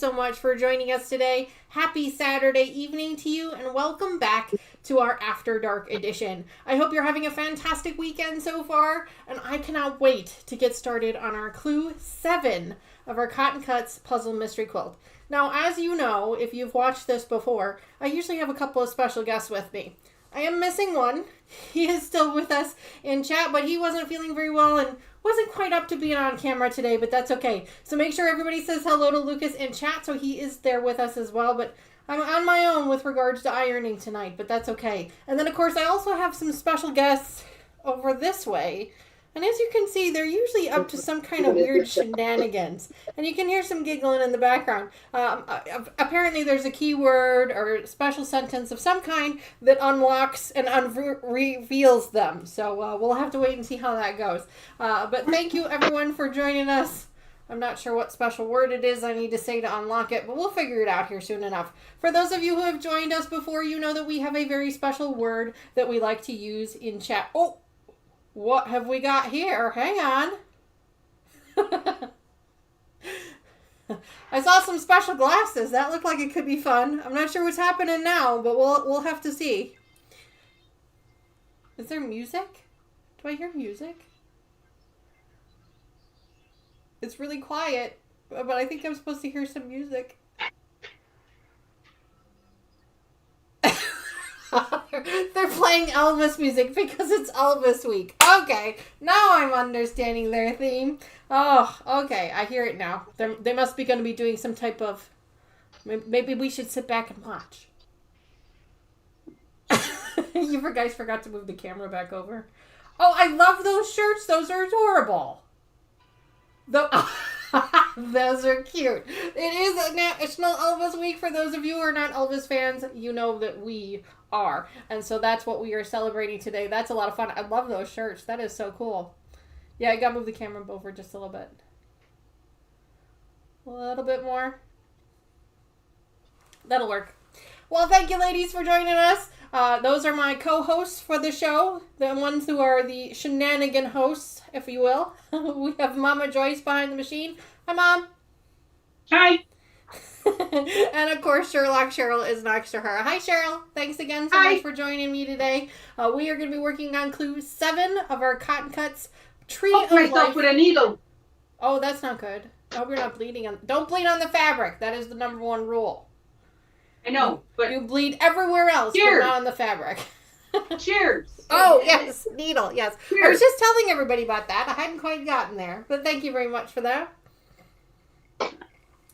So much for joining us today. Happy Saturday evening to you, and welcome back to our After Dark edition. I hope you're having a fantastic weekend so far, and I cannot wait to get started on our clue 7 of our Cotton Cuts puzzle mystery quilt. Now, as you know, if you've watched this before, I usually have a couple of special guests with me. I am missing one. He is still with us in chat, but he wasn't feeling very well and wasn't quite up to being on camera today, but that's okay. So make sure everybody says hello to Lucas in chat, so he is there with us as well. But I'm on my own with regards to ironing tonight, but that's okay. And then, of course, I also have some special guests over this way. And as you can see, they're usually up to some kind of weird shenanigans. And you can hear some giggling in the background. Apparently there's a keyword or special sentence of some kind that unlocks and reveals them. So we'll have to wait and see how that goes. But thank you, everyone, for joining us. I'm not sure what special word it is I need to say to unlock it, but we'll figure it out here soon enough. For those of you who have joined us before, you know that we have a very special word that we like to use in chat. Oh! What have we got here? Hang on. I saw some special glasses. That looked like it could be fun. I'm not sure what's happening now, but we'll have to see. Is there music? Do I hear music? It's really quiet, but I think I'm supposed to hear some music. They're playing Elvis music because it's Elvis week. Okay, now I'm understanding their theme. Oh, okay, I hear it now. They must be going to be doing some type of... Maybe we should sit back and watch. You guys forgot to move the camera back over. Oh, I love those shirts. Those are adorable. Those are cute. It is National Elvis Week. For those of you who are not Elvis fans, you know that we are. And so that's what we are celebrating today. That's a lot of fun. I love those shirts. That is so cool. Yeah, I gotta move the camera over just a little bit. A little bit more. That'll work. Well, thank you, ladies, for joining us. Those are my co-hosts for the show. The ones who are the shenanigan hosts, if you will. We have Mama Joyce behind the machine. Hi, Mom. Hi. And of course, Sherlock Cheryl is next to her. Hi, Cheryl. Thanks again so much for joining me today. We are going to be working on clue 7 of our Cotton Cuts Tree of myself Life. with a needle. Oh, that's not good. Oh, we're not bleeding on. Don't bleed on the fabric. That is the #1 rule. I know, but you bleed everywhere else, but not on the fabric. Cheers. Oh, yes, needle, yes. Cheers. I was just telling everybody about that. I hadn't quite gotten there, but thank you very much for that.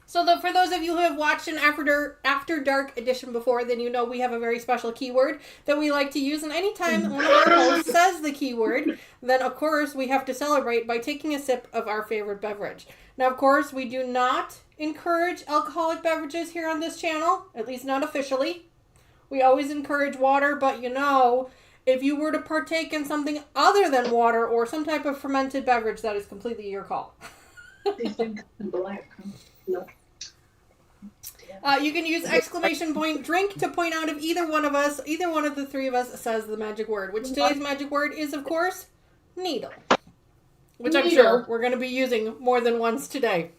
So for those of you who have watched an After Dark edition before, then you know we have a very special keyword that we like to use. And anytime one of our hosts says the keyword, then of course we have to celebrate by taking a sip of our favorite beverage. Now, of course, we do not encourage alcoholic beverages here on this channel, at least not officially. We always encourage water, but you know, if you were to partake in something other than water or some type of fermented beverage, that is completely your call. You can use !drink to point out if either one of the three of us says the magic word, which today's magic word is, of course, needle. Which I'm sure we're going to be using more than once today.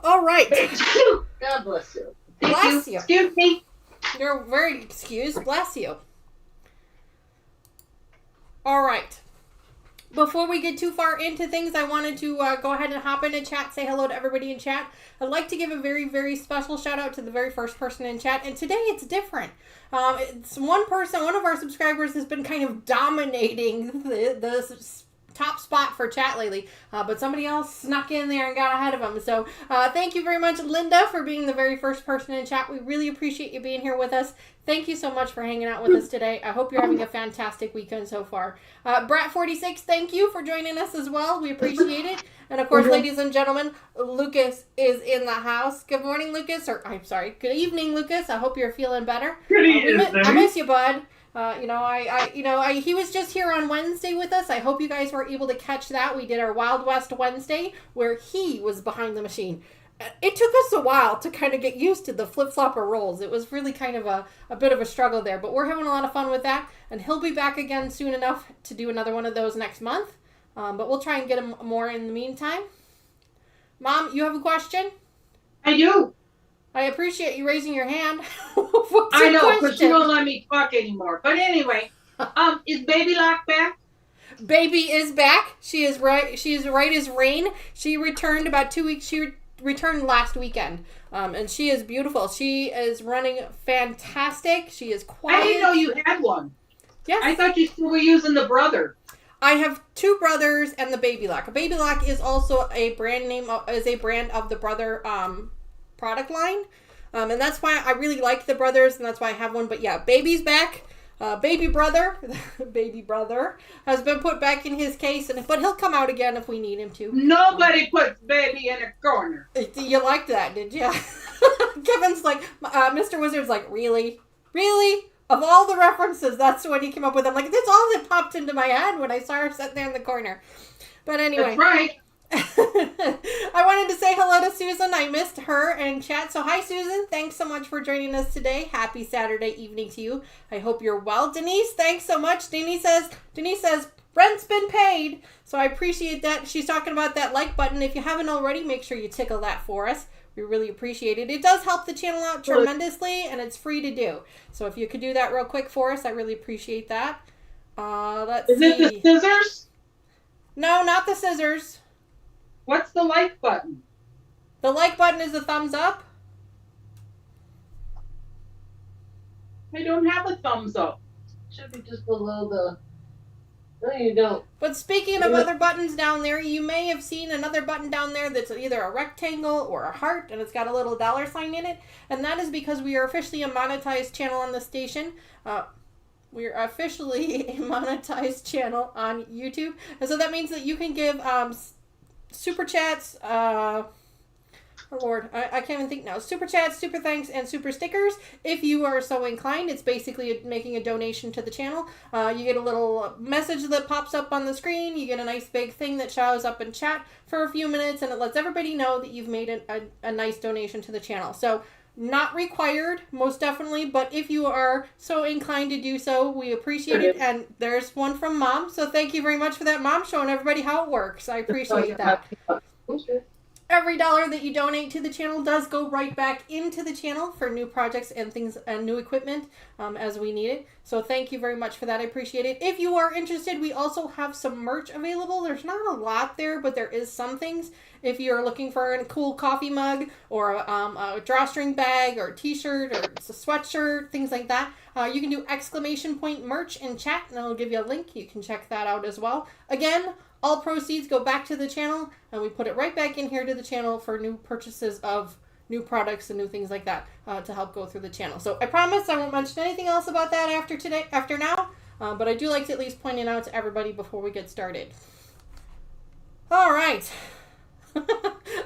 All right. God bless you. Bless you. Excuse me. You're very excused. Bless you. All right. Before we get too far into things, I wanted to go ahead and hop into chat, say hello to everybody in chat. I'd like to give a very, very special shout out to the very first person in chat, and today it's different. It's one of our subscribers has been kind of dominating the top spot for chat lately, but somebody else snuck in there and got ahead of them. So thank you very much, Linda, for being the very first person in chat. We really appreciate you being here with us. Thank you so much for hanging out with us today. I hope you're having a fantastic weekend so far. Brat46, thank you for joining us as well. We appreciate it. And of course, ladies and gentlemen, Lucas is in the house. Good morning, Lucas. Or I'm sorry. Good evening, Lucas. I hope you're feeling better. Good evening. I miss you, bud. He was just here on Wednesday with us. I hope you guys were able to catch that. We did our Wild West Wednesday where he was behind the machine. It took us a while to kind of get used to the flip-flopper rolls. It was really kind of a bit of a struggle there, but we're having a lot of fun with that, and he'll be back again soon enough to do another one of those next month, but we'll try and get him more in the meantime. Mom, you have a question? I do. I appreciate you raising your hand. What's I your know, because question? you don't let me talk anymore. But anyway, is Baby Lock back? Baby is back. She is right. She is right as rain. She returned about 2 weeks. She returned last weekend, and she is beautiful. She is running fantastic. She is quiet. I didn't know you had one. Yes. I thought you still were using the brother. I have two brothers and the Baby Lock. Baby Lock is also a brand name. Is a brand of the brother product line, and that's why I really like the brothers, and that's why I have one. But yeah, Baby's back. Baby brother has been put back in his case, but he'll come out again if we need him to. Nobody puts Baby in a corner. You liked that, did you? Kevin's like, Mr. Wizard's like, really? Of all the references, that's what he came up with. I'm like, that's all that popped into my head when I saw her sitting there in the corner. But anyway. That's right. I wanted to say hello to Susan. I missed her in chat. So hi, Susan. Thanks so much for joining us today. Happy Saturday evening to you. I hope you're well. Denise, thanks so much. Denise says, rent's been paid. So I appreciate that. She's talking about that like button. If you haven't already, make sure you tickle that for us. We really appreciate it. It does help the channel out tremendously, and it's free to do. So if you could do that real quick for us, I really appreciate that. Let's see. Is it the scissors? No, not the scissors. What's the like button? The like button is a thumbs up. I don't have a thumbs up. Should be just below the... No, you don't. But speaking of other buttons down there, you may have seen another button down there that's either a rectangle or a heart, and it's got a little dollar sign in it. And that is because we are officially a monetized channel on the station. We're officially a monetized channel on YouTube. And so that means that you can give super chats, oh Lord, I can't even think now. Super chats, super thanks, and super stickers. If you are so inclined, it's basically making a donation to the channel. You get a little message that pops up on the screen. You get a nice big thing that shows up in chat for a few minutes, and it lets everybody know that you've made a nice donation to the channel. So, not required, most definitely, but if you are so inclined to do so, we appreciate it. And there's one from Mom, so thank you very much for that, Mom, showing everybody how it works. I appreciate that. Every dollar that you donate to the channel does go right back into the channel for new projects and things and new equipment as we need it. So thank you very much for that. I appreciate it. If you are interested, we also have some merch available. There's not a lot there, but there is some things. If you're looking for a cool coffee mug or a drawstring bag or a t-shirt or a sweatshirt, things like that, you can do ! merch in chat, and I'll give you a link. You can check that out as well. Again, all proceeds go back to the channel, and we put it right back in here to the channel for new purchases of new products and new things like that to help go through the channel. So I promise I won't mention anything else about that after now, but I do like to at least point it out to everybody before we get started. All right.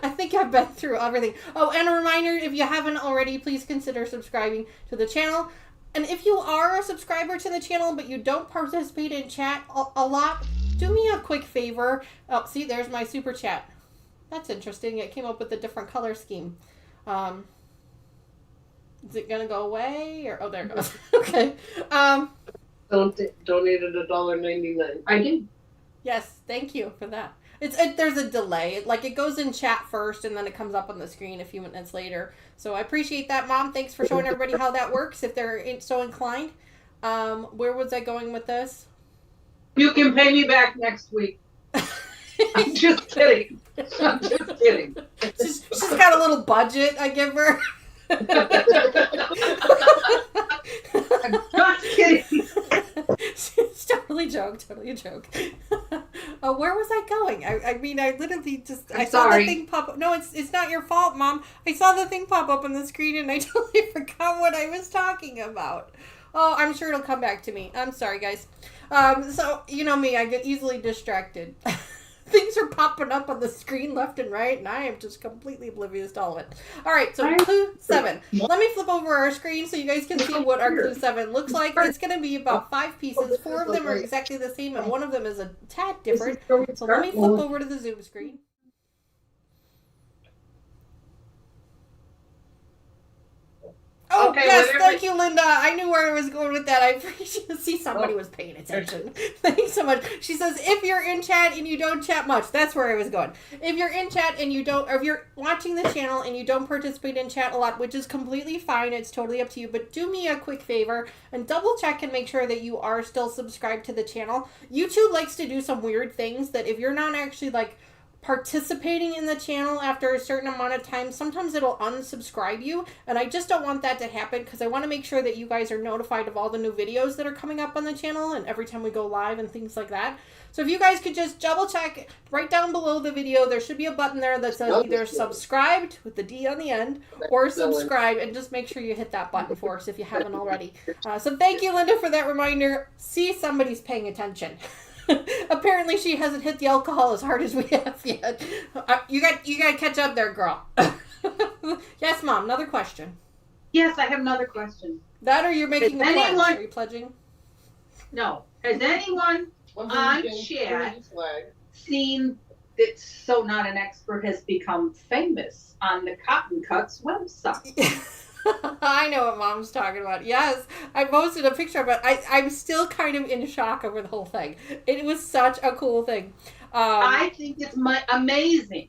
I think I've been through everything. Oh, and a reminder, if you haven't already, please consider subscribing to the channel. And if you are a subscriber to the channel, but you don't participate in chat a lot, do me a quick favor. Oh, see, there's my super chat. That's interesting. It came up with a different color scheme. Is it going to go away? Or oh, there it goes. Okay. Donated $1.99. I did. Yes, thank you for that. There's a delay. It goes in chat first, and then it comes up on the screen a few minutes later. So I appreciate that, Mom. Thanks for showing everybody how that works, if they're so inclined. Where was I going with this? You can pay me back next week. I'm just kidding. I'm just kidding. She's got a little budget I give her. I'm just kidding. It's totally a joke. Where was I going? I mean, I literally just... I saw the thing pop up. No, it's not your fault, Mom. I saw the thing pop up on the screen, and I totally forgot what I was talking about. Oh, I'm sure it'll come back to me. I'm sorry, guys. So, you know me, I get easily distracted. Things are popping up on the screen left and right, and I am just completely oblivious to all of it. All right, so clue 7. Let me flip over our screen so you guys can see what our clue 7 looks like. It's going to be about 5 pieces. 4 of them are exactly the same, and one of them is a tad different. So let me flip over to the Zoom screen. Oh, Okay. Yes, whatever. thank you, Linda. I knew where I was going with that. I appreciate. See, somebody was paying attention. Thanks so much. She says, if you're in chat and you don't chat much, that's where I was going. If you're in chat and you don't, or if you're watching the channel and you don't participate in chat a lot, which is completely fine, it's totally up to you, but do me a quick favor and double check and make sure that you are still subscribed to the channel. YouTube likes to do some weird things that if you're not actually like participating in the channel after a certain amount of time, sometimes it'll unsubscribe you, and I just don't want that to happen because I want to make sure that you guys are notified of all the new videos that are coming up on the channel and every time we go live and things like that. So if you guys could just double check right down below the video, there should be a button there that says either subscribed with the D on the end or subscribe, and just make sure you hit that button for us if you haven't already. So thank you, Linda, for that reminder. See, somebody's paying attention. Apparently she hasn't hit the alcohol as hard as we have yet. You got to catch up there, girl. Yes, Mom, another question. Yes, I have another question. That or you're making a pledge. Are you pledging? No. Has anyone on chat seen that So Not an Expert has become famous on the Cottoncuts website? I know what Mom's talking about. Yes, I posted a picture of it. I'm still kind of in shock over the whole thing. It was such a cool thing. I think it's amazing.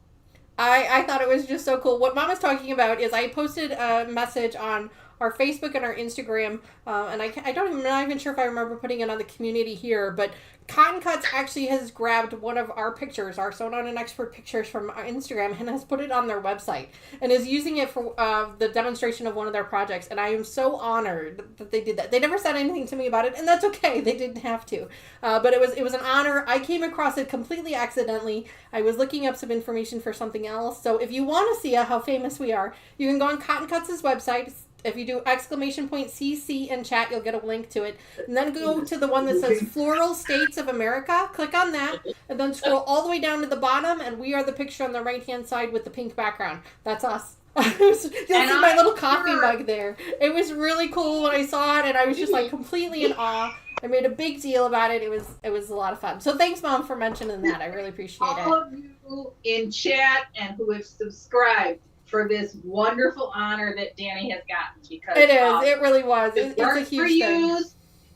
I thought it was just so cool. What Mom is talking about is I posted a message on our Facebook and our Instagram, and I'm not even sure if I remember putting it on the community here, but Cotton Cuts actually has grabbed one of our pictures, our So Not an Expert pictures from our Instagram, and has put it on their website, and is using it for the demonstration of one of their projects, and I am so honored that they did that. They never said anything to me about it, and that's okay. They didn't have to. But it was an honor. I came across it completely accidentally. I was looking up some information for something else, so if you want to see how famous we are, you can go on Cotton Cuts' website. If you do !CC in chat, you'll get a link to it. And then go to the one that says Floral States of America. Click on that. And then scroll all the way down to the bottom. And we are the picture on the right-hand side with the pink background. That's us. You'll see my little coffee mug there. It was really cool when I saw it. And I was just like completely in awe. I made a big deal about it. It was a lot of fun. So thanks, Mom, for mentioning that. I really appreciate it. All of you in chat and who have subscribed for this wonderful honor that Dani has gotten, because it is. It really was. It's a huge thing.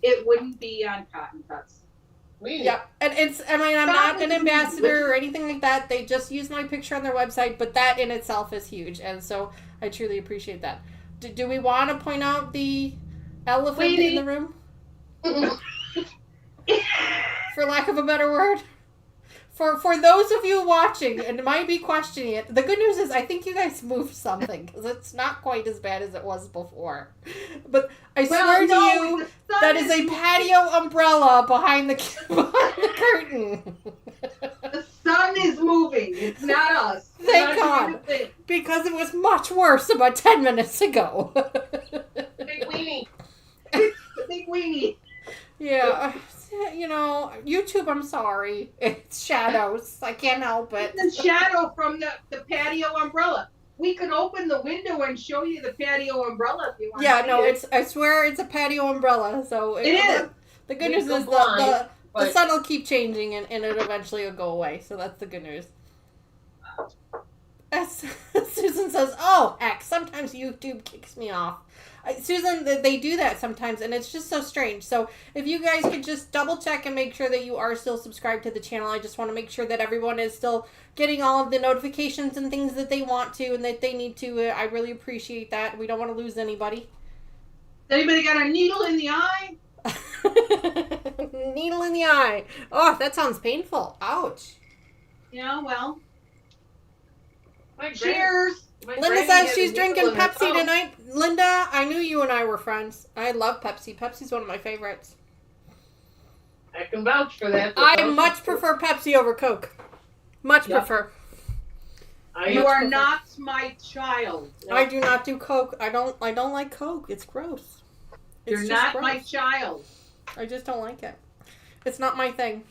It wouldn't be on Cotton Cuts. Yep. And I'm not an ambassador or anything like that. They just use my picture on their website, but that in itself is huge, and so I truly appreciate that. Do we want to point out the elephant in the room? For lack of a better word. For those of you watching and might be questioning it, the good news is I think you guys moved something, because it's not quite as bad as it was before. But I swear to you, that is a patio umbrella behind the curtain. The sun is moving. It's not us. Thank God. Because it was much worse about 10 minutes ago. Big weenie. Big weenie. Yeah. You know, YouTube, I'm sorry. It's shadows. I can't help it. It's a shadow from the patio umbrella. We could open the window and show you the patio umbrella if you want. Yeah, no, I swear it's a patio umbrella. So it is. The good news is the sun will keep changing and it eventually will go away. So that's the good news. As Susan says, oh, heck, sometimes YouTube kicks me off. Susan, they do that sometimes, and it's just so strange. So if you guys could just double check and make sure that you are still subscribed to the channel. I just want to make sure that everyone is still getting all of the notifications and things that they want to and that they need to. I really appreciate that. We don't want to lose anybody. Anybody got a needle in the eye? Needle in the eye. Oh, that sounds painful. Ouch. Yeah, well. Cheers. Linda says she's drinking Pepsi tonight. Linda, I knew you and I were friends. I love Pepsi. Pepsi's one of my favorites. I can vouch for that. I much prefer Pepsi over Coke. Much prefer. You are not my child. I do not do Coke. I don't like Coke. It's gross. You're not my child. I just don't like it. It's not my thing.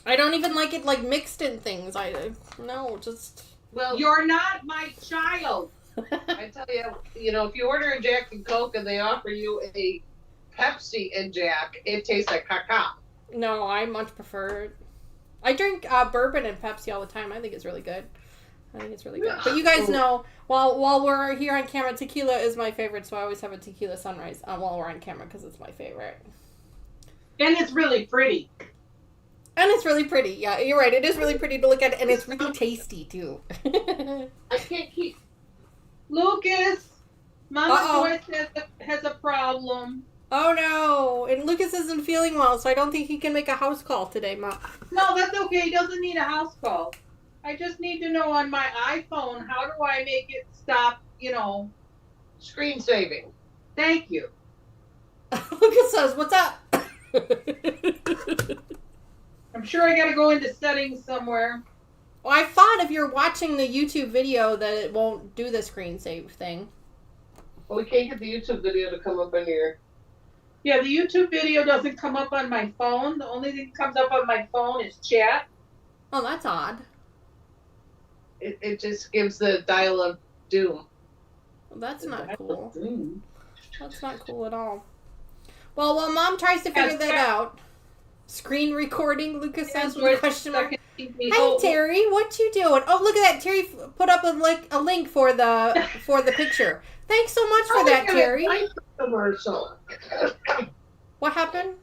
I don't even like it like mixed in things. Well, you're not my child. I tell you, if you order a Jack and Coke and they offer you a Pepsi and Jack, it tastes like caca. No, I much prefer it. I drink bourbon and Pepsi all the time. I think it's really good. I think it's really good. But you guys know, while we're here on camera, tequila is my favorite, so I always have a tequila sunrise while we're on camera because it's my favorite. And it's really pretty. And it's really pretty. Yeah, you're right. It is really pretty to look at, and it's really tasty, too. I can't keep... Lucas! Mama Joyce has a problem. Oh, no. And Lucas isn't feeling well, so I don't think he can make a house call today, Mom. No, that's okay. He doesn't need a house call. I just need to know on my iPhone, how do I make it stop, Screen saving. Thank you. Lucas says, what's up? I'm sure I gotta go into settings somewhere. Well, I thought if you're watching the YouTube video that it won't do the screen save thing. Well, we can't get the YouTube video to come up in here. Yeah, the YouTube video doesn't come up on my phone. The only thing that comes up on my phone is chat. Oh, that's odd. It just gives the dial of doom. Well, that's not cool. That's not cool at all. Well, while Mom tries to figure that out, screen recording, Lucas says with a question mark. Hi, Terry. What you doing? Oh, look at that. Terry put up a link for the picture. Thanks so much for that, Terry. Commercial. What happened?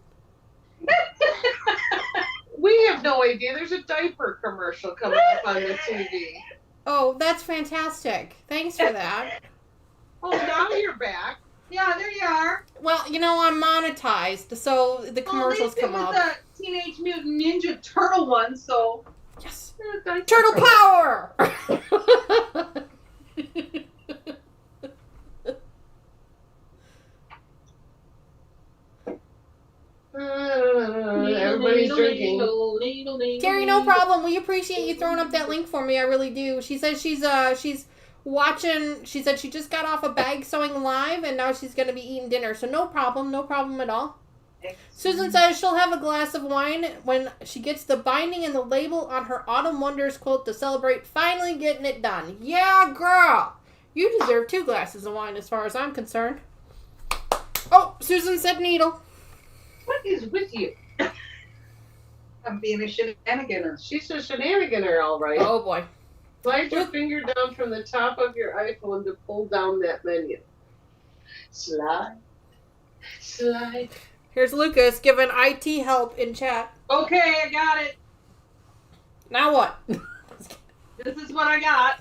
We have no idea. There's a diaper commercial coming up on the TV. Oh, that's fantastic. Thanks for that. Oh, now you're back. Yeah, there you are. Well, I'm monetized, so the commercials come up. It was a Teenage Mutant Ninja Turtle one, so... Yes. Turtle power! Everybody's drinking. Terry, no problem. We appreciate you throwing up that link for me. I really do. She says she's watching. She said she just got off a bag sewing live, and now she's going to be eating dinner. So no problem at all. Susan says she'll have a glass of wine when she gets the binding and the label on her Autumn Wonders quilt to celebrate finally getting it done. Yeah, girl. You deserve 2 glasses of wine as far as I'm concerned. Oh, Susan said needle. What is with you? I'm being a shenaniganer. She's a shenaniganer, all right. Oh, boy. Slide your finger down from the top of your iPhone to pull down that menu. Slide. Slide. Here's Lucas giving IT help in chat. Okay, I got it. Now what? This is what I got.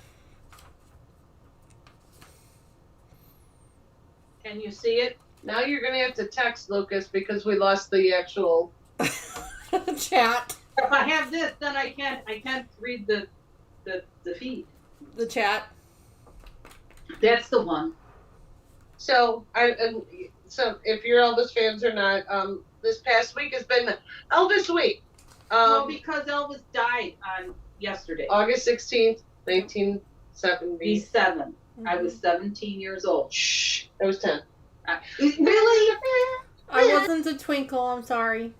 Can you see it? Now you're going to have to text Lucas because we lost the actual chat. If I have this, then I can't read the feed. The chat. That's the one. So if you're Elvis fans or not, this past week has been Elvis week. Well, because Elvis died on yesterday. August 16th, 1977. Mm-hmm. I was 17 years old. Shh. I was 10. Really? I wasn't a twinkle, I'm sorry.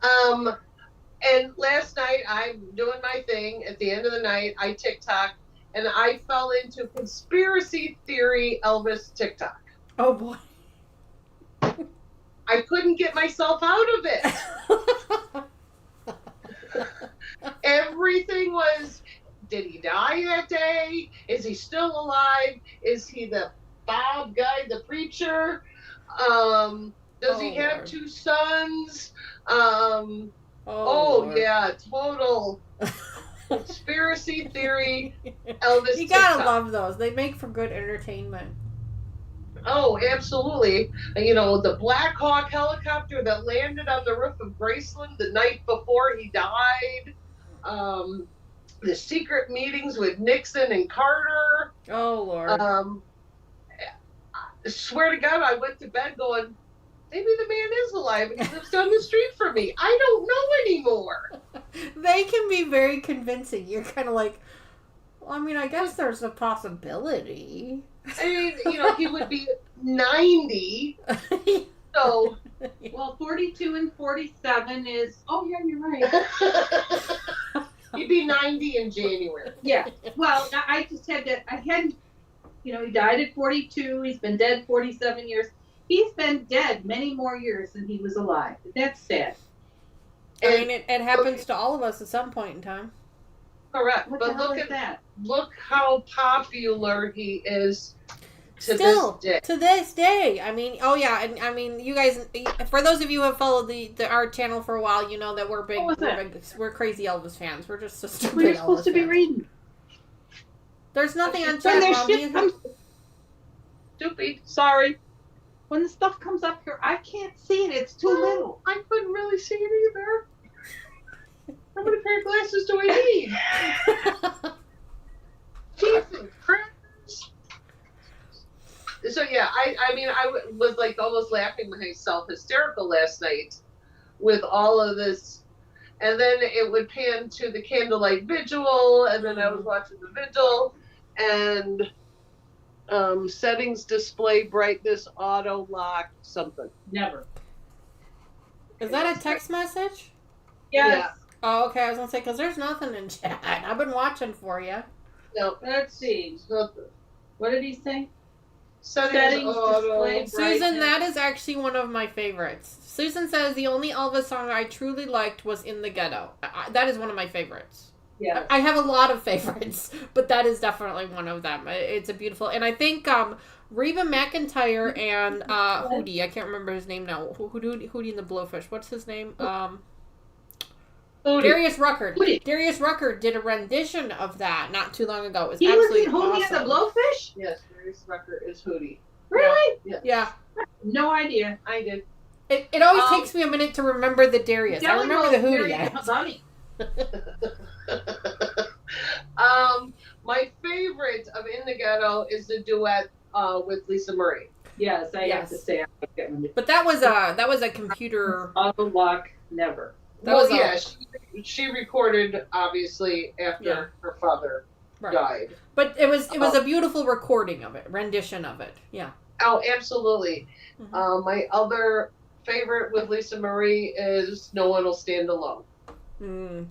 And last night, I'm doing my thing. At the end of the night, I TikTok, and I fell into conspiracy theory Elvis TikTok. Oh, boy. I couldn't get myself out of it. Everything was, did he die that day? Is he still alive? Is he the Bob guy, the preacher? Does he have Lord. 2 sons? Lord. Yeah, total conspiracy theory Elvis You gotta TikTok. love those. They make for good entertainment. Oh, absolutely. The Black Hawk helicopter that landed on the roof of Graceland the night before he died. The secret meetings with Nixon and Carter. Oh, Lord. I swear to God, I went to bed going, maybe the man is alive and he lives down the street from me. I don't know anymore. They can be very convincing. You're kind of like, well, I mean, I guess there's a possibility. I mean, he would be 90. So. Well, 42 and 47 is, oh, yeah, you're right. He'd be 90 in January. Yeah. Well, I just had to, he died at 42. He's been dead 47 years. He's been dead many more years than he was alive. That's sad. I mean, it happens to all of us at some point in time. Correct. What But the hell look is at that? look how popular he is to Still, this day. to this day. I mean, oh yeah, and I mean, you guys, for those of you who have followed the our channel for a while, you know that we're big, What was that? we're crazy Elvis fans. We're just so stupid. What are you supposed Elvis to be fans. reading? There's nothing on When chat, their Mom. shit comes, Stupid. sorry. When the stuff comes up here, I can't see it. It's too little. I couldn't really see it either. How many pair of glasses do I need? Jesus Christ. So yeah, I mean, I was like almost laughing myself hysterical last night with all of this, and then it would pan to the candlelight vigil, and then I was watching the vigil, and settings, display brightness, auto lock, something. Never. Is that a text message? Yes. Yeah. Oh, okay. I was gonna say because there's nothing in chat. I've been watching for you. No, Let's see. nothing. What did he say? Settings, auto. display, Susan, brightness. that is actually one of my favorites. Susan says the only Elvis song I truly liked was "In the Ghetto." That is one of my favorites. Yes. I have a lot of favorites, but that is definitely one of them. It's a beautiful, and I think Reba McEntire and Hootie, I can't remember his name now. Hootie and the Blowfish. What's his name? Darius Rucker. Hootie. Darius Rucker did a rendition of that not too long ago. It was He was absolutely in Hootie awesome. and the Blowfish? Yes, Darius Rucker is Hootie. Really? Yeah. No idea. I did. It always takes me a minute to remember the Darius. I remember the Hootie. Dani. My favorite of In the Ghetto is the duet with Lisa Marie. Yes, I have to say I get one. But that was a computer. Auto lock, never. That was yeah, she recorded obviously after her father died. But it was a beautiful recording of it, rendition of it. Yeah. Oh, absolutely. Mm-hmm. My other favorite with Lisa Marie is No One Will Stand Alone.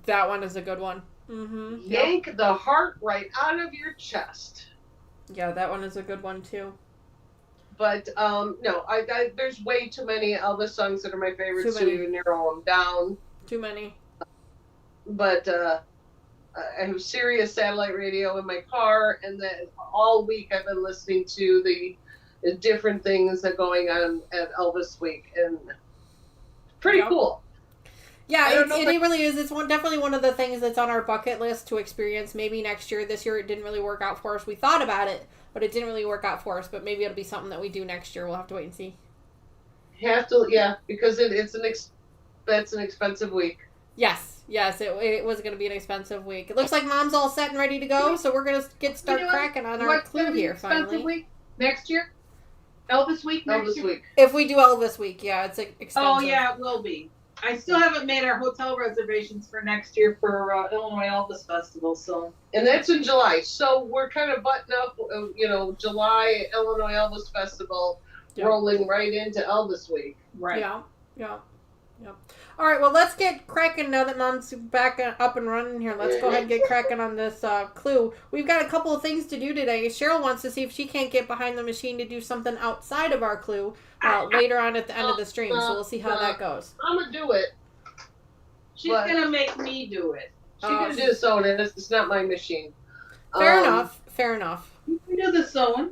That one is a good one. Mm-hmm. Yank the heart right out of your chest. Yeah, that one is a good one too. But no, I there's way too many Elvis songs that are my favorites Too many. to narrow them down. Too many. But I have Sirius satellite radio in my car, and then all week I've been listening to the different things that are going on at Elvis Week, and pretty cool. Yeah, it really is. It's definitely one of the things that's on our bucket list to experience. Maybe next year. This year it didn't really work out for us. We thought about it, but it didn't really work out for us. But maybe it'll be something that we do next year. We'll have to wait and see. Have to, yeah, because that's an expensive week. Yes, it was going to be an expensive week. It looks like Mom's all set and ready to go, so we're going to start cracking on our clue here finally. Week? Next year? Elvis Week next Elvis year? Week. If we do Elvis Week, yeah, it's expensive. Oh, yeah, it will be. I still haven't made our hotel reservations for next year for Illinois Elvis Festival, so. And that's in July, so we're kind of butting up, July Illinois Elvis Festival, rolling right into Elvis Week. Right. Yeah. All right, well, let's get cracking now that Mom's back up and running here. Let's go ahead and get cracking on this clue. We've got a couple of things to do today. Cheryl wants to see if she can't get behind the machine to do something outside of our clue later on at the end of the stream, so we'll see how that goes. I'm going to do it. She's going to make me do it. She's going to do the sewing, and it's not my machine. Fair enough. You can do the sewing.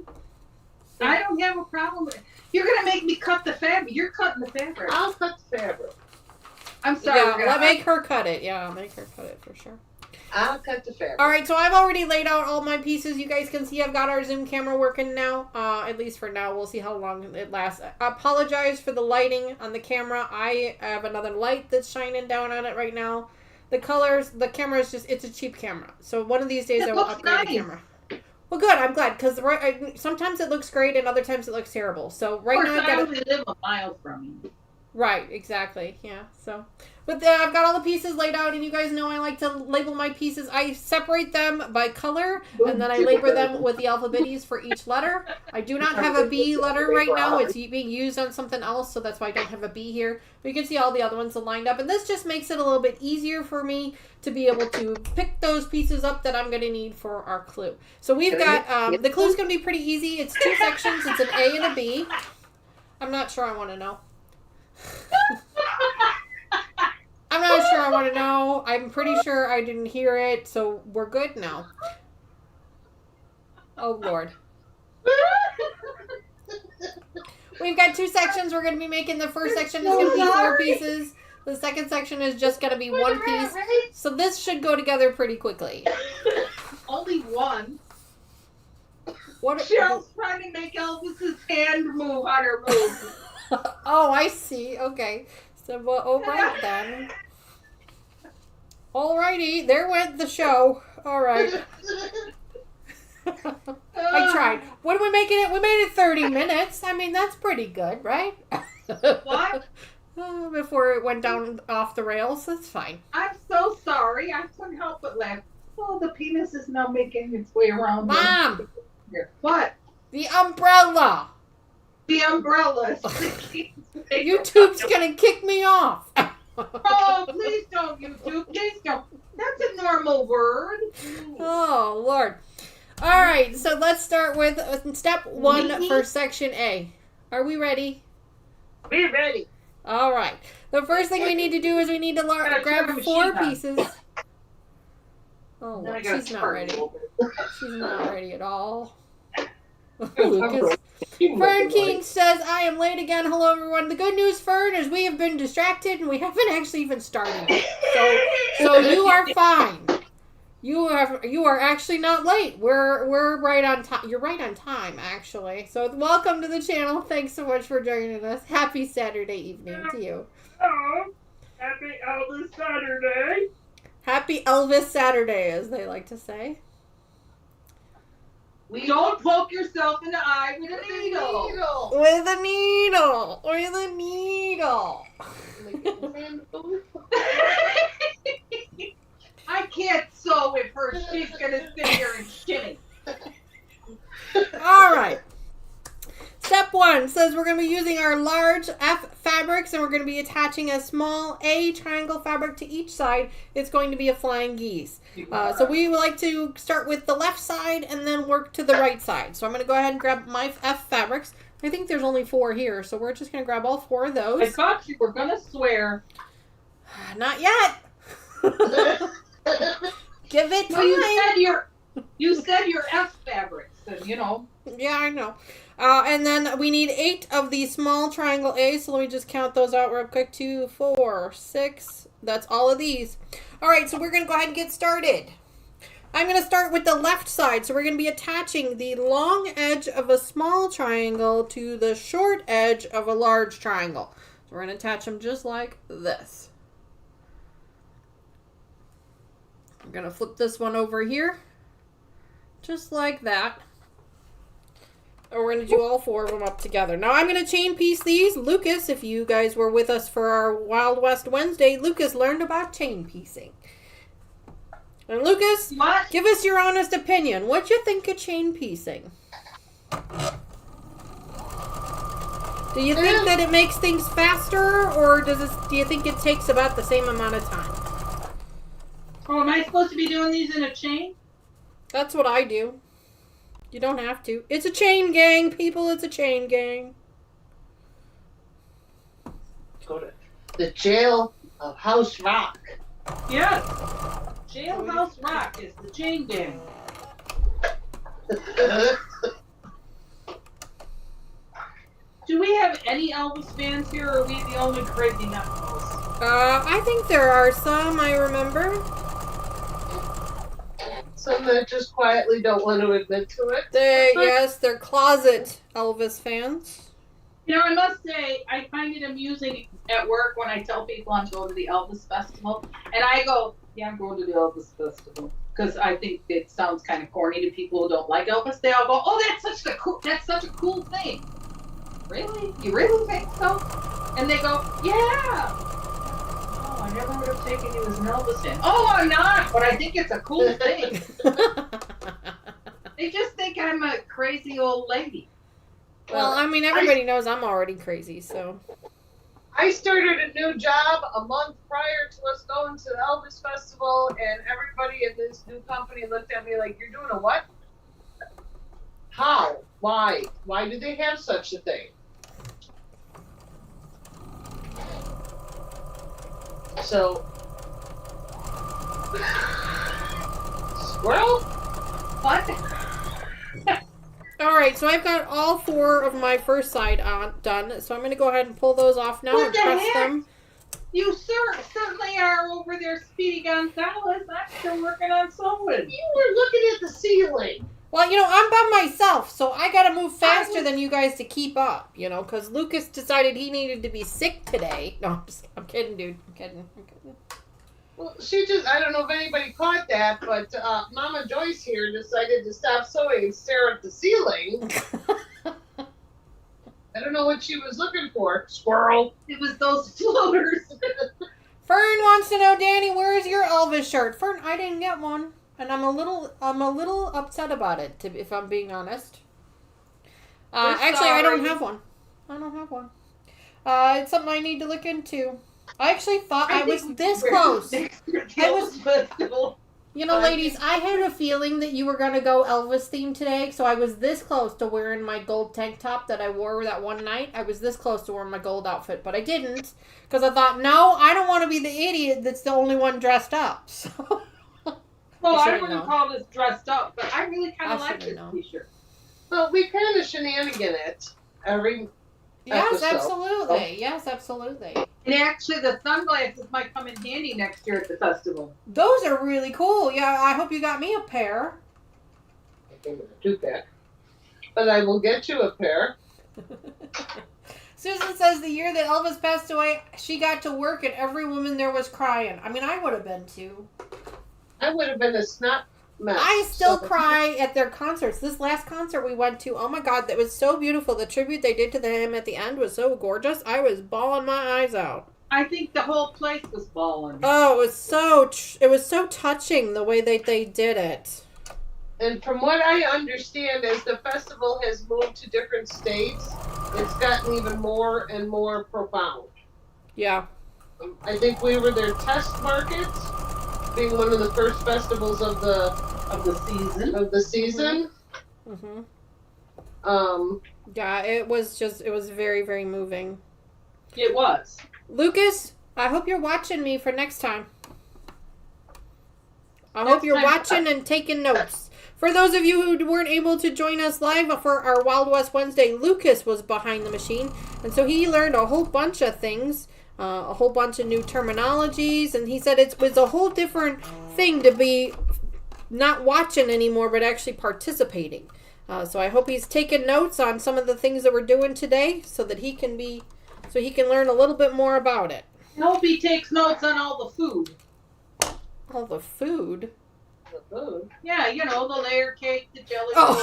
I don't have a problem with it. You're going to make me cut the fabric. You're cutting the fabric. I'll cut the fabric. I'm sorry. Yeah, make her cut it. Yeah, I'll make her cut it for sure. I'll cut the fabric. All right, so I've already laid out all my pieces. You guys can see I've got our Zoom camera working now, at least for now. We'll see how long it lasts. I apologize for the lighting on the camera. I have another light that's shining down on it right now. The colors, the camera is it's a cheap camera. So one of these days I will upgrade the camera. Well, good. I'm glad because sometimes it looks great and other times it looks terrible. So right now I only live a mile from you. Right, exactly. Yeah. So, but I've got all the pieces laid out, and you guys know I like to label my pieces. I separate them by color, and then I label them with the alphabetes for each letter. I do not have a B letter right now. It's being used on something else, so that's why I don't have a B here. But you can see all the other ones lined up, and this just makes it a little bit easier for me to be able to pick those pieces up that I'm going to need for our clue. So we've got, the clue's going to be pretty easy. It's 2 sections. It's an A and a B. I'm not sure I want to know. I'm not sure I want to know. I'm pretty sure I didn't hear it, so we're good now. Oh, Lord. We've got 2 sections. We're going to be making the first section is going to be 4 pieces. The second section is just going to be 1 piece. So this should go together pretty quickly. Only one. What? Cheryl's trying to make Elvis's hand move on her move. Oh, I see. Okay. So, well, all right then. Alrighty, there went the show. All right. I tried. What are we making it? We made it 30 minutes. I mean, that's pretty good, right? What? Before it went down off the rails. That's fine. I'm so sorry. I couldn't help but laugh. Oh, the penis is now making its way around. Mom! What? The umbrella! The umbrella. YouTube's gonna kick me off. Oh, please don't, YouTube. Please don't. That's a normal word. Oh, Lord. All right, so let's start with step 1 for section A. Are we ready? We're ready. All right. The first thing we need to do is we need to grab 4 pieces. Oh, Lord, she's not ready. She's not ready at all. Lucas. Fern King says, I am late again. Hello, everyone. The good news, Fern, is we have been distracted and we haven't actually even started yet. So you are fine. You are actually not late. We're right on time. You're right on time, actually. So welcome to the channel. Thanks so much for joining us. Happy Saturday evening to you. Oh, happy Elvis Saturday. Happy Elvis Saturday, as they like to say. We don't poke yourself in the eye with a needle. With a needle. With a needle. I can't sew with her. She's gonna sit here and shimmy. All right. Step 1 says we're going to be using our large F fabrics and we're going to be attaching a small A triangle fabric to each side. It's going to be a flying geese. So we would like to start with the left side and then work to the right side. So I'm going to go ahead and grab my F fabrics. I think there's only 4 here, so we're just going to grab all 4 of those. I thought you were going to swear. Not yet. Give it time. Well, you said your F fabrics, and you know. Yeah, I know. And then we need 8 of these small triangle A's. So let me just count those out real quick. 2, 4, 6. That's all of these. All right, so we're going to go ahead and get started. I'm going to start with the left side. So we're going to be attaching the long edge of a small triangle to the short edge of a large triangle. So we're going to attach them just like this. I'm going to flip this one over here. Just like that. And we're going to do all 4 of them up together. Now I'm going to chain piece these. Lucas, if you guys were with us for our Wild West Wednesday, Lucas learned about chain piecing. And Lucas, give us your honest opinion. What do you think of chain piecing? Do you think that it makes things faster, or do you think it takes about the same amount of time? Oh, am I supposed to be doing these in a chain? That's what I do. You don't have to. It's a chain gang, people. It's a chain gang. Go to the jail of House Rock. Yes. Jailhouse Rock is the chain gang. Do we have any Elvis fans here, or are we the only crazy knuckles? I think there are some, I remember. Some that just quietly don't want to admit to it. Yes, they're closet Elvis fans. You know, I must say, I find it amusing at work when I tell people I'm going to the Elvis Festival. And I go, yeah, I'm going to the Elvis Festival. Because I think it sounds kind of corny to people who don't like Elvis. They all go, oh, that's such a cool thing. Really? You really think so? And they go, yeah. I never would have taken you as an Elvis fan. Oh, I'm not, but I think it's a cool thing. They just think I'm a crazy old lady. Well, I mean, everybody knows I'm already crazy, so. I started a new job a month prior to us going to the Elvis Festival, and everybody in this new company looked at me like, you're doing a what? How? Why? Why do they have such a thing? So, Squirrel? What? All right, so I've got all 4 of my first side done. So I'm going to go ahead and pull those off now What and the press heck? them. You certainly are over there, Speedy Gonzalez. I'm still working on sewing. You were looking at the ceiling. Well, I'm by myself, so I got to move faster than you guys to keep up, because Lucas decided he needed to be sick today. No, I'm kidding, dude. I'm kidding. Well, I don't know if anybody caught that, but Mama Joyce here decided to stop sewing and stare at the ceiling. I don't know what she was looking for. Squirrel. It was those floaters. Fern wants to know, Dani, where is your Elvis shirt? Fern, I didn't get one, and I'm a little upset about it, if I'm being honest. Actually, I don't have one. It's something I need to look into. I actually thought I was this close. Ladies, I had a feeling that you were going to go Elvis theme today, so I was this close to wearing my gold tank top that I wore that one night. I was this close to wearing my gold outfit, but I didn't, because I thought, no, I don't want to be the idiot that's the only one dressed up. So. Well, I wouldn't call this dressed up, but I really kind of like this t-shirt. Well, we kind of shenanigan it every Yes, episode. Absolutely. Yes, absolutely. And actually, the sunglasses might come in handy next year at the festival. Those are really cool. Yeah, I hope you got me a pair. I think it's a 2-pack. But I will get you a pair. Susan says the year that Elvis passed away, she got to work and every woman there was crying. I mean, I would have been too. I would have been a snot mess. I still cry at their concerts. This last concert we went to, oh my God, that was so beautiful. The tribute they did to him at the end was so gorgeous. I was bawling my eyes out. I think the whole place was bawling. Oh, it was so touching the way they did it. And from what I understand, as the festival has moved to different states, it's gotten even more and more profound. Yeah. I think we were their test markets, being one of the first festivals of the season. Mm-hmm. Yeah, it was very, very moving. It was. Lucas, I hope you're watching me for next time. I hope you're watching and taking notes. For those of you who weren't able to join us live for our Wild West Wednesday, Lucas was behind the machine, and so he learned a whole bunch of things, a whole bunch of new terminologies, and he said it was a whole different thing to be not watching anymore, but actually participating. So I hope he's taking notes on some of the things that we're doing today, so that he can learn a little bit more about it. I hope he takes notes on all the food. All the food? the food. Yeah, the layer cake, the jelly rolls,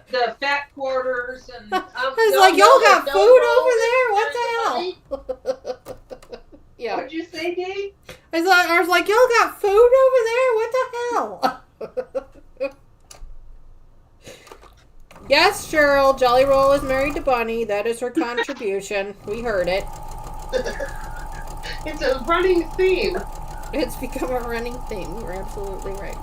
the fat quarters, and It's like, y'all got food over there? What the hell? Yeah. What'd you say, Dave? I was like, y'all got food over there? What the hell? Yes, Cheryl, Jolly Roll is married to Bunny. That is her contribution. We heard it. It's a running theme. It's become a running theme. You're absolutely right.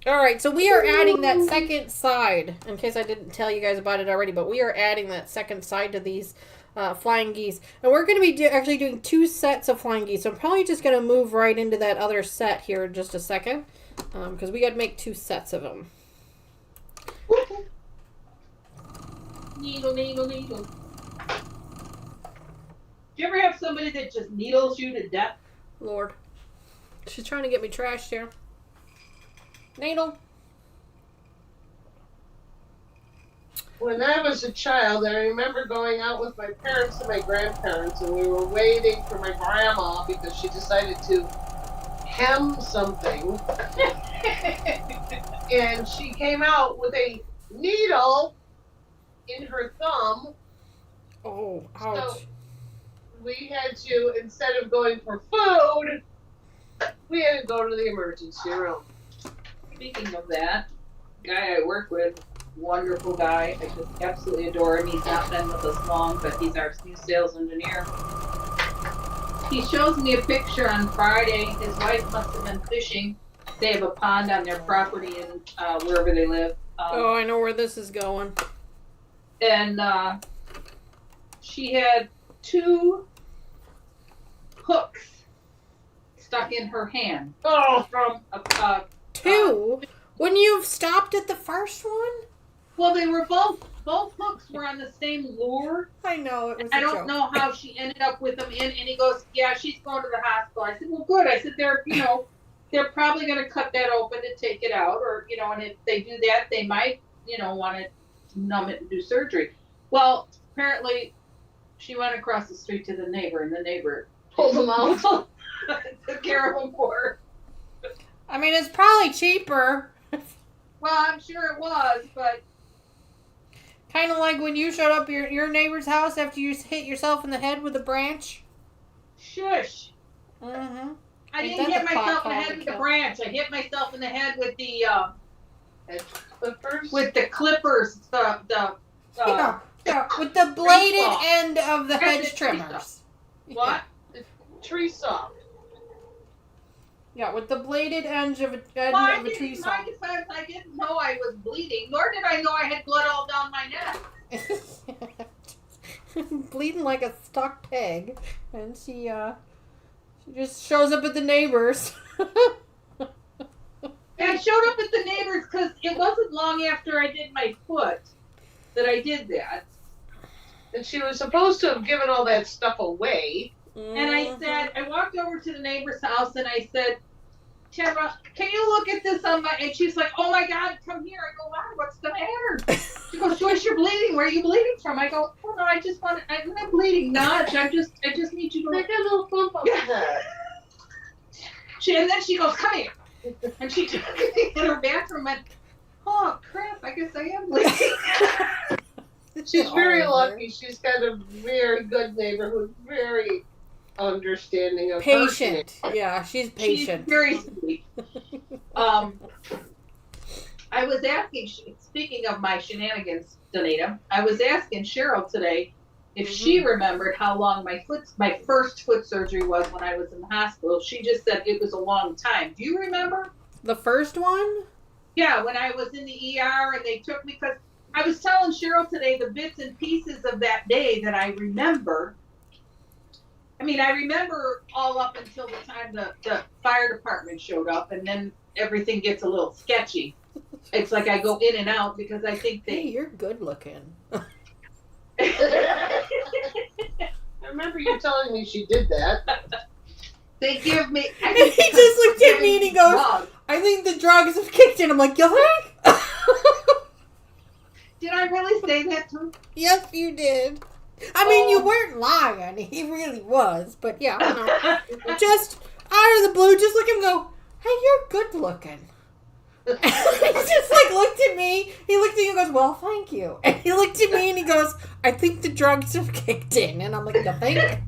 All right, so we are adding that second side. In case I didn't tell you guys about it already, but we are adding that second side to these flying geese. And we're going to be actually doing 2 sets of flying geese. So I'm probably just going to move right into that other set here in just a second. Because we got to make 2 sets of them. Needle, needle, needle. Do you ever have somebody that just needles you to death? Lord. She's trying to get me trashed here. Needle. When I was a child, I remember going out with my parents and my grandparents, and we were waiting for my grandma because she decided to hem something. And she came out with a needle in her thumb. Oh, ouch. So we had to, instead of going for food, we had to go to the emergency room. Speaking of that, guy I work with, wonderful guy. I just absolutely adore him. He's not been with us long, but he's our new sales engineer. He shows me a picture on Friday. His wife must have been fishing. They have a pond on their property in wherever they live. Oh, I know where this is going. And she had 2 hooks stuck in her hand. Oh, From a Two? When you've stopped at the first one? well, they were both hooks were on the same lure. I know, it was a I don't joke. know how she ended up with them in, and he goes, "Yeah, she's going to the hospital." I said, "Well, good." I said, they're probably going to cut that open to take it out, or and if they do that, they might, want to numb it and do surgery." Well, apparently, she went across the street to the neighbor, and the neighbor pulled them out. took care of them for her. I mean, it's probably cheaper. Well, I'm sure it was, but Kind of like when you showed up your neighbor's house after you hit yourself in the head with a branch. shush. Mm-hmm. I Ain't didn't that hit the myself in the pot head with the kill? branch. I hit myself in the head with the Clippers. with the clippers. Yeah, with the bladed saw. end of the That's hedge it, tree trimmers. what? Tree saw. Yeah, with the bladed edge of a Well, of a tree in saw. my defense, I didn't know I was bleeding, nor did I know I had blood all down my neck. Bleeding like a stuck pig, and she just shows up at the neighbors. And I showed up at the neighbors because it wasn't long after I did my foot that I did that. And she was supposed to have given all that stuff away. And I said, I walked over to the neighbor's house and I said, "Tamara, can you look at this on my?" And she's like, "Oh my God, come here." I go, "Why? What's the matter?" She goes, "Joyce, you're bleeding. Where are you bleeding from?" I go, "Oh no, I'm not bleeding much. I just need you to They got a little bump up there. And then she goes, "Come here." And she took me in her bathroom and, "Oh crap, I guess I am bleeding." She's very lucky. She's got a very good neighbor who's very understanding of her. Patient. Yeah, she's patient. She's very sweet. I was asking, speaking of my shenanigans, Donita, I was asking Cheryl today if she remembered how long my first foot surgery was when I was in the hospital. She just said it was a long time. Do you remember? The first one? Yeah, when I was in the ER and they took me, because I was telling Cheryl today the bits and pieces of that day that I remember. I mean, I remember all up until the time the fire department showed up, and then everything gets a little sketchy. It's like I go in and out because I think Hey, you're good looking. I remember you telling me she did that. They give me. And he just looked at me and he goes, "I think the drugs have kicked in." I'm like, "You think?" Did I really say that to him? Yes, you did. I mean, you weren't lying. He really was. But yeah, no. Just out of the blue, just look at him and go, "Hey, you're good looking." He just like looked at me. He looked at you and goes, "Well, thank you." And he looked at me and he goes, "I think the drugs have kicked in." And I'm like, "You think?"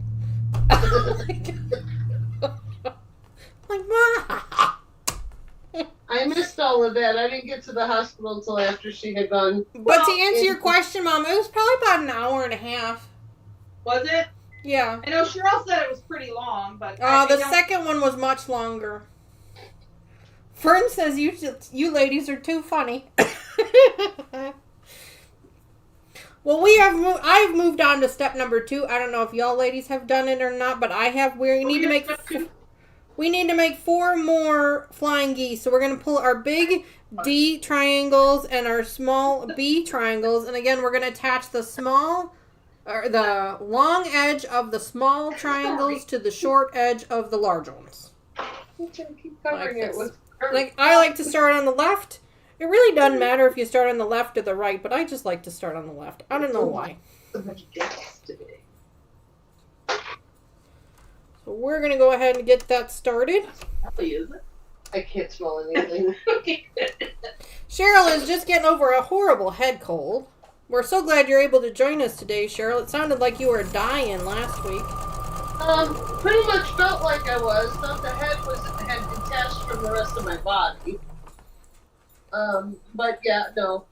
Like, Ma. I missed all of that. I didn't get to the hospital until after she had gone. But to answer your question, Mom, it was probably about an hour and a half. Was it? Yeah. I know Cheryl said it was pretty long, but The second one was much longer. Fern says you ladies are too funny. Well, I've moved on to step number 2. I don't know if y'all ladies have done it or not, but I have. We need to make 4 more flying geese. So we're going to pull our big D triangles and our small B triangles, and again we're going to attach the long edge of the small triangles to the short edge of the large ones. Keep covering it with. Like, I like to start on the left. It really doesn't matter if you start on the left or the right, but I just like to start on the left. I don't know why. So we're going to go ahead and get that started. I can't smell anything. Cheryl is just getting over a horrible head cold. We're so glad you're able to join us today, Cheryl. It sounded like you were dying last week. Pretty much felt like I was. Thought the head had detached from the rest of my body. But yeah, no,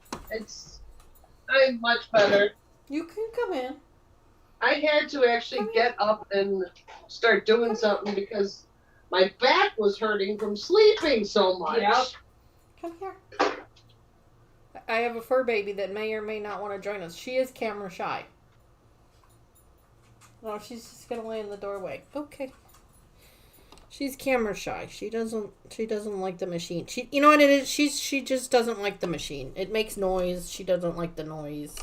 I'm much better. You can come in. I had to actually get up and start doing something because my back was hurting from sleeping so much. Yep. Come here. I have a fur baby that may or may not want to join us. She is camera shy. No, she's just going to lay in the doorway. Okay. She's camera shy. She doesn't like the machine. You know what it is? She just doesn't like the machine. It makes noise. She doesn't like the noise.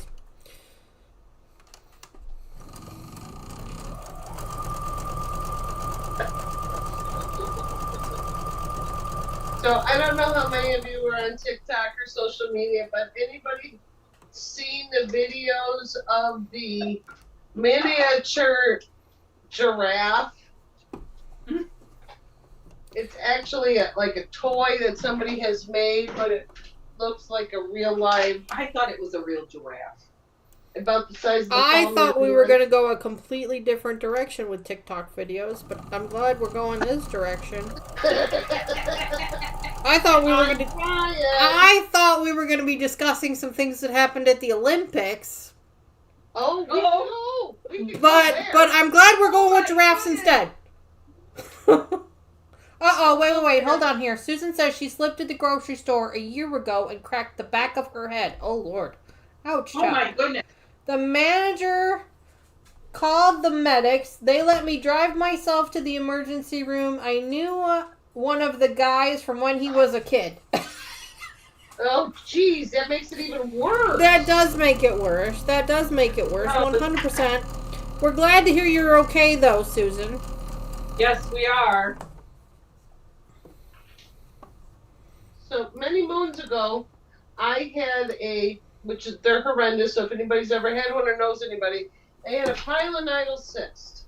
So I don't know how many of you are on TikTok or social media, but anybody seen the videos of the miniature giraffe? It's actually like a toy that somebody has made, but it looks like a real live. I thought it was a real giraffe. About the size of the I palm thought of we your were hand. going to go a completely different direction with TikTok videos, but I'm glad we're going this direction. I thought we were going to. I thought we were going to be discussing some things that happened at the Olympics. Oh, we can go But there. I'm glad we're going with giraffes instead. Wait, hold on here. Susan says she slipped at the grocery store a year ago and cracked the back of her head. Oh, Lord. Ouch. Oh, my goodness. The manager called the medics. They let me drive myself to the emergency room. I knew one of the guys from when he was a kid. Oh, geez, that makes it even worse. That does make it worse. 100%. We're glad to hear you're okay, though, Susan. Yes, we are. So many moons ago, I had they're horrendous, so if anybody's ever had one or knows anybody, I had a pilonidal cyst.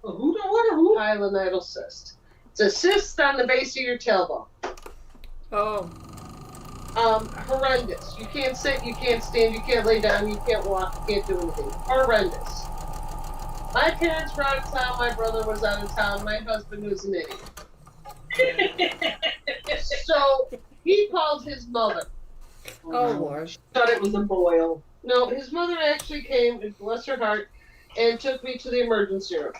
Who? Pilonidal cyst. It's a cyst on the base of your tailbone. Oh. Horrendous. You can't sit, you can't stand, you can't lay down, you can't walk, you can't do anything. Horrendous. My parents were out of town, my brother was out of town, my husband was an idiot. So he called his mother. Oh, Lord. Thought it was a boil. No, his mother actually came, bless her heart, and took me to the emergency room.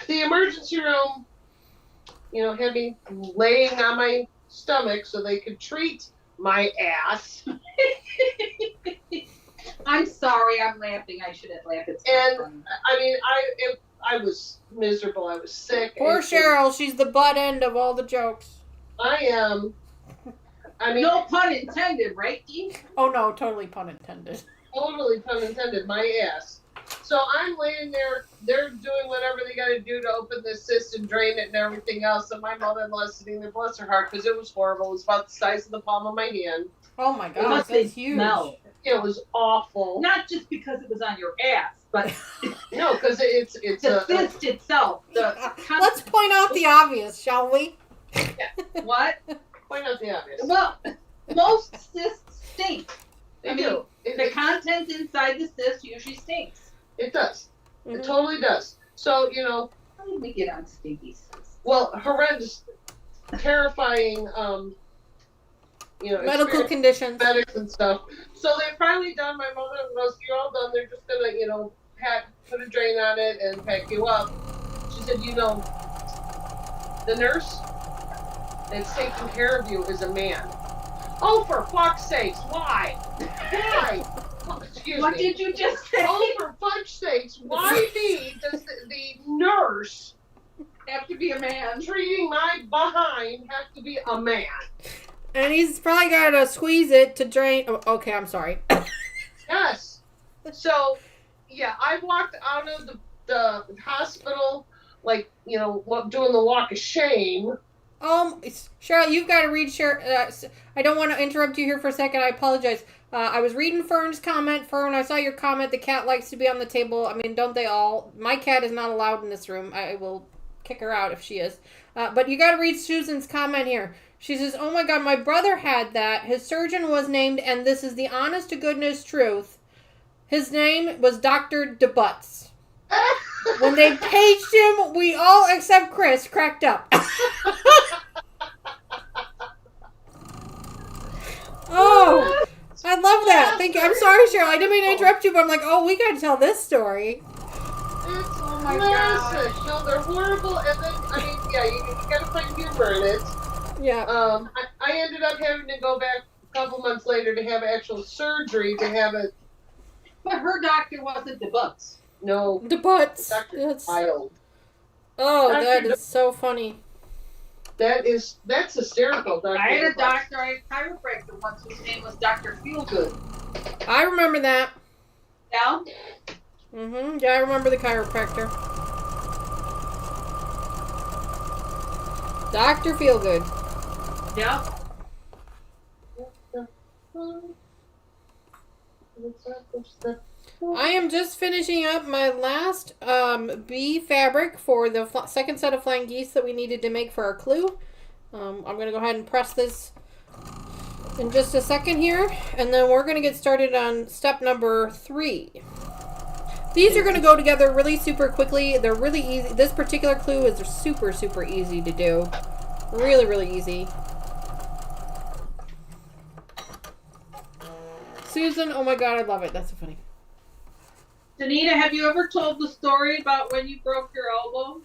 The emergency room, had me laying on my stomach so they could treat my ass. I'm sorry, I'm laughing. I shouldn't laugh. It's And funny. I mean, I was miserable. I was sick. Poor Cheryl. She's the butt end of all the jokes. I am. I mean, No pun intended, right, Keith? Oh, no. Totally pun intended. totally pun intended. My ass. So I'm laying there. They're doing whatever they got to do to open this cyst and drain it and everything else. And my mother-in-law's sitting there, bless her heart, because it was horrible. It was about the size of the palm of my hand. Oh, my It God. must That's be huge. smell. It was awful. Not just because it was on your ass, but No, because it's the cyst itself. Let's point out the obvious, shall we? What? point out the obvious. Well, most cysts stink. They do. The content inside the cyst usually stinks. It does. Mhm. It totally does. So, How did we get on stinky cysts? well, horrendous, terrifying, Medical conditions. medics and stuff. So they're finally done. My mother goes, "You're all done. They're just gonna, put a drain on it and pack you up." She said, the nurse that's taking care of you is a man. Oh, for fuck's sakes, why? Why? Oh, excuse What me. did you just say? Oh, for fuck's sakes, why me does the nurse Have to be a man. treating my behind have to be a man? And he's probably got to squeeze it to drain. Oh, okay, I'm sorry. Yes. So, yeah, I walked out of the hospital, doing the walk of shame. Cheryl, you've got to read I don't want to interrupt you here for a second. I apologize. I was reading Fern's comment. Fern, I saw your comment. The cat likes to be on the table. I mean, don't they all? My cat is not allowed in this room. I will kick her out if she is. But you got to read Susan's comment here. She says, "Oh my God, my brother had that. His surgeon was named, and this is the honest to goodness truth. His name was Dr. DeButts. When they paged him, we all except Chris cracked up." Oh, I love that. Thank you. I'm sorry, Cheryl. I didn't mean to interrupt you, but I'm like, we got to tell this story. It's my classic. No, they're horrible. And then, you got to find humor in it. Yeah. I ended up having to go back a couple months later to have actual surgery to have it. But her doctor wasn't the butts. No, DeButts. Dr. That's Child. Oh, that is so funny. That's hysterical. Dr. I had a Duplex. doctor, I had a chiropractor once whose name was Dr. Feelgood. I remember that. Yeah? Yeah, I remember the chiropractor. Dr. Feelgood. Yeah. I am just finishing up my last bee fabric for the second set of flying geese that we needed to make for our clue. I'm going to go ahead and press this in just a second here, and then we're going to get started on step number 3. These are going to go together really super quickly. They're really easy. This particular clue is super, super easy to do. Really, really easy. Susan, oh my god, I love it. That's so funny. Danita, have you ever told the story about when you broke your elbow?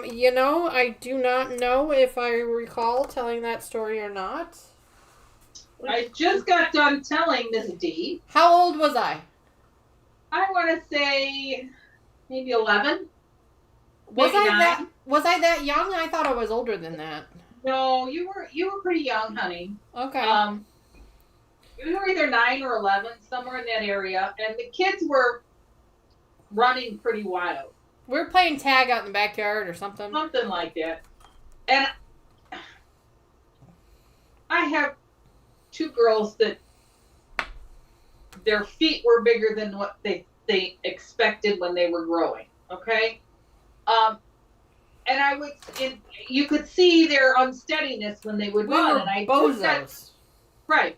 You know, I do not know if I recall telling that story or not. I just got done telling Miss D. How old was I? I want to say maybe 11. Was maybe I 9. was I that young? I thought I was older than that. No, you were pretty young, honey. Okay. We were either 9 or 11, somewhere in that area, and the kids were running pretty wild. We were playing tag out in the backyard or something. Something like that. And I have 2 girls that their feet were bigger than what they expected when they were growing. Okay? And you could see their unsteadiness when they would run. Were And I bozos. Right.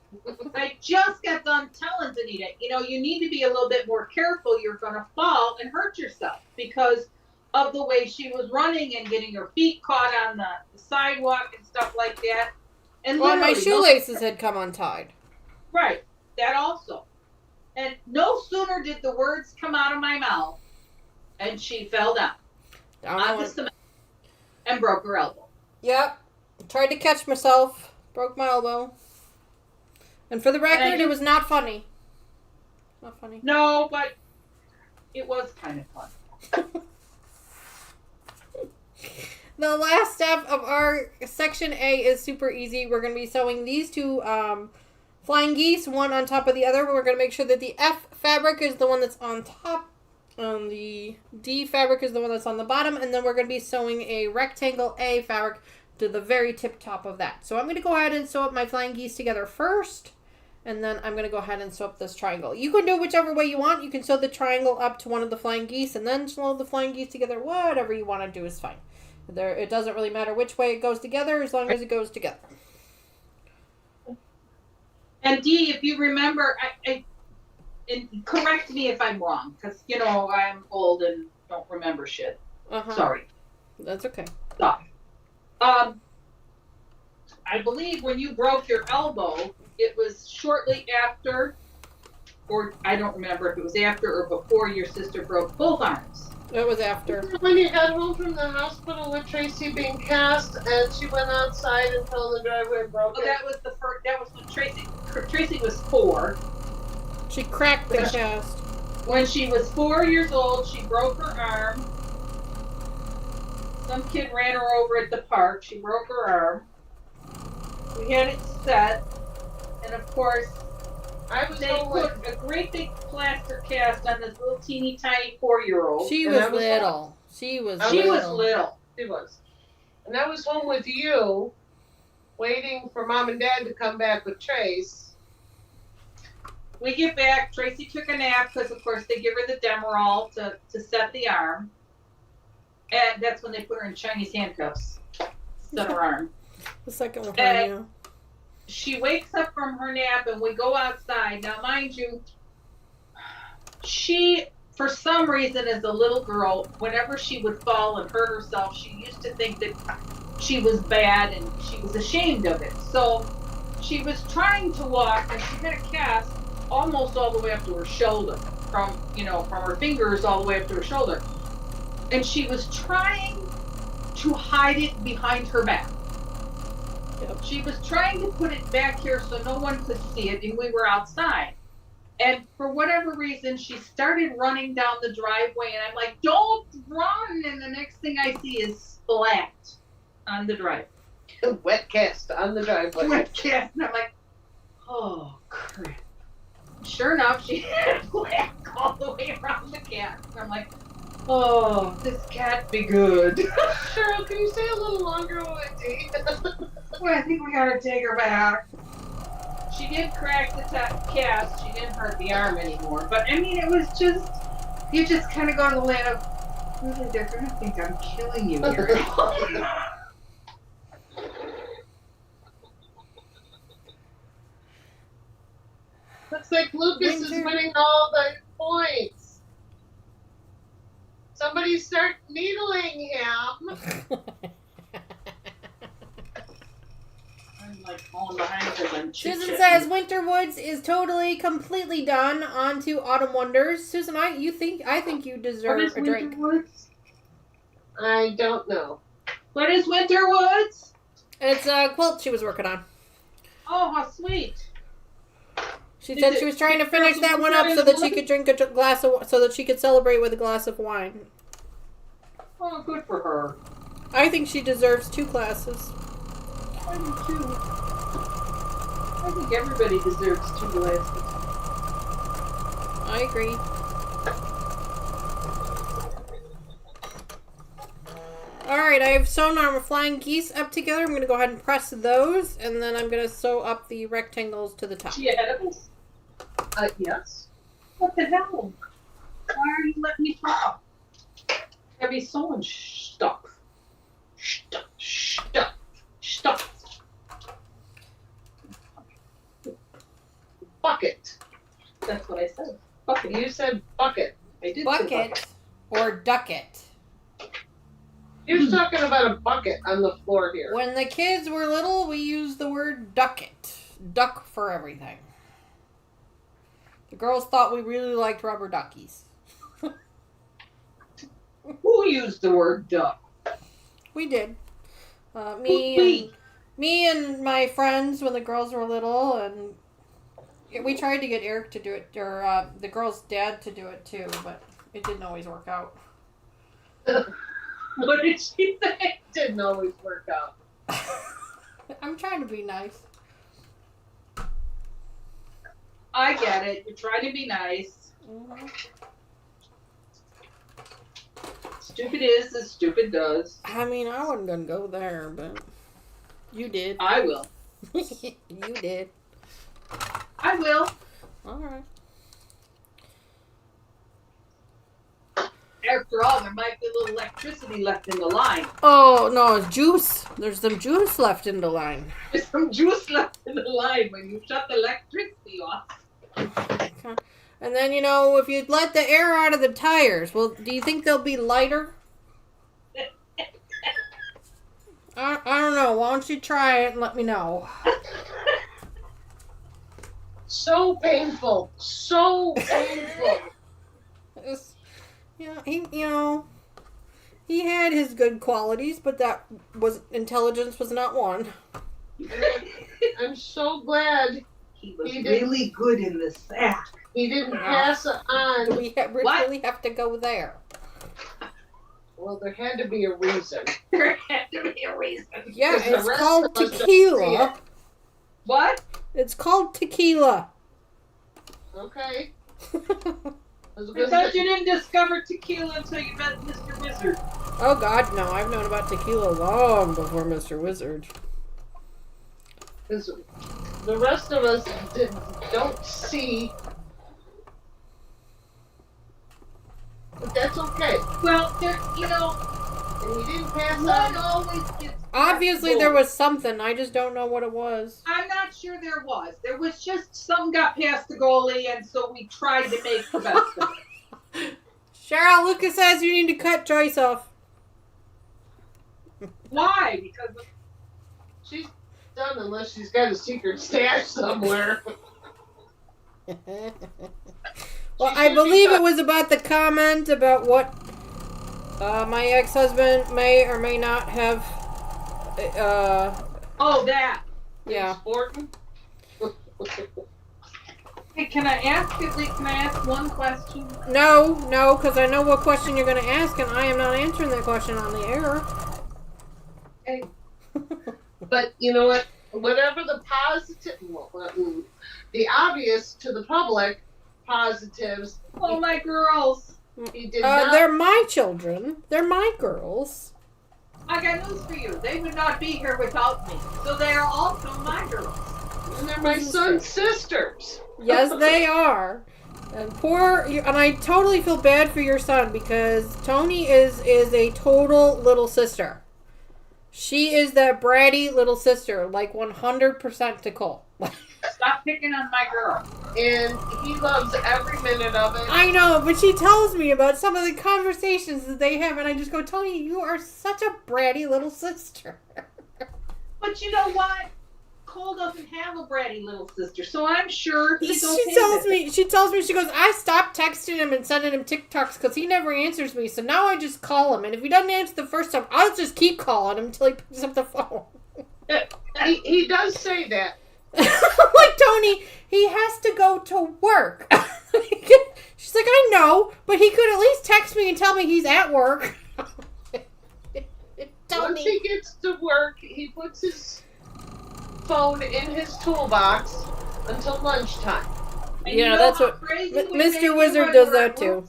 I just got done telling Danita, you need to be a little bit more careful. You're going to fall and hurt yourself because of the way she was running and getting her feet caught on the sidewalk and stuff like that. And Well, my shoelaces had come untied. Right. That also. And no sooner did the words come out of my mouth and she fell down onto cement and broke her elbow. Yep. Tried to catch myself. Broke my elbow. And for the record, it was not funny. Not funny. No, but it was kind of fun. The last step of our section A is super easy. We're going to be sewing these 2 flying geese, one on top of the other. We're going to make sure that the F fabric is the one that's on top. The D fabric is the one that's on the bottom. And then we're going to be sewing a rectangle A fabric to the very tip top of that. So I'm going to go ahead and sew up my flying geese together first. And then I'm going to go ahead and sew up this triangle. You can do it whichever way you want. You can sew the triangle up to one of the flying geese and then sew the flying geese together. Whatever you want to do is fine. It doesn't really matter which way it goes together as long as it goes together. And Dee, if you remember, and correct me if I'm wrong, because, I'm old and don't remember shit. Sorry. That's okay. Sorry. I believe when you broke your elbow, it was shortly after, or I don't remember if it was after or before your sister broke both arms. It was after. When you got home from the hospital with Tracy being cast, and she went outside and fell in the driveway and broke it. That was the first. That was when Tracy was 4. She cracked the cast. When she was 4 years old, she broke her arm. Some kid ran her over at the park. She broke her arm. We had it set, and of course, they put a great big plaster cast on this little teeny tiny 4-year-old. She was little. She was little. She was. And I was home with you, waiting for Mom and Dad to come back with Trace. We get back. Tracy took a nap because, of course, they give her the Demerol to set the arm. And that's when they put her in Chinese handcuffs. Set her arm. The second one, yeah. She wakes up from her nap and we go outside. Now, mind you, she, for some reason, as a little girl, whenever she would fall and hurt herself, she used to think that she was bad and she was ashamed of it. So she was trying to walk and she had a cast almost all the way up to her shoulder, from her fingers all the way up to her shoulder. And she was trying to hide it behind her back. Yep. She was trying to put it back here so no one could see it, and we were outside. And for whatever reason, she started running down the driveway, and I'm like, don't run. And the next thing I see is splat on the driveway. Wet cast on the driveway. Wet cast. And I'm like, oh, crap. Sure enough, she had black all the way around the cat. And I'm like, oh, this cat be good. Cheryl, can you stay a little longer on that date? Well, I think we gotta take her back. She did crack the cast. She didn't hurt the arm anymore. But I mean, it was just, you just kind of go to the land of, really, they're gonna think I'm killing you here. Looks like Lucas is winning all the points. Somebody start needling him. I'm like falling behind because I'm Susan says Winterwoods is totally, completely done. On to Autumn Wonders. Susan, I think you deserve a drink. Winterwoods? I don't know. What is Winterwoods? It's a quilt she was working on. Oh, how sweet. She said she was trying to finish that one up so that she could drink a glass of, so that she could celebrate with a glass of wine. Oh, good for her. I think she deserves 2 glasses. I do too. I think everybody deserves 2 glasses. I agree. Alright, I've sewn our flying geese up together. I'm going to go ahead and press those, and then I'm going to sew up the rectangles to the top. She ahead of us? Yes. What the hell? Why are you letting me talk? Heavy sewing stuff. Stuff. Bucket. That's what I said. Bucket. You said bucket. I did say Bucket or ducket. He was talking about a bucket on the floor here. When the kids were little, we used the word ducket. Duck for everything. The girls thought we really liked rubber duckies. Who used the word duck? We did. Me and my friends when the girls were little, and we tried to get Eric to do it, or the girl's dad to do it too, but it didn't always work out. What did she say? Didn't always work out. I'm trying to be nice. I get it. You're trying to be nice. Mm-hmm. Stupid is as stupid does. I mean, I wasn't gonna go there, but you did. I will. You did. I will. All right. After all, there might be a little electricity left in the line. Oh no, it's juice. There's some juice left in the line. There's some juice left in the line when you shut the electricity off. Okay. And then, if you let the air out of the tires, well, do you think they'll be lighter? I don't know. Why don't you try it and let me know? So painful. So painful. He had his good qualities, but intelligence was not one. I'm so glad he was really good in the sack. He didn't pass it on. Do we really have to go there? Well, there had to be a reason. There had to be a reason. Yeah, it's called tequila. What? It's called tequila. Okay. I thought you didn't discover tequila until you met Mr. Wizard. Oh, God, no. I've known about tequila long before Mr. Wizard. Because the rest of us don't see. But that's okay. Well, and he didn't pass one on. always gets. Obviously, there was something. I just don't know what it was. I'm not sure there was. There was just something got past the goalie, and so we tried to make the best of it. Cheryl, Lucas says you need to cut Joyce off. Why? Because She's done unless she's got a secret stash somewhere. Well, I believe it was about the comment about what my ex-husband may or may not have. oh, that. Yeah. Sporting. Hey, can I ask one question? No, because I know what question you're going to ask, and I am not answering that question on the air. Okay. But you know what? Whatever the positive, the obvious to the public positives. Oh, my girls. He did not. They're my children. They're my girls. I got news for you. They would not be here without me. So they are also my girls. And they're my son's sisters. Yes, they are. And I totally feel bad for your son because Tony is a total little sister. She is that bratty little sister, like 100% Nicole. Stop picking on my girl. And he loves every minute of it. I know, but she tells me about some of the conversations that they have, and I just go, Tony, you are such a bratty little sister. But you know what? Cole doesn't have a bratty little sister, so I'm sure he's okay. She tells me, she goes, I stopped texting him and sending him TikToks because he never answers me, so now I just call him, and if he doesn't answer the first time, I'll just keep calling him until he picks up the phone. He does say that. Like, Tony, he has to go to work. She's like, I know, but he could at least text me and tell me he's at work. Once he gets to work, he puts his phone in his toolbox until lunchtime. And yeah, that's what Mr. Wizard does that too.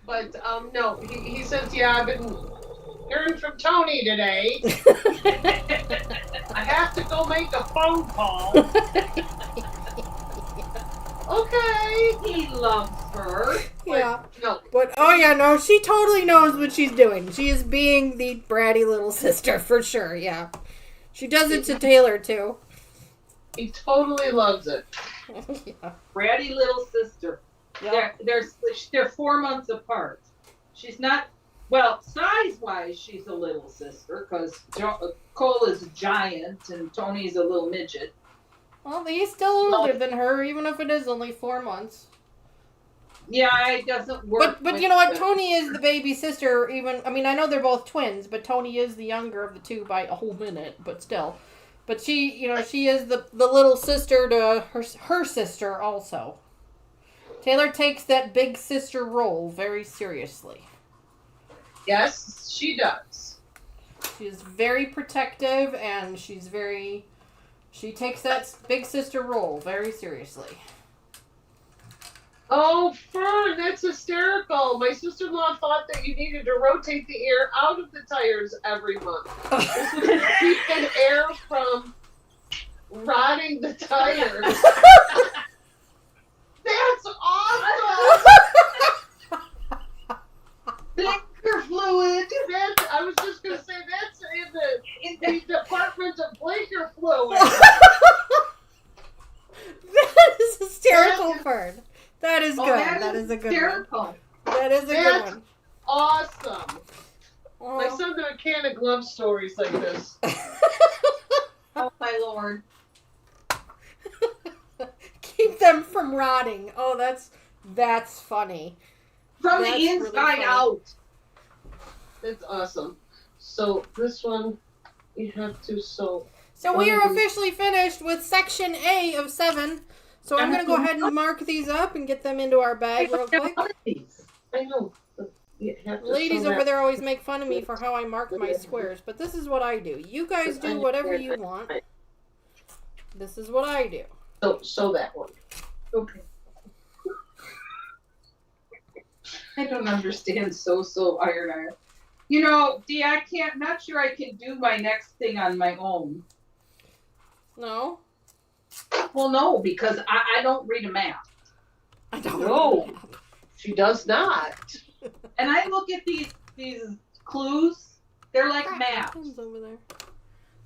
But no, he says, yeah, I've been hearing from Tony today. I have to go make a phone call. Okay. He loves her. Yeah. No. But, oh yeah, no, she totally knows what she's doing. She is being the bratty little sister, for sure, yeah. She does it to Taylor, too. He totally loves it. Yeah. Bratty little sister. Yep. They're 4 months apart. She's not, well, size-wise, she's a little sister, because Cole is a giant and Tony's a little midget. Well, he's still older than her, even if it is only 4 months. Yeah, it doesn't work. But you know what? Tony is the baby sister. I know they're both twins, but Tony is the younger of the two by a whole minute. But still, she is the little sister to her sister also. Taylor takes that big sister role very seriously. Yes, she does. She is very protective, and she takes that big sister role very seriously. Oh, Fern, that's hysterical. My sister-in-law thought that you needed to rotate the air out of the tires every month. This would keep the air from rotting the tires. That's awesome! Blinker fluid. I was just going to say, that's in the Department of Blinker Fluid. That is hysterical, Fern. That is good. That is a good one. That is a good one. Awesome. Oh. My son can't love stories like this. Oh, my Lord. Keep them from rotting. Oh, that's funny. From the inside really out. That's awesome. So this one, you have to sew. So we are officially finished with section A of 7. So I'm going to go ahead and mark these up and get them into our bag real quick. I know. Ladies over there always make fun of me for how I mark my squares, but this is what I do. You guys do whatever you want. This is what I do. So that one. Okay. I don't understand so iron. You know, Dee, not sure I can do my next thing on my own. No? Well, no, because I don't read a map. I don't know. She does not. And I look at these clues. They're like maps. Over there.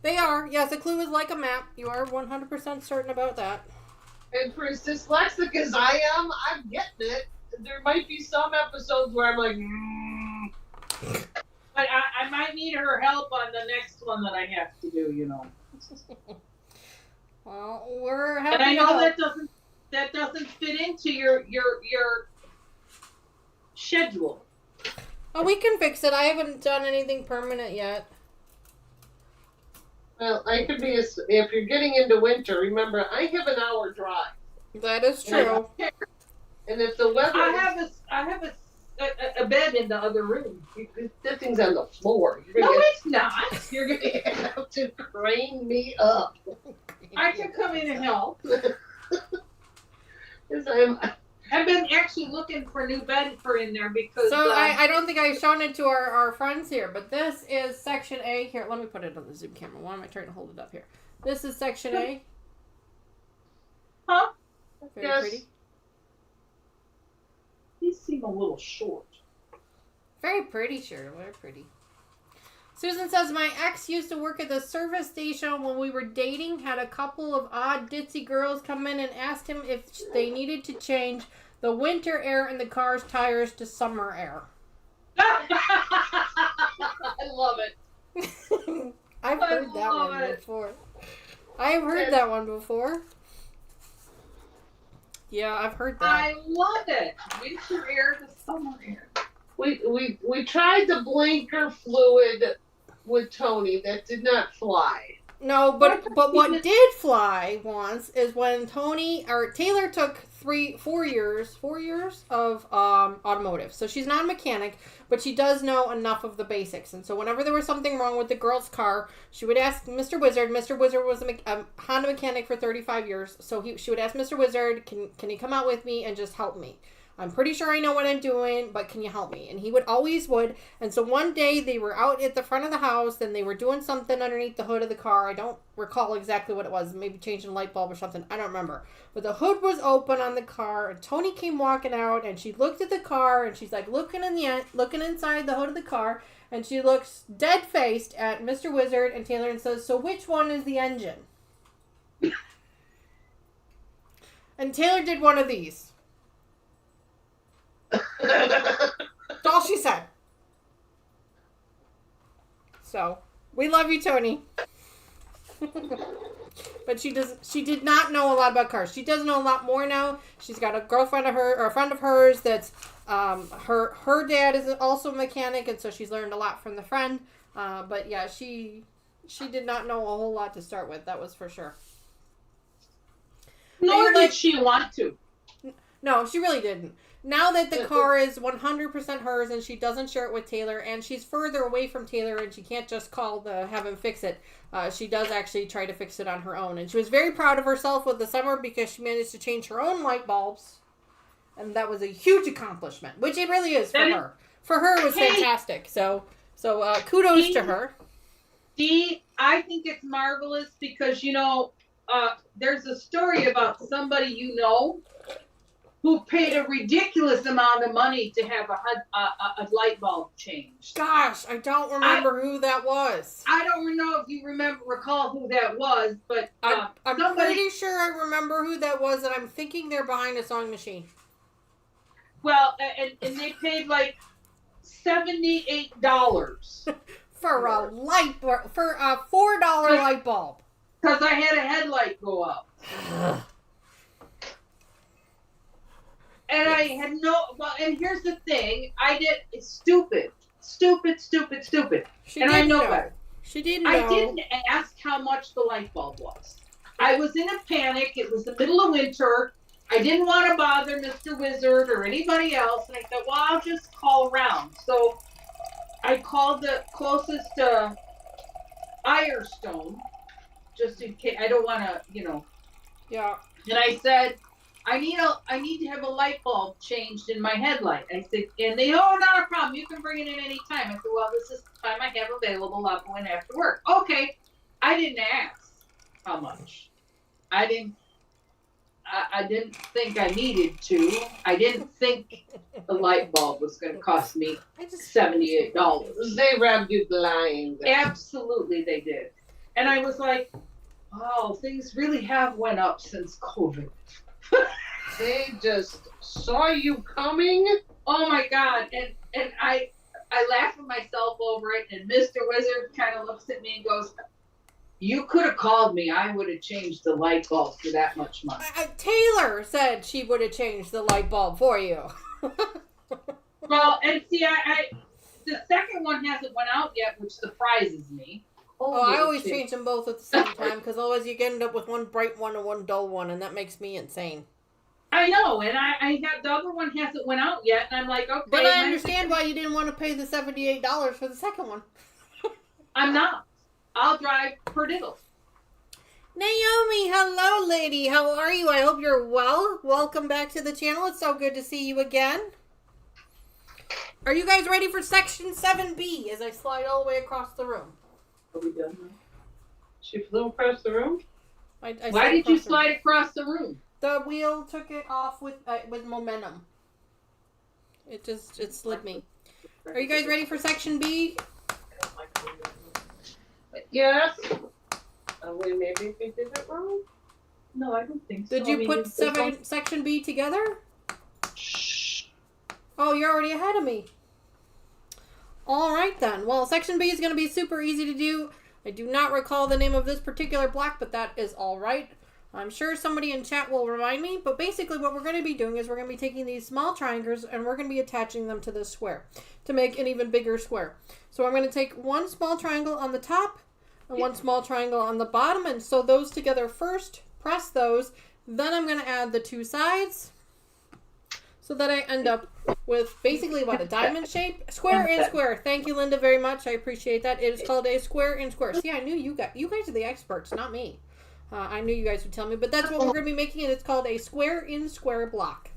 They are. Yes, a clue is like a map. You are 100% certain about that. And for as dyslexic as I am, I'm getting it. There might be some episodes where I'm like, But I might need her help on the next one that I have to do, you know. Well, we're happy. And I know that doesn't fit into your schedule. Oh, we can fix it. I haven't done anything permanent yet. well, I could be, if you're getting into winter, remember, I have an hour drive. That is true. And if the weather, I have a bed in the other room. that thing's on the floor. No, it's not. You're gonna have to crane me up. I can come in and help. I've been actually looking for new bed for in there because. So I don't think I've shown it to our friends here, but this is section A. Here, let me put it on the zoom camera. Why am I trying to hold it up here? This is section A. Huh? Very yes. pretty. These seem a little short. Very pretty, sure. Very pretty. Susan says, my ex used to work at the service station when we were dating, had a couple of odd ditzy girls come in and asked him if they needed to change the winter air in the car's tires to summer air. I love it. I've heard that one before. I've heard that one before. Yeah, I've heard that. I love it. Winter air to summer air. We tried the blinker fluid with Tony. That did not fly. No, but what did fly once is when Taylor took 4 years of automotive. So she's not a mechanic, but she does know enough of the basics. And so whenever there was something wrong with the girl's car, she would ask Mr. Wizard. Mr. Wizard was a Honda mechanic for 35 years. So she would ask Mr. Wizard, can you come out with me and just help me? I'm pretty sure I know what I'm doing, but can you help me? And he always would. And so one day they were out at the front of the house and they were doing something underneath the hood of the car. I don't recall exactly what it was. Maybe changing a light bulb or something. I don't remember. But the hood was open on the car and Tony came walking out and she looked at the car and she's like looking inside the hood of the car and she looks dead-faced at Mr. Wizard and Taylor and says, so which one is the engine? And Taylor did one of these. That's all she said. So, we love you, Tony. But she did not know a lot about cars. She does know a lot more now. She's got a girlfriend of her, or a friend of hers that's her dad is also a mechanic, and so she's learned a lot from the friend. But yeah, she did not know a whole lot to start with, that was for sure. Nor did she want to. No, she really didn't. Now that the car is 100% hers and she doesn't share it with Taylor and she's further away from Taylor and she can't just have him fix it, she does actually try to fix it on her own. And she was very proud of herself with the summer because she managed to change her own light bulbs. And that was a huge accomplishment, which it really is for her. For her, it was fantastic. So kudos to her. Dee, I think it's marvelous because, there's a story about somebody who paid a ridiculous amount of money to have a light bulb changed. Gosh, I don't remember who that was. I don't know if you recall who that was, but I'm pretty sure I remember who that was, and I'm thinking they're behind a sewing machine. Well, and they paid like $78 for a $4 light bulb. Because I had a headlight go out. And I had and here's the thing, stupid. I know better. She didn't know. I didn't ask how much the light bulb was. I was in a panic. It was the middle of winter. I didn't want to bother Mr. Wizard or anybody else. And I thought, well, I'll just call around. So I called the closest Firestone, just in case. I don't want to, Yeah. And I said, I need to have a light bulb changed in my headlight. I said, and they, not a problem. You can bring it in any time. I said, well, this is the time I have available. I'll go in after work. Okay. I didn't ask how much. I didn't think I needed to. I didn't think the light bulb was going to cost me $78. They robbed you blind. Absolutely, they did. And I was like, oh, things really have went up since COVID. They just saw you coming. Oh my God. And I laughed at myself over it, and Mr. Wizard kind of looks at me and goes, you could have called me. I would have changed the light bulb for that much money. Taylor said she would have changed the light bulb for you. Well, and see, the second one hasn't went out yet, which surprises me. I always change them both at the same time because otherwise you end up with one bright one and one dull one, and that makes me insane. I know, and I have the other one hasn't went out yet, and I'm like, okay. But I understand why you didn't want to pay the $78 for the second one. I'm not. I'll drive per diddle. Naomi, hello, lady. How are you? I hope you're well. Welcome back to the channel. It's so good to see you again. Are you guys ready for section 7B as I slide all the way across the room? Are we done now? She flew across the room? Why did you slide across the room? The wheel took it off with momentum. It slid me. Are you guys ready for section B? Yes. Maybe we did it wrong. No, I don't think so. Did you put section B together? Oh, you're already ahead of me. All right, then. Well, section B is going to be super easy to do. I do not recall the name of this particular block, but that is all right. I'm sure somebody in chat will remind me, but basically what we're going to be doing is we're going to be taking these small triangles and we're going to be attaching them to this square to make an even bigger square. So I'm going to take one small triangle on the top and one small triangle on the bottom and sew those together first, press those, then I'm going to add the two sides so that I end up with basically what, a diamond shape? Square in square. Thank you, Linda, very much. I appreciate that. It is called a square in square. See, I knew you guys are the experts, not me. I knew you guys would tell me, but that's what we're going to be making, and it's called a square in square block.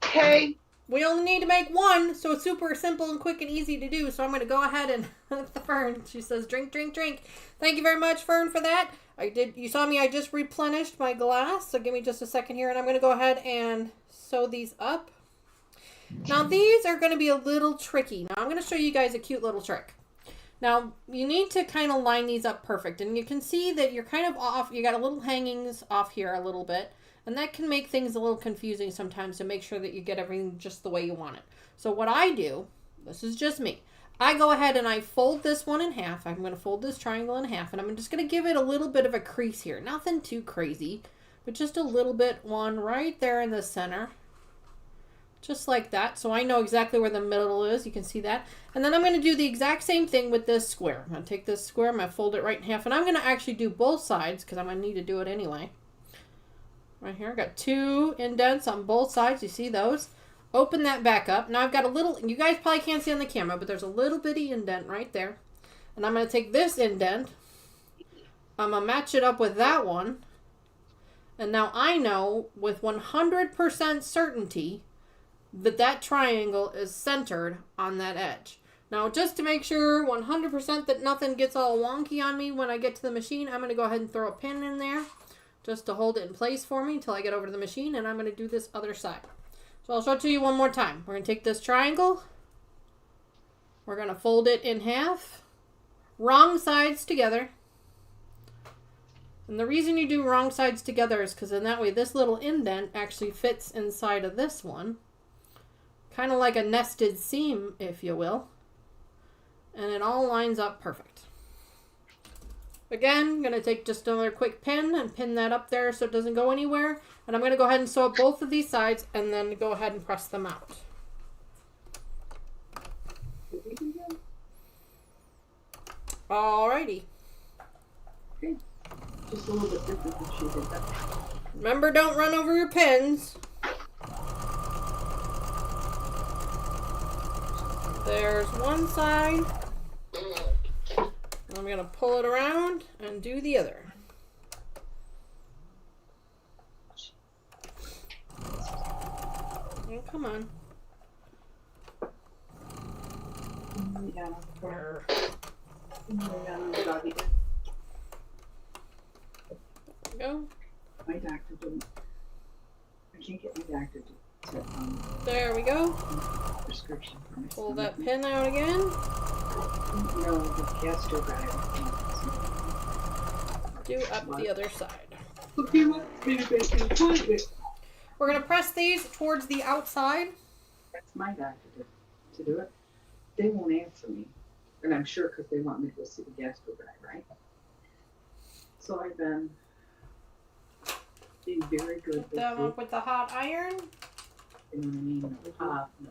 Okay. We only need to make one, so it's super simple and quick and easy to do. So I'm going to go ahead and the Fern, she says, drink, drink, drink. Thank you very much, Fern, for that. You saw me, I just replenished my glass, so give me just a second here, and I'm going to go ahead and sew these up. Now, these are going to be a little tricky. Now, I'm going to show you guys a cute little trick. Now, you need to kind of line these up perfect, and you can see that you're kind of off. You got a little hangings off here a little bit, and that can make things a little confusing sometimes to make sure that you get everything just the way you want it. So what I do, this is just me, I go ahead and I fold this one in half. I'm going to fold this triangle in half, and I'm just going to give it a little bit of a crease here. Nothing too crazy, but just a little bit, one right there in the center. Just like that. So I know exactly where the middle is. You can see that. And then I'm going to do the exact same thing with this square. I'm going to take this square, I'm going to fold it right in half, and I'm going to actually do both sides because I'm going to need to do it anyway. Right here, I've got two indents on both sides. You see those? Open that back up. Now I've got a little, you guys probably can't see on the camera, but there's a little bitty indent right there. And I'm going to take this indent. I'm going to match it up with that one. And now I know with 100% certainty that that triangle is centered on that edge. Now, just to make sure 100% that nothing gets all wonky on me when I get to the machine, I'm going to go ahead and throw a pin in there just to hold it in place for me until I get over to the machine, and I'm going to do this other side. So I'll show it to you one more time. We're going to take this triangle. We're going to fold it in half. Wrong sides together. And the reason you do wrong sides together is because in that way this little indent actually fits inside of this one. Kind of like a nested seam, if you will. And it all lines up perfect. Again, I'm going to take just another quick pin and pin that up there so it doesn't go anywhere. And I'm going to go ahead and sew up both of these sides and then go ahead and press them out. Alrighty. Okay. Just a little bit different than she did that. Remember, don't run over your pins. There's one side. I'm going to pull it around and do the other. Oh, come on. There we go. My doctor didn't. I can't get my doctor to set there we go. prescription for my Pull that pin out again. No, the Castro guy. Do up the other side. Okay, what me to make an appointment? We're going to press these towards the outside. That's my doctor to do it. They won't answer me. And I'm sure because they want me to go see the gastro guy, right? So I've been being very good Put them up with the hot iron. You know what I mean? No.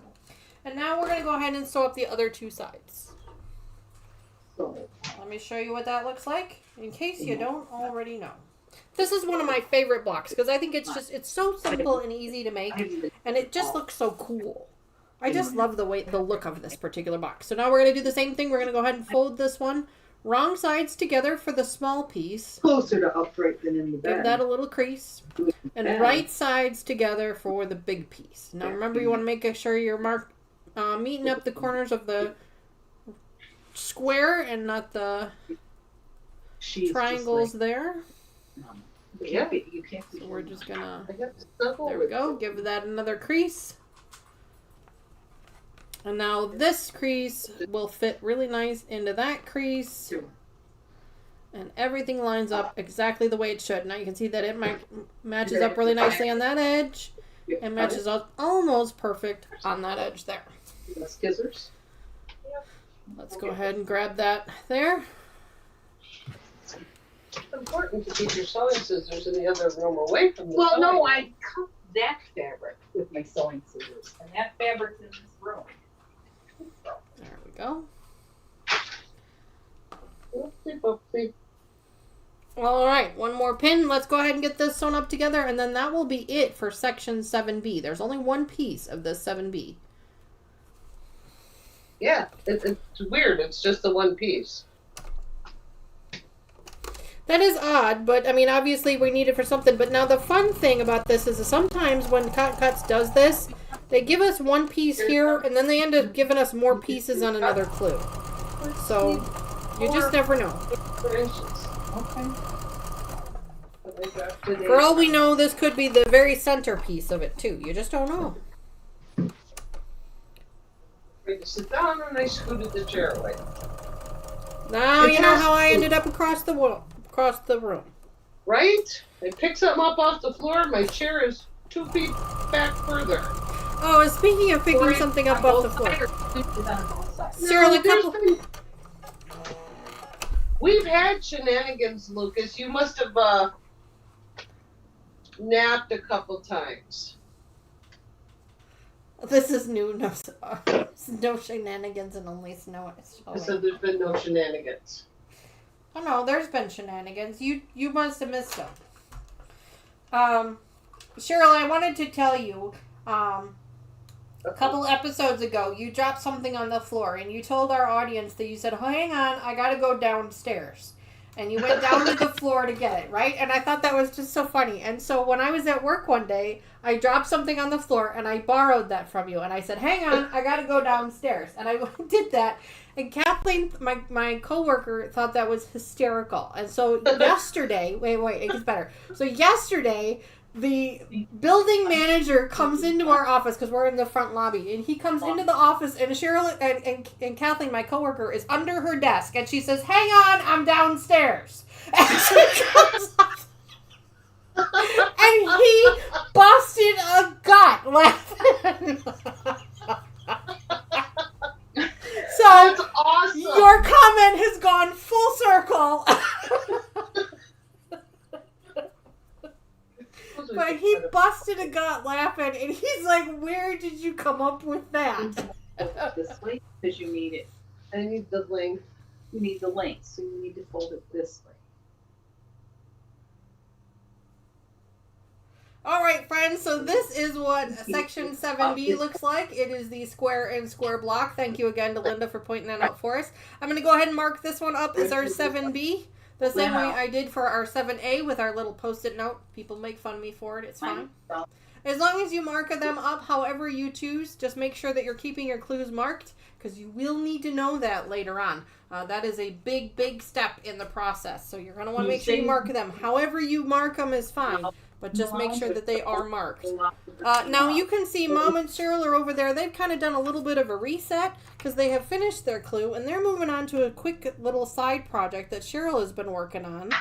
And now we're going to go ahead and sew up the other two sides. So Let me show you what that looks like, in case you don't already know. This is one of my favorite blocks because I think it's so simple and easy to make, and it just looks so cool. I just love the look of this particular box. So now we're going to do the same thing. We're going to go ahead and fold this one wrong sides together for the small piece. Closer to upright than in the bed. Give that a little crease. And right sides together for the big piece. Now remember, you want to make sure you're meeting up the corners of the square and not the triangles there. Yeah, you can't. So we're just gonna. There we go. Give that another crease. And now this crease will fit really nice into that crease. And everything lines up exactly the way it should. Now you can see that it matches up really nicely on that edge. And matches up almost perfect on that edge there. Scissors. Let's go ahead and grab that there. It's important to keep your sewing scissors in the other room away from the Well, sewing. no, I cut that fabric with my sewing scissors, and that fabric's in this room. There we go. Oopsie boopsie. All right, one more pin. Let's go ahead and get this sewn up together, and then that will be it for section 7B. There's only one piece of this 7B. Yeah, it's weird. It's just the one piece. That is odd, but I mean, obviously we need it for something. But now the fun thing about this is that sometimes when Cottoncuts does this, they give us one piece here, and then they end up giving us more pieces on another clue. So you just never know. Okay. For all we know, this could be the very center piece of it too. You just don't know. Ready to sit down, and I scooted the chair away. Now you know how I ended up across the room. Right? I picked something up off the floor. My chair is 2 feet back further. Oh, and speaking of picking something up off the floor, Cheryl, a couple. We've had shenanigans, Lucas. You must have napped a couple times. This is new. No shenanigans and only snow. I said there's been no shenanigans. Oh no, there's been shenanigans. You must have missed them. Cheryl, I wanted to tell you, a couple episodes ago, you dropped something on the floor, and you told our audience that you said, oh, hang on, I gotta go downstairs. And you went down to the floor to get it, right? And I thought that was just so funny. And so when I was at work one day, I dropped something on the floor, and I borrowed that from you. And I said, hang on, I gotta go downstairs. And I did that. And Kathleen, my coworker, thought that was hysterical. And so yesterday, wait, it gets better. So yesterday, the building manager comes into our office because we're in the front lobby, and he comes into the office, and Cheryl and Kathleen, my coworker, is under her desk, and she says, "Hang on, I'm downstairs." And she comes up, and he busted a gut laughing. So that's awesome. Your comment has gone full circle. But he busted a gut laughing, and he's like, where did you come up with that? This way, because you need it. I need the length. You need the length, so you need to fold it this way. All right, friends, so this is what section 7B looks like. It is the square and square block. Thank you again to Linda for pointing that out for us. I'm going to go ahead and mark this one up as our 7B. The same way I did for our 7A with our little post-it note. People make fun of me for it. It's fine. As long as you mark them up however you choose, just make sure that you're keeping your clues marked, because you will need to know that later on. That is a big, big step in the process. So you're going to want to make sure you mark them. However you mark them is fine, but just make sure that they are marked. Now you can see Mom and Cheryl are over there. They've kind of done a little bit of a reset because they have finished their clue, and they're moving on to a quick little side project that Cheryl has been working on.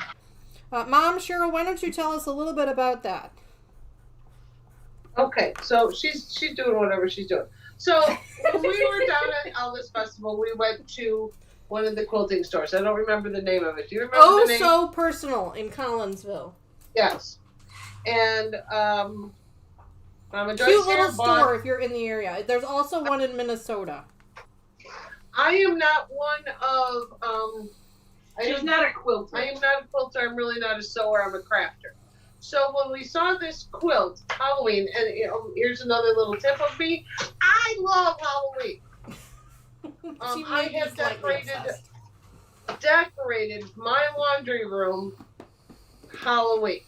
Mom, Cheryl, why don't you tell us a little bit about that? Okay, so she's doing whatever she's doing. So when we were down at Elvis Festival, we went to one of the quilting stores. I don't remember the name of it. Do you remember the name? So Personal in Collinsville. Yes. And Mama Joyce cute little store if you're in the area. There's also one in Minnesota. I am not one of She's not a quilter. I am not a quilter. I'm really not a sewer. I'm a crafter. So when we saw this quilt, Halloween, and here's another little tip of me. I love Halloween. I have decorated my laundry room Halloween.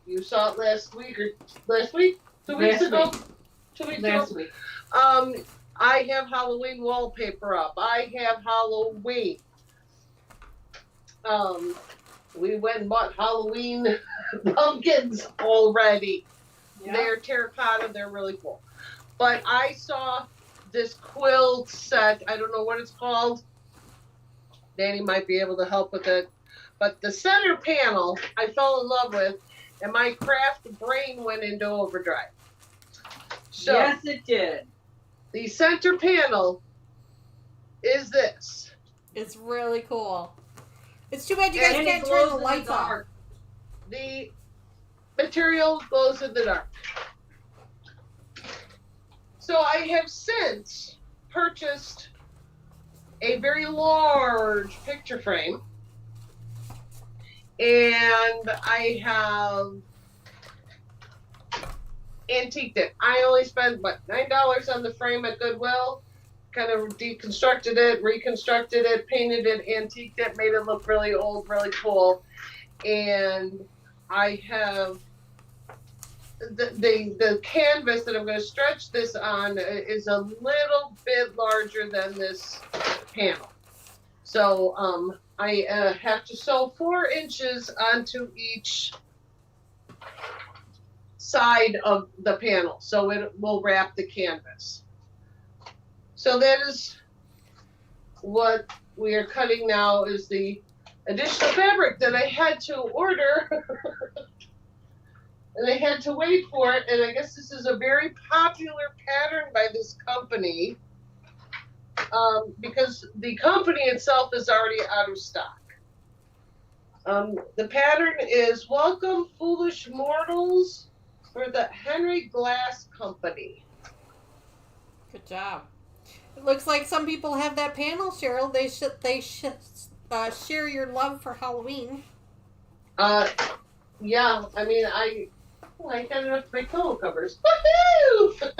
You saw it last week or last week? 2 weeks ago? 2 weeks Last ago? week. I have Halloween wallpaper up. I have Halloween. We went and bought Halloween pumpkins already. Yeah. They're terracotta. They're really cool. But I saw this quilt set. I don't know what it's called. Dani might be able to help with it. But the center panel I fell in love with, and my craft brain went into overdrive. So, yes, it did. The center panel is this. It's really cool. It's too bad you guys can't turn the lights on. The material glows in the dark. So I have since purchased a very large picture frame, and I have antiqued it. I only spent $9 on the frame at Goodwill. Kind of deconstructed it, reconstructed it, painted it, antiqued it, made it look really old, really cool. And I have the canvas that I'm going to stretch this on is a little bit larger than this panel. So I have to sew 4 inches onto each side of the panel, so it will wrap the canvas. So that is what we are cutting now, is the additional fabric that I had to order and I had to wait for it. And I guess this is a very popular pattern by this company because the company itself is already out of stock. The pattern is Welcome Foolish Mortals for the Henry Glass Company. Good job. It looks like some people have that panel, Cheryl. They share your love for Halloween. Yeah. I mean, I got enough to make pillow covers. Woohoo!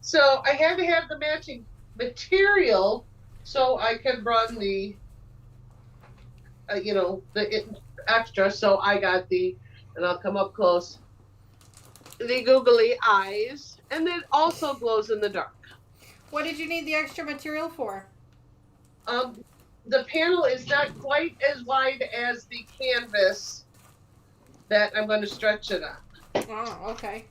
So I had to have the matching material so I could run the, the extra. So I got and I'll come up close, the googly eyes, and it also glows in the dark. What did you need the extra material for? The panel is not quite as wide as the canvas that I'm going to stretch it on. Oh, okay.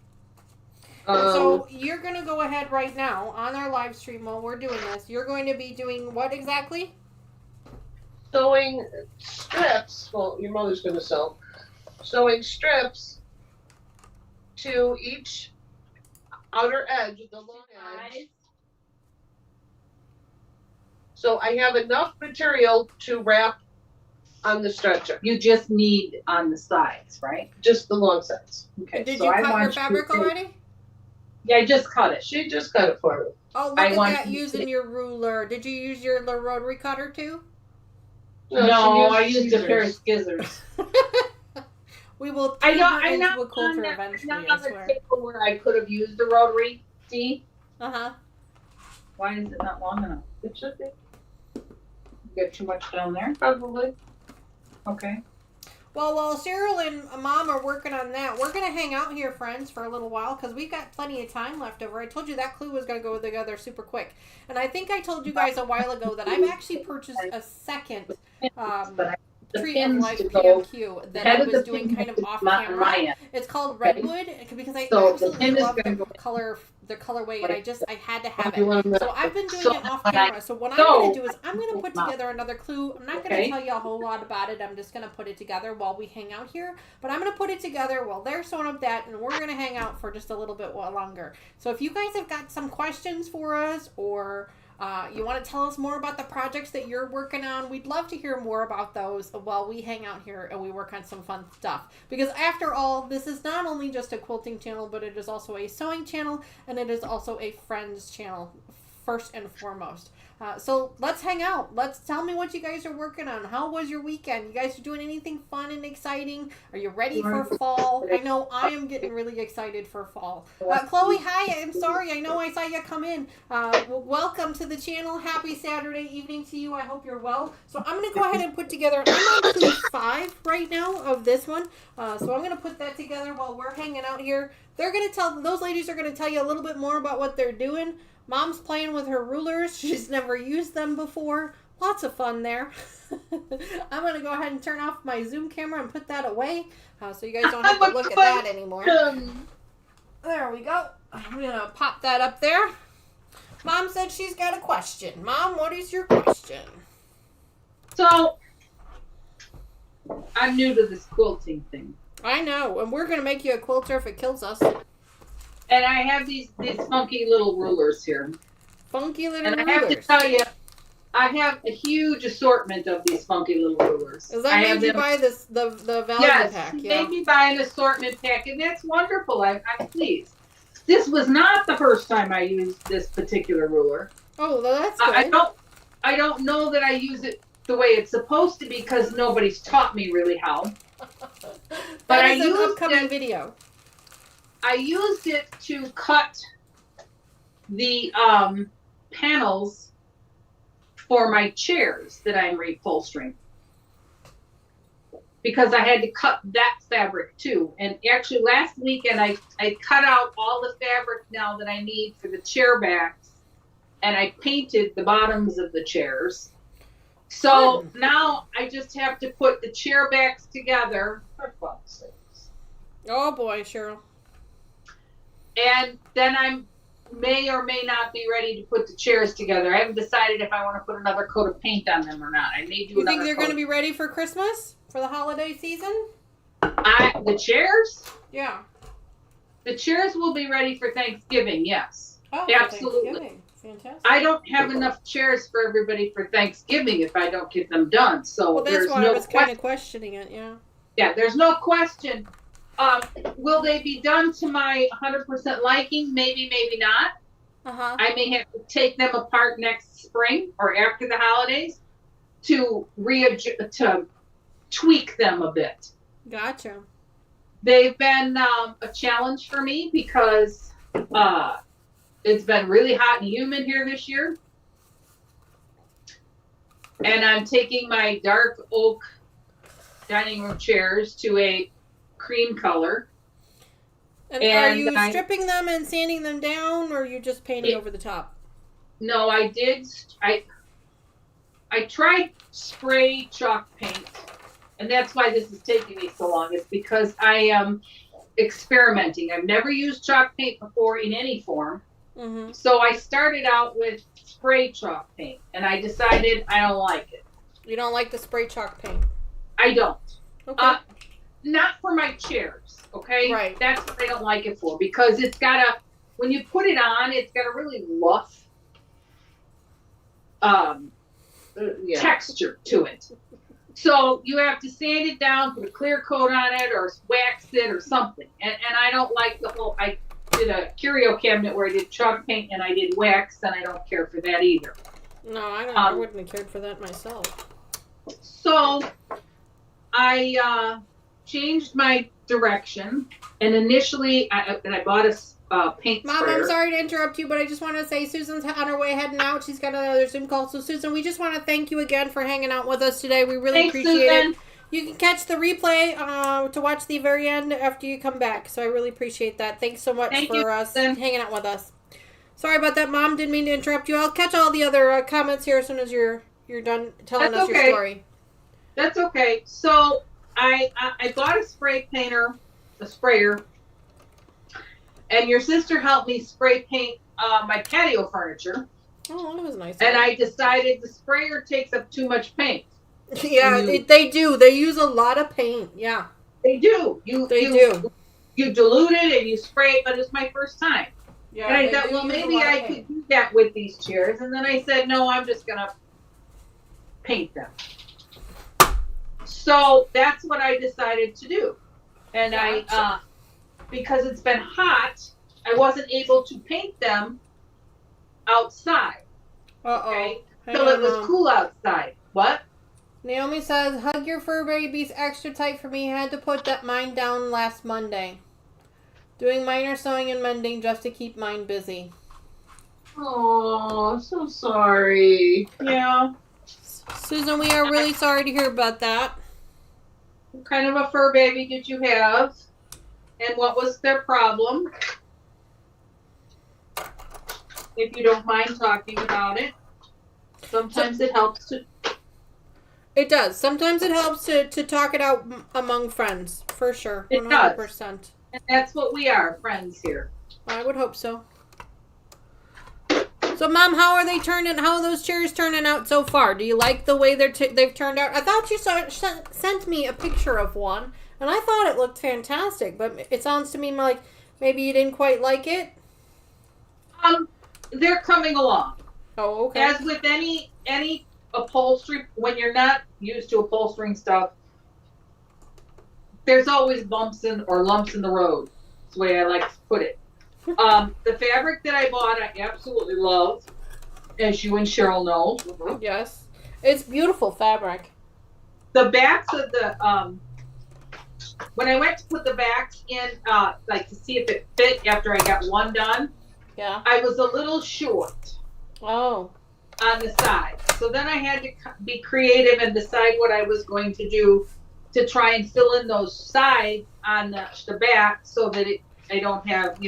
So you're going to go ahead right now on our live stream while we're doing this. You're going to be doing what exactly? Sewing strips. Well, your mother's going to sew. Sewing strips to each outer edge of the long edge. So I have enough material to wrap on the stretcher. You just need on the sides, right? Just the long sides. Okay. Did you cut your fabric already? Yeah, I just cut it. She just cut it for me. Oh, look at that, using your ruler. Did you use your rotary cutter too? No, I used a pair of scissors. We will turn her into a quilter eventually, I swear. Table where I could have used the rotary. See? Uh-huh. Why is it not long enough? It should be. You got too much down there? Probably. Okay. Well, while Cheryl and Mom are working on that, we're going to hang out here, friends, for a little while because we've got plenty of time left over. I told you that clue was going to go together super quick. And I think I told you guys a while ago that I've actually purchased a second Tree of Life PMQ that I was doing kind of off camera. It's called Redwood because I absolutely love the colorway, and I had to have it. So I've been doing it off camera. So what I'm going to do is I'm going to put together another clue. I'm not going to tell you a whole lot about it. I'm just going to put it together while we hang out here. But I'm going to put it together while they're sewing up that, and we're going to hang out for just a little bit longer. So if you guys have got some questions for us, or you want to tell us more about the projects that you're working on, we'd love to hear more about those while we hang out here and we work on some fun stuff. Because after all, this is not only just a quilting channel, but it is also a sewing channel, and it is also a friends channel. first and foremost. So let's hang out. Let's tell me what you guys are working on. How was your weekend? You guys are doing anything fun and exciting? Are you ready for fall? I know I am getting really excited for fall. Chloe, hi. I'm sorry. I know I saw you come in. Welcome to the channel. Happy Saturday evening to you. I hope you're well. So I'm going to go ahead and put together, I'm on clue 5 right now of this one. So I'm going to put that together while we're hanging out here. They're going to those ladies are going to tell you a little bit more about what they're doing. Mom's playing with her rulers. She's never used them before. Lots of fun there. I'm going to go ahead and turn off my Zoom camera and put that away so you guys don't have to look at that anymore. There we go. I'm going to pop that up there. Mom said she's got a question. Mom, what is your question? So, I'm new to this quilting thing. I know, and we're going to make you a quilter if it kills us. And I have these funky little rulers here. Funky little rulers. And I have to tell you, I have a huge assortment of these funky little rulers. Is that made you buy the value pack? Yes, made me buy an assortment pack, and that's wonderful. I'm pleased. This was not the first time I used this particular ruler. Oh, well, that's good. I don't know that I use it the way it's supposed to be because nobody's taught me really how. But I used an upcoming video. I used it to cut the panels for my chairs that I'm reupholstering. Because I had to cut that fabric too. And actually last weekend I cut out all the fabric now that I need for the chair backs. And I painted the bottoms of the chairs. So now I just have to put the chair backs together. For fuck's sakes. Oh boy, Cheryl. And then I may or may not be ready to put the chairs together. I haven't decided if I want to put another coat of paint on them or not. I may do You think they're going to be ready for Christmas? For the holiday season? The chairs? Yeah. The chairs will be ready for Thanksgiving, yes. Oh, absolutely. Fantastic. I don't have enough chairs for everybody for Thanksgiving if I don't get them done. So that's why I was kind of questioning it, yeah. Yeah, there's no question. Will they be done to my 100% liking? Maybe, maybe not. Uh-huh. I may have to take them apart next spring or after the holidays to tweak them a bit. Gotcha. They've been a challenge for me because it's been really hot and humid here this year. And I'm taking my dark oak dining room chairs to a cream color. And are you stripping them and sanding them down, or are you just painting over the top? No, I did. I tried spray chalk paint, and that's why this is taking me so long. It's because I am experimenting. I've never used chalk paint before in any form. Mm-hmm. So I started out with spray chalk paint, and I decided I don't like it. You don't like the spray chalk paint? I don't. Okay. Not for my chairs, okay? Right. That's what I don't like it for, because it's got when you put it on, it's got a really rough texture to it. So you have to sand it down, put a clear coat on it, or wax it, or something. And I don't like the whole, I did a curio cabinet where I did chalk paint and I did wax, and I don't care for that either. No, I wouldn't have cared for that myself. So I changed my direction, and initially I bought a paint sprayer. Mom, I'm sorry to interrupt you, but I just want to say Susan's on her way heading out. She's got another Zoom call. So Susan, we just want to thank you again for hanging out with us today. We really appreciate it. You can catch the replay to watch the very end after you come back. So I really appreciate that. Thanks so much for hanging out with us. Sorry about that, Mom. Didn't mean to interrupt you. I'll catch all the other comments here as soon as you're done telling us your story. That's okay. So I bought a sprayer, and your sister helped me spray paint my patio furniture. Oh, that was nice. And I decided the sprayer takes up too much paint. Yeah, they do. They use a lot of paint. Yeah, they do. You dilute it and you spray it, but it's my first time. Yeah, and I thought, well, maybe I could do that with these chairs. And then I said, no, I'm just gonna paint them. So that's what I decided to do. And I, because it's been hot, I wasn't able to paint them outside. Uh-oh. Okay, Hang so it on, was Mom. cool outside. What? Naomi says, hug your fur babies extra tight for me. Had to put that mine down last Monday. Doing minor sewing and mending just to keep mine busy. Oh, so sorry. Yeah. Susan, we are really sorry to hear about that. What kind of a fur baby did you have? And what was their problem? If you don't mind talking about it. Sometimes it helps to... It does. Sometimes it helps to talk it out among friends. For sure. 100%. It does. And that's what we are, friends here. I would hope so. So, Mom, how are those chairs turning out so far? Do you like the way they've turned out? I thought you sent me a picture of one, and I thought it looked fantastic, but it sounds to me like maybe you didn't quite like it. They're coming along. Oh, okay. As with any upholstery, when you're not used to upholstering stuff, there's always bumps or lumps in the road. That's the way I like to put it. The fabric that I bought, I absolutely love, as you and Cheryl know. Mm-hmm. Yes. It's beautiful fabric. The backs of the, when I went to put the backs in, like to see if it fit after I got one done, Yeah. I was a little short Oh. on the side. So then I had to be creative and decide what I was going to do to try and fill in those sides on the back so that I don't have,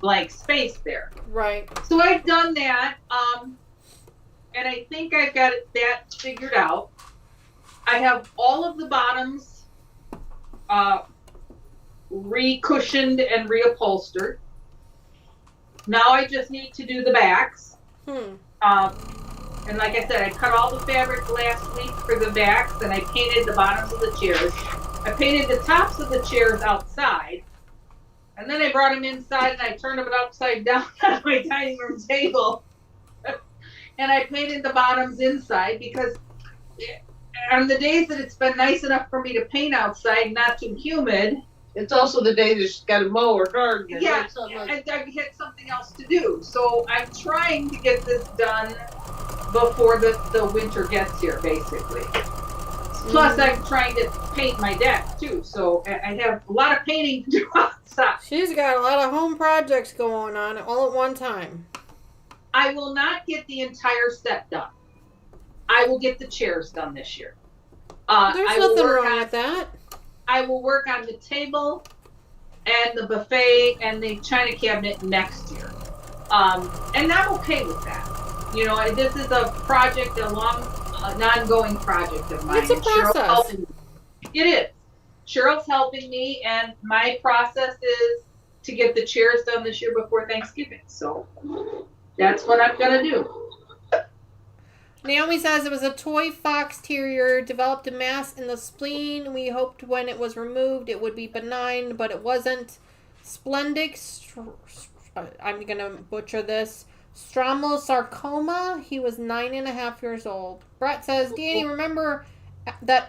blank space there. Right. So I've done that, and I think I've got that figured out. I have all of the bottoms re-cushioned and reupholstered. Now I just need to do the backs. And like I said, I cut all the fabric last week for the backs, and I painted the bottoms of the chairs. I painted the tops of the chairs outside, and then I brought them inside and I turned them upside down on my dining room table. And I painted the bottoms inside because on the days that it's been nice enough for me to paint outside, not too humid. It's also the day that she's got to mow or garden. Yeah, and I had something else to do. So I'm trying to get this done before the winter gets here, basically. Plus, I'm trying to paint my deck, too. So I have a lot of painting to do outside. She's got a lot of home projects going on all at one time. I will not get the entire set done. I will get the chairs done this year. There's nothing wrong with that. I will work on the table and the buffet and the china cabinet next year. And I'm okay with that. This is a project, an ongoing project of mine. It's a process. It is. Cheryl's helping me, and my process is to get the chairs done this year before Thanksgiving. So that's what I'm going to do. Naomi says it was a toy fox terrier, developed a mass in the spleen. We hoped when it was removed it would be benign, but it wasn't. Splendic, I'm going to butcher this, stromosarcoma. He was 9.5 years old. Brett says, Dani, remember that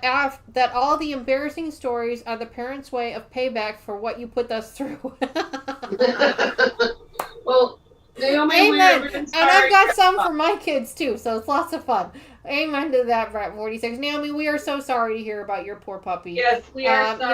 all the embarrassing stories are the parents' way of payback for what you put us through. Well, Naomi, amen. And I've got some for my kids too, so it's lots of fun. Amen to that, Brett 46. Naomi, we are so sorry to hear about your poor puppy. Yes, we are sorry.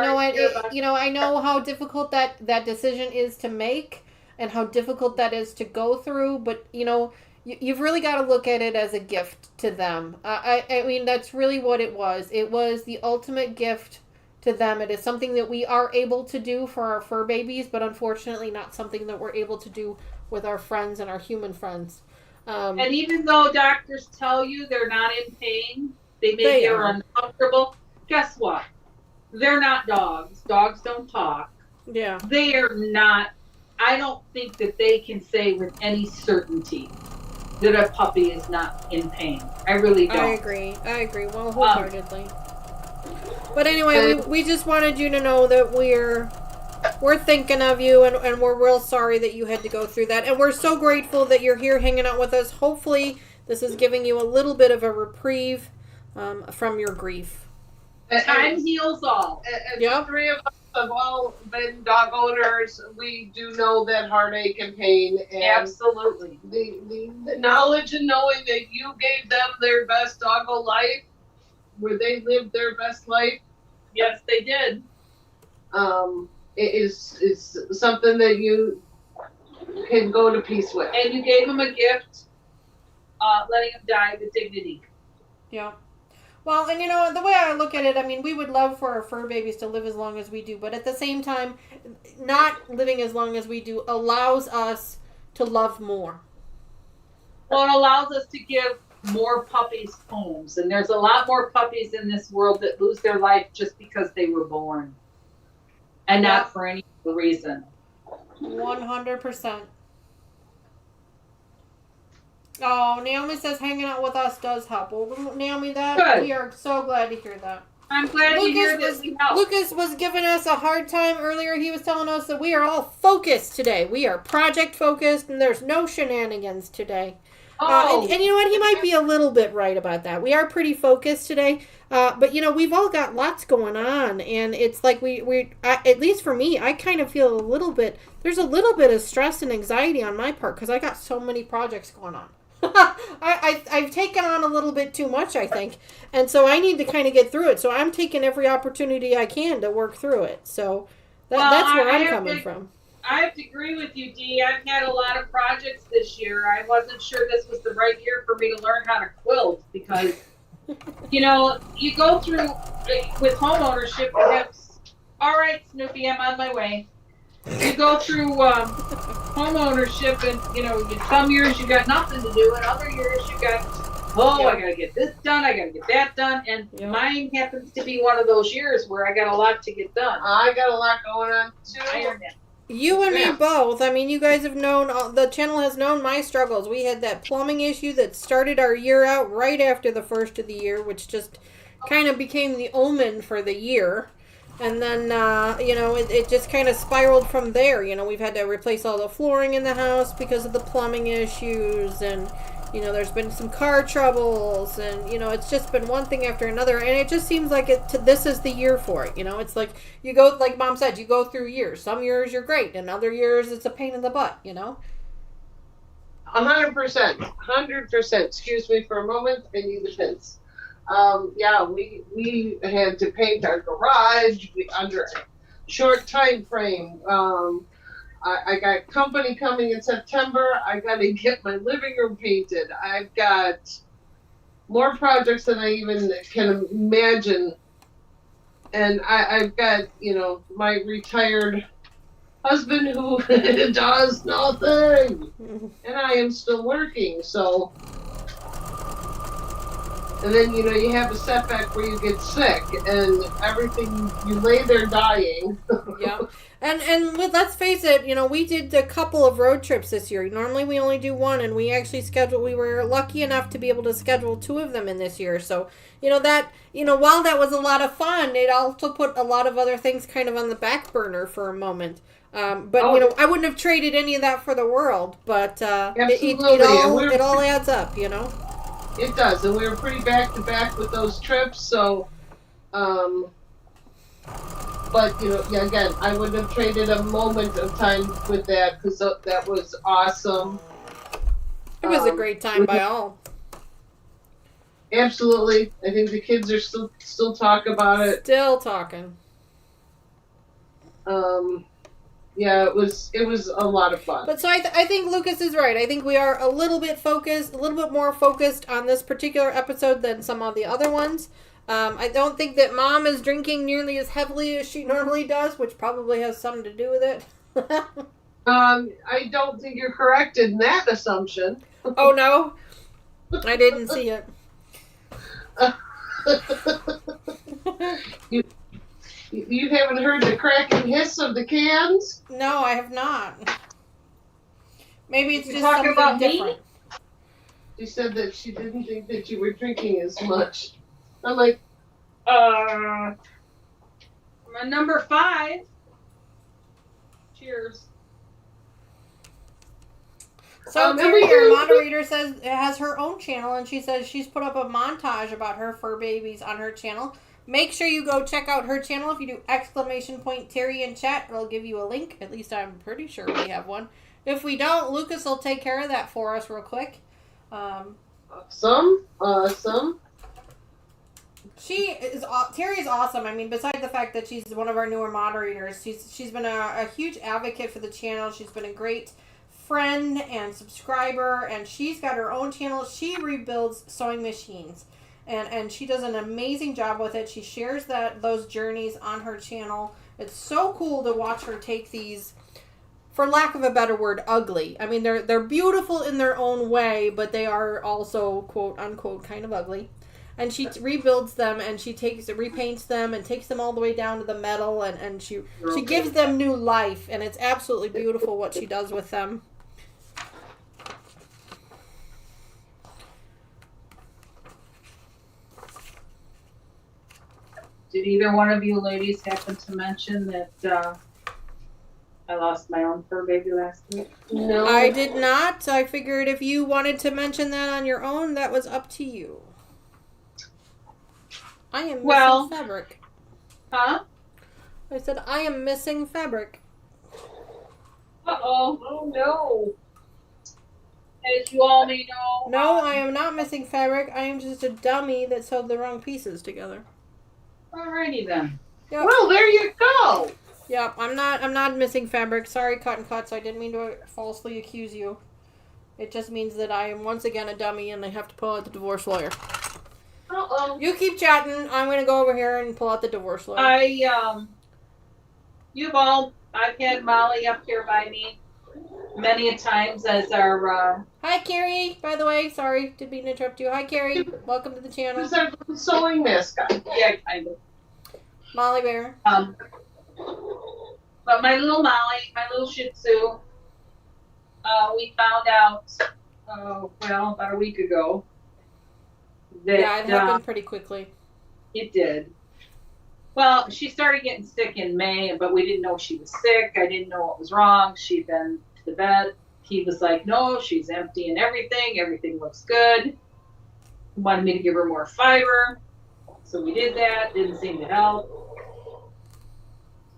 You know what? I know how difficult that decision is to make, and how difficult that is to go through. But you've really got to look at it as a gift to them. I mean, that's really what it was. It was the ultimate gift to them. It is something that we are able to do for our fur babies, but unfortunately not something that we're able to do with our friends and our human friends. And even though doctors tell you they're not in pain, they are uncomfortable, guess what? They're not dogs. Dogs don't talk. Yeah. They are not. I don't think that they can say with any certainty that a puppy is not in pain. I really don't. I agree. Well, wholeheartedly. But anyway, we just wanted you to know that we're thinking of you, and we're real sorry that you had to go through that. And we're so grateful that you're here hanging out with us. Hopefully, this is giving you a little bit of a reprieve from your grief. Time heals all. And the three of us have all been dog owners, we do know that heartache and pain. And Absolutely. The knowledge and knowing that you gave them their best doggo life, where they lived their best life. Yes, they did. It is something that you can go to peace with. And you gave them a gift, letting them die with dignity. Yeah. Well, and the way I look at it, I mean, we would love for our fur babies to live as long as we do, but at the same time, not living as long as we do allows us to love more. Well, it allows us to give more puppies homes, and there's a lot more puppies in this world that lose their life just because they were born, and not for any other reason. 100%. Oh, Naomi says hanging out with us does help. Well, Naomi, we are so glad to hear that. I'm glad to hear that we help. Lucas was giving us a hard time earlier. He was telling us that we are all focused today. We are project focused, and there's no shenanigans today. And you know what? He might be a little bit right about that. We are pretty focused today. But, we've all got lots going on. And it's like at least for me, I kind of feel there's a little bit of stress and anxiety on my part because I got so many projects going on. I've taken on a little bit too much, I think. And so I need to kind of get through it. So I'm taking every opportunity I can to work through it. So that's where I'm coming from. I have to agree with you, Dee. I've had a lot of projects this year. I wasn't sure this was the right year for me to learn how to quilt because, you go through, with home ownership, all right, Snoopy, I'm on my way. You go through home ownership and, some years you got nothing to do and other years you got, I got to get this done, I got to get that done. And mine happens to be one of those years where I got a lot to get done. I got a lot going on, too. You and me both. I mean, you guys have known, the channel has known my struggles. We had that plumbing issue that started our year out right after the first of the year, which just kind of became the omen for the year. And then, it just kind of spiraled from there. We've had to replace all the flooring in the house because of the plumbing issues. And, there's been some car troubles. And, it's just been one thing after another. And it just seems like this is the year for it. It's like you go, like Mom said, you go through years. Some years you're great. And other years it's a pain in the butt, 100%. 100%. Excuse me for a moment. I need the fence. We had to paint our garage under a short time frame. I got company coming in September. I got to get my living room painted. I've got more projects than I even can imagine. And I've got, my retired husband who does nothing. And I am still working, so... And then, you have a setback where you get sick and everything, you lay there dying. Yeah. And let's face it, we did a couple of road trips this year. Normally we only do one, and we actually we were lucky enough to be able to schedule 2 of them in this year. So, while that was a lot of fun, it also put a lot of other things kind of on the back burner for a moment. I wouldn't have traded any of that for the world, but it all adds up, It does, and we were pretty back-to-back with those trips, so, but, again, I wouldn't have traded a moment of time with that, because that was awesome. It was a great time by all. Absolutely. I think the kids are still talk about it. Still talking. Yeah, it was a lot of fun. But so I think Lucas is right. I think we are a little bit more focused on this particular episode than some of the other ones. I don't think that Mom is drinking nearly as heavily as she normally does, which probably has something to do with it. I don't think you're correct in that assumption. Oh, no? I didn't see it. You haven't heard the crackling hiss of the cans? No, I have not. Maybe it's You're just talking something about different. She said that she didn't think that you were drinking as much. I'm like, my number 5. Cheers. So Terry, our moderator, says has her own channel, and she says she's put up a montage about her fur babies on her channel. Make sure you go check out her channel. If you do !Terry in chat, it'll give you a link. At least I'm pretty sure we have one. If we don't, Lucas will take care of that for us real quick. Awesome. Terry is awesome. I mean, besides the fact that she's one of our newer moderators, she's been a huge advocate for the channel. She's been a great friend and subscriber, and she's got her own channel. She rebuilds sewing machines, and she does an amazing job with it. She shares those journeys on her channel. It's so cool to watch her take these, for lack of a better word, ugly. I mean, they're beautiful in their own way, but they are also, quote unquote, kind of ugly. And she rebuilds them, and she repaints them, and takes them all the way down to the metal, and she gives them new life, and it's absolutely beautiful what she does with them. Did either one of you ladies happen to mention that I lost my own fur baby last week? No. I did not. I figured if you wanted to mention that on your own, that was up to you. I am missing fabric. Huh? I said, I am missing fabric. Uh-oh. Oh, no. As you all may know. No, I am not missing fabric. I am just a dummy that sewed the wrong pieces together. Alrighty then. Yep. Well, there you go. Yep, I'm not missing fabric. Sorry, Cottoncuts. I didn't mean to falsely accuse you. It just means that I am once again a dummy and I have to pull out the divorce lawyer. Uh-oh. You keep chatting. I'm going to go over here and pull out the divorce lawyer. I've had Molly up here by me many a times as our, Hi, Carrie. By the way, sorry, didn't mean to interrupt you. Hi, Carrie. Welcome to the channel. Who's our sewing mascot? yeah, kind of. Molly Bear. But my little Molly, my little Shih Tzu, we found out, about a week ago that Yeah, it happened pretty quickly. it did. Well, she started getting sick in May, but we didn't know she was sick. I didn't know what was wrong. She'd been to the vet. He was like, no, she's emptying everything. Everything looks good. He wanted me to give her more fiber. So we did that. Didn't seem to help.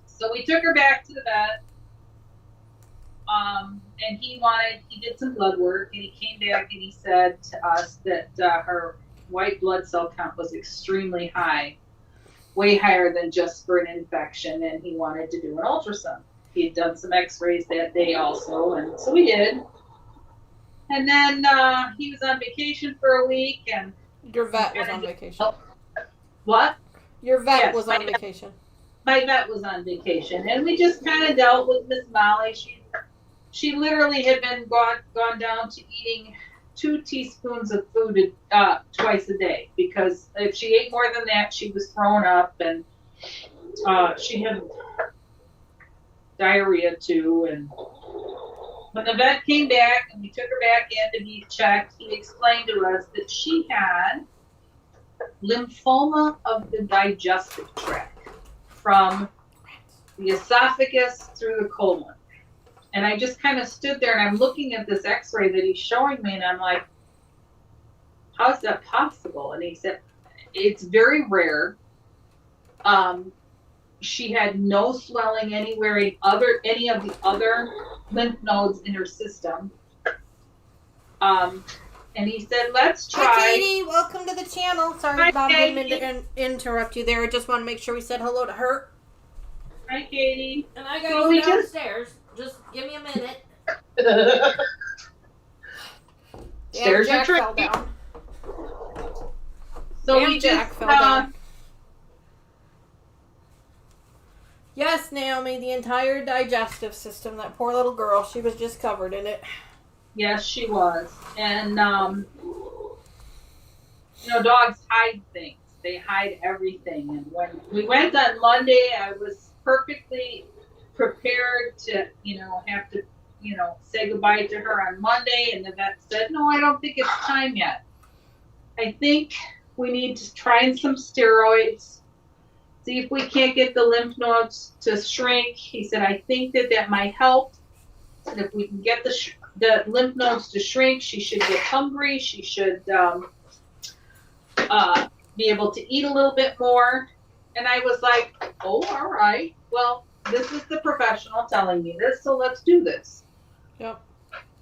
So we took her back to the vet. And he did some blood work, and he came back and he said to us that her white blood cell count was extremely high, way higher than just for an infection, and he wanted to do an ultrasound. He had done some x-rays that day also, and so we did. And then he was on vacation for a week, and Your vet was on vacation. what? Your vet Yes, was on vacation. My vet was on vacation, and we just kind of dealt with Miss Molly. She literally had been gone down to eating 2 teaspoons of food twice a day, because if she ate more than that, she was throwing up, and she had diarrhea too. And when the vet came back and we took her back in to be checked, he explained to us that she had lymphoma of the digestive tract, from the esophagus through the colon. And I just kind of stood there and I'm looking at this x-ray that he's showing me, and I'm like, how is that possible? And he said, it's very rare. She had no swelling anywhere in any of the other lymph nodes in her system. And he said, let's try. Hi, Katie. Welcome to the channel. Sorry, Hi, Bob, didn't mean Katie. to interrupt you there. I just want to make sure we said hello to her. Hi, Katie. And I got to Well, go we just- downstairs. Just give me a minute. Stairs are Jack fell tricky. down. So Damn, we Jack just, fell down. Yes, Naomi, the entire digestive system. That poor little girl. She was just covered in it. yes, she was. And, dogs hide things. They hide everything. And when we went on Monday, I was perfectly prepared to, have to, say goodbye to her on Monday. And the vet said, no, I don't think it's time yet. I think we need to try some steroids, see if we can't get the lymph nodes to shrink. He said, I think that might help. And if we can get the lymph nodes to shrink, she should get hungry. She should be able to eat a little bit more. And I was like, oh, all right. Well, this is the professional telling me this, so let's do this. Yep.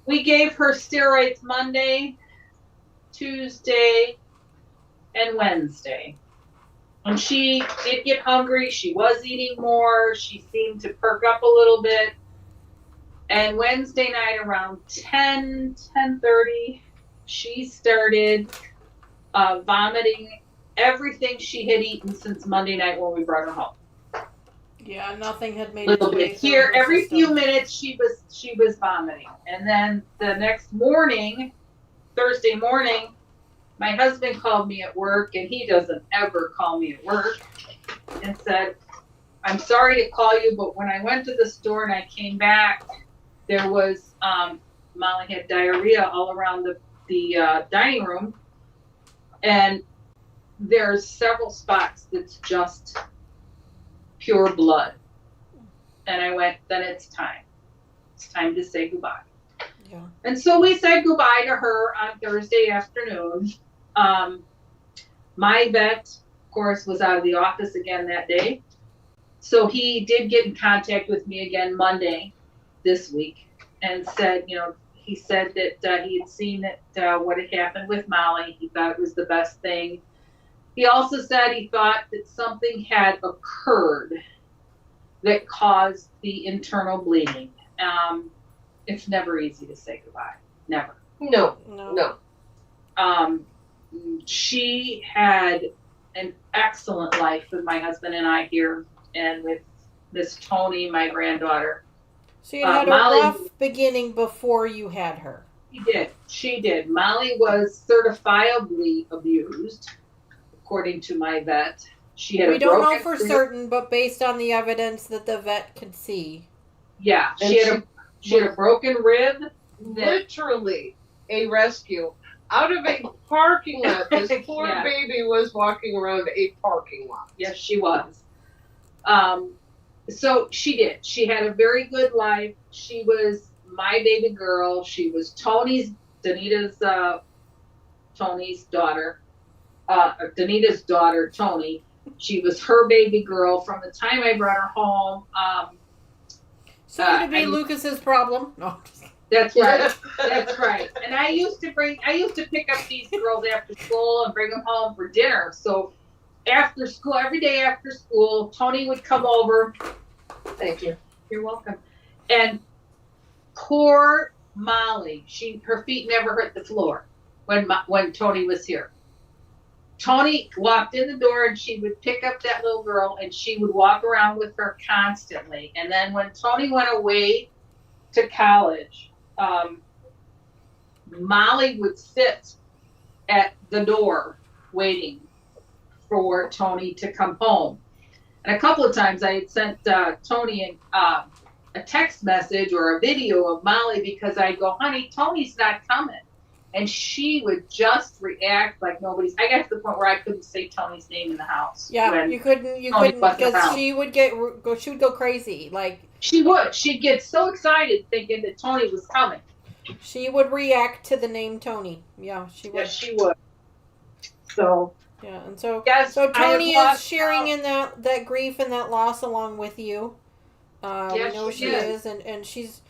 We gave her steroids Monday, Tuesday, and Wednesday. And she did get hungry. She was eating more. She seemed to perk up a little bit. And Wednesday night around 10:30, she started vomiting everything she had eaten since Monday night when we brought her home. Yeah, nothing had made Little its way bit through here. her Every system. few minutes she was vomiting. And then the next morning, Thursday morning, my husband called me at work, and he doesn't ever call me at work, and said, I'm sorry to call you, but when I went to the store and I came back, there was Molly had diarrhea all around the dining room, and there's several spots that's just pure blood. And I went, then it's time. It's time to say goodbye. Yeah. And so we said goodbye to her on Thursday afternoon. My vet, of course, was out of the office again that day. So he did get in contact with me again Monday this week and said, he said that he had seen that what had happened with Molly. He thought it was the best thing. He also said he thought that something had occurred that caused the internal bleeding. It's never easy to say goodbye. Never. No. She had an excellent life with my husband and I here, and with Miss Tony, my granddaughter. So you had Molly, a rough beginning before you had her. She did. Molly was certifiably abused, according to my vet. We don't know for certain, but based on the evidence that the vet could see. Yeah, she had a broken rib. Literally a rescue out of a parking lot. This poor baby was walking around a parking lot. Yes, she was. So she did. She had a very good life. She was my baby girl. She was Tony's daughter. Danita's daughter, Tony. She was her baby girl from the time I brought her home. Soon to be Lucas's problem. No. That's right. That's right. And I used to pick up these girls after school and bring them home for dinner. So after school, every day after school, Tony would come over. Thank you. You're welcome. And poor Molly, her feet never hit the floor when Tony was here. Tony walked in the door and she would pick up that little girl and she would walk around with her constantly. And then when Tony went away to college, Molly would sit at the door waiting for Tony to come home. And a couple of times I had sent Tony a text message or a video of Molly because I'd go, honey, Tony's not coming. And she would just react like nobody's. I got to the point where I couldn't say Tony's name in the house. Yeah, you couldn't because she would go crazy. Like she would. She'd get so excited thinking that Tony was coming. She would react to the name Tony. Yeah, she would. Yes, she would. So. Yeah, and so yes, so Tony is sharing in that grief and that loss along with you. Yes, we know she is, and she's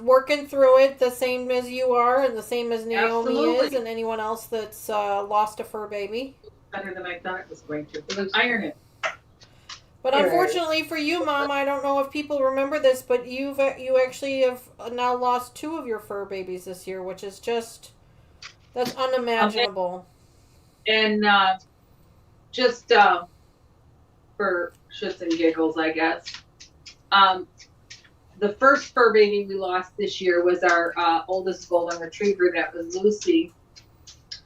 working through it the same as you are, and the same as Naomi is, and anyone else that's lost a fur baby. Better than I thought it was going to. Let's iron it. But unfortunately for you, Mom, I don't know if people remember this, but you actually have now lost 2 of your fur babies this year, which is that's unimaginable. And just for shits and giggles, I guess. The first fur baby we lost this year was our oldest golden retriever. That was Lucy.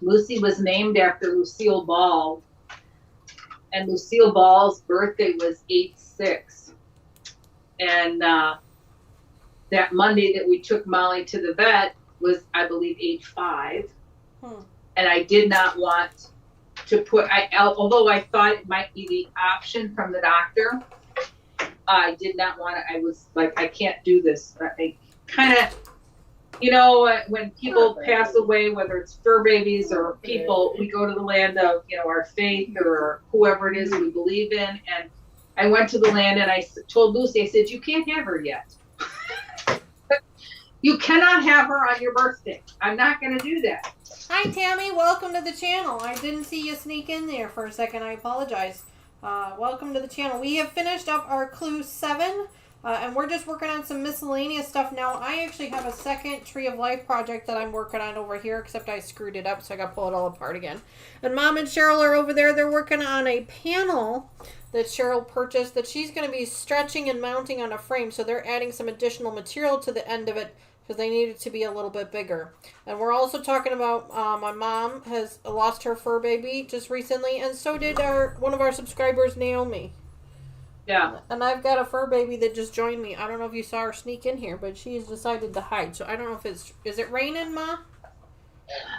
Lucy was named after Lucille Ball. And Lucille Ball's birthday was 8/6. And that Monday that we took Molly to the vet was, I believe, 8/5. And I did not want to put, although I thought it might be the option from the doctor, I did not want to, I was like, I can't do this. I kind of, You know, when people pass away, whether it's fur babies or people, we go to the land of, our faith or whoever it is we believe in. And I went to the land and I told Lucy, I said, you can't have her yet. You cannot have her on your birthday. I'm not going to do that. Hi, Tammy. Welcome to the channel. I didn't see you sneak in there for a second. I apologize. Welcome to the channel. We have finished up our clue 7, and we're just working on some miscellaneous stuff now. I actually have a second Tree of Life project that I'm working on over here, except I screwed it up, so I got to pull it all apart again. And Mom and Cheryl are over there. They're working on a panel that Cheryl purchased that she's going to be stretching and mounting on a frame, so they're adding some additional material to the end of it, because they need it to be a little bit bigger. And we're also talking about my mom has lost her fur baby just recently, and so did one of our subscribers, Naomi. Yeah. And I've got a fur baby that just joined me. I don't know if you saw her sneak in here, but she's decided to hide. So I don't know if is it raining, Ma?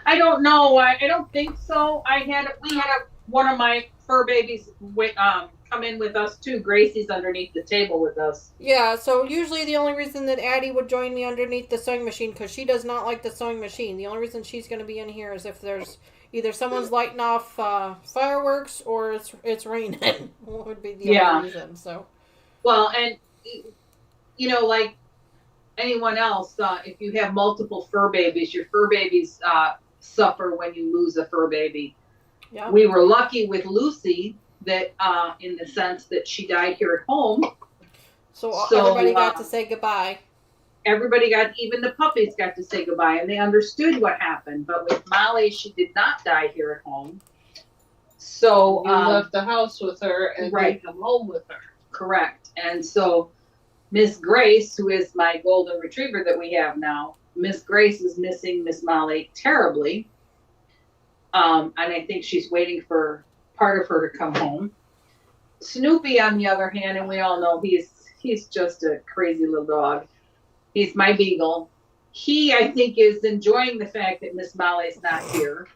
I don't know. I don't think so. We had one of my fur babies come in with us too. Gracie's underneath the table with us. Yeah, so usually the only reason that Addie would join me underneath the sewing machine, because she does not like the sewing machine. The only reason she's going to be in here is if there's either someone's lighting off fireworks or it's raining. Would be the only reason. So, well, and like anyone else, if you have multiple fur babies, your fur babies suffer when you lose a fur baby. Yeah. We were lucky with Lucy that in the sense that she died here at home. So everybody got to say goodbye. Even the puppies got to say goodbye, and they understood what happened. But with Molly, she did not die here at home. So you left the house with her and right. come home with her. Correct. And so Miss Grace, who is my golden retriever that we have now, Miss Grace is missing Miss Molly terribly. And I think she's waiting for part of her to come home. Snoopy, on the other hand, and we all know he's just a crazy little dog. He's my beagle. He, I think, is enjoying the fact that Miss Molly's not here.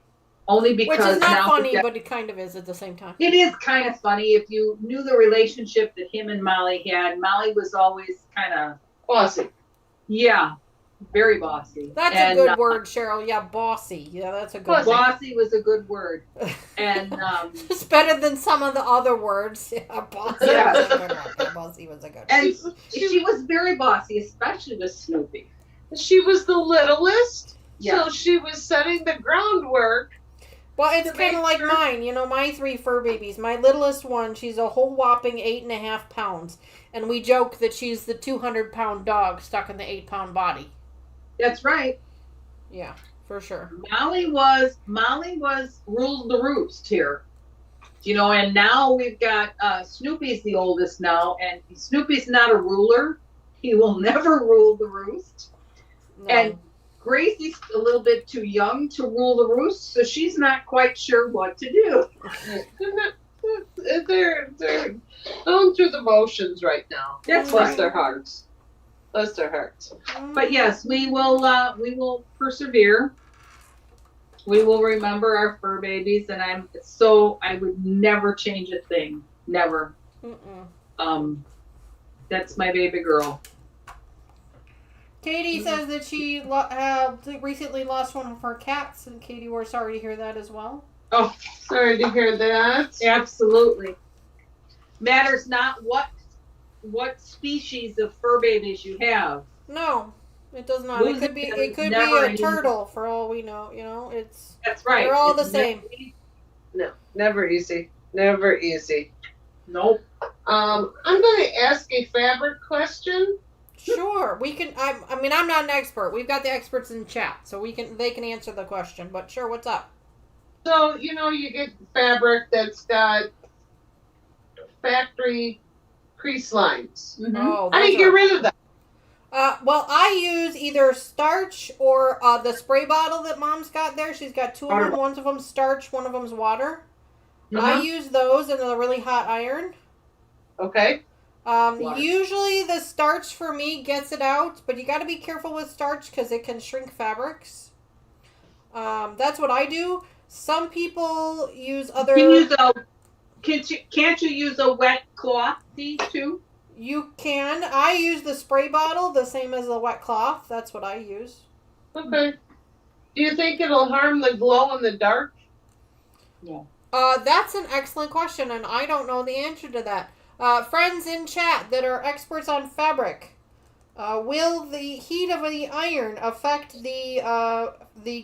Only because which is not now funny, but it kind of is at the same time. It is kind of funny. If you knew the relationship that him and Molly had, Molly was always kind of bossy. Yeah, very bossy. That's a good word, Cheryl. Yeah, bossy. Yeah, that's a good word. Bossy was a good word. And it's better than some of the other words. Yeah, bossy was a good word. Bossy was a good word. And she was very bossy, especially with Snoopy. She was the littlest, yeah. So she was setting the groundwork. Well, it's kind of like mine. My 3 fur babies. My littlest one, she's a whole whopping 8.5 pounds. And we joke that she's the 200-pound dog stuck in the 8-pound body. That's right. Yeah, for sure. Molly was ruled the roost here. And now we've got Snoopy's the oldest now, and Snoopy's not a ruler. He will never rule the roost. No. And Gracie's a little bit too young to rule the roost, so she's not quite sure what to do. They're going through the motions right now. That's Bless right. their hearts. Bless their hearts. But yes, we will persevere. We will remember our fur babies, and I would never change a thing. Never. Mm-mm. That's my baby girl. Katie says that she recently lost one of her cats, and Katie, we're sorry to hear that as well. Oh, sorry to hear that. Absolutely. Matters not what species of fur babies you have. No, it does not. It could be a turtle for all we know. That's right. They're all the same. No, never easy. Never easy. Nope. I'm going to ask a fabric question. Sure, we can. I'm not an expert. We've got the experts in chat, so they can answer the question. But sure, what's up? So you get fabric that's got factory crease lines. Mm-hmm. Oh, how do you get rid of that? Well, I use either starch or the spray bottle that Mom's got there. She's got 2 of them. One of them's starch, one of them's water. Uh-huh. I use those in a really hot iron. Okay. Usually the starch for me gets it out, but you got to be careful with starch because it can shrink fabrics. That's what I do. Some people use other. Can't you use a wet cloth too? You can. I use the spray bottle, the same as the wet cloth. That's what I use. Okay. Do you think it'll harm the glow in the dark? Yeah. That's an excellent question, and I don't know the answer to that. Friends in chat that are experts on fabric, will the heat of the iron affect the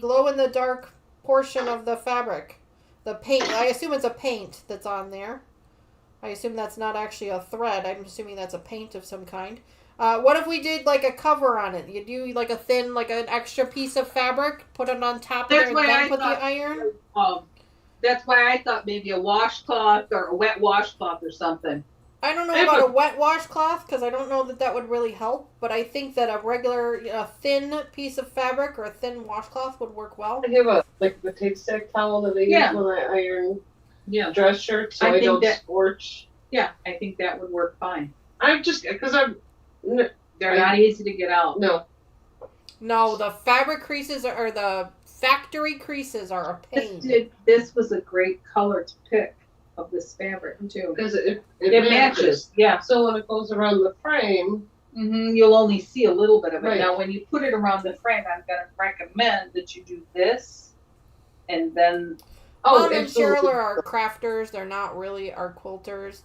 glow in the dark portion of the fabric? The paint. I assume it's a paint that's on there. I assume that's not actually a thread. I'm assuming that's a paint of some kind. What if we did like a cover on it? You do like a thin, like an extra piece of fabric, put it on top of there, and then put the iron? That's why I thought maybe a washcloth or a wet washcloth or something. I don't know about a wet washcloth because I don't know that would really help, but I think that a regular, thin piece of fabric or a thin washcloth would work well. I have the tape stack towel that I use when I iron dress shirts so I don't scorch. Yeah, I think that would work fine. I'm just, because they're not easy to get out. No, the fabric creases or the factory creases are a pain. This was a great color to pick of this fabric too. Because it matches. Yeah. So when it goes around the frame, you'll only see a little bit of it. Right. Now, when you put it around the frame, I'm going to recommend that you do this, and then. Mom and Cheryl are our crafters. They're not really our quilters.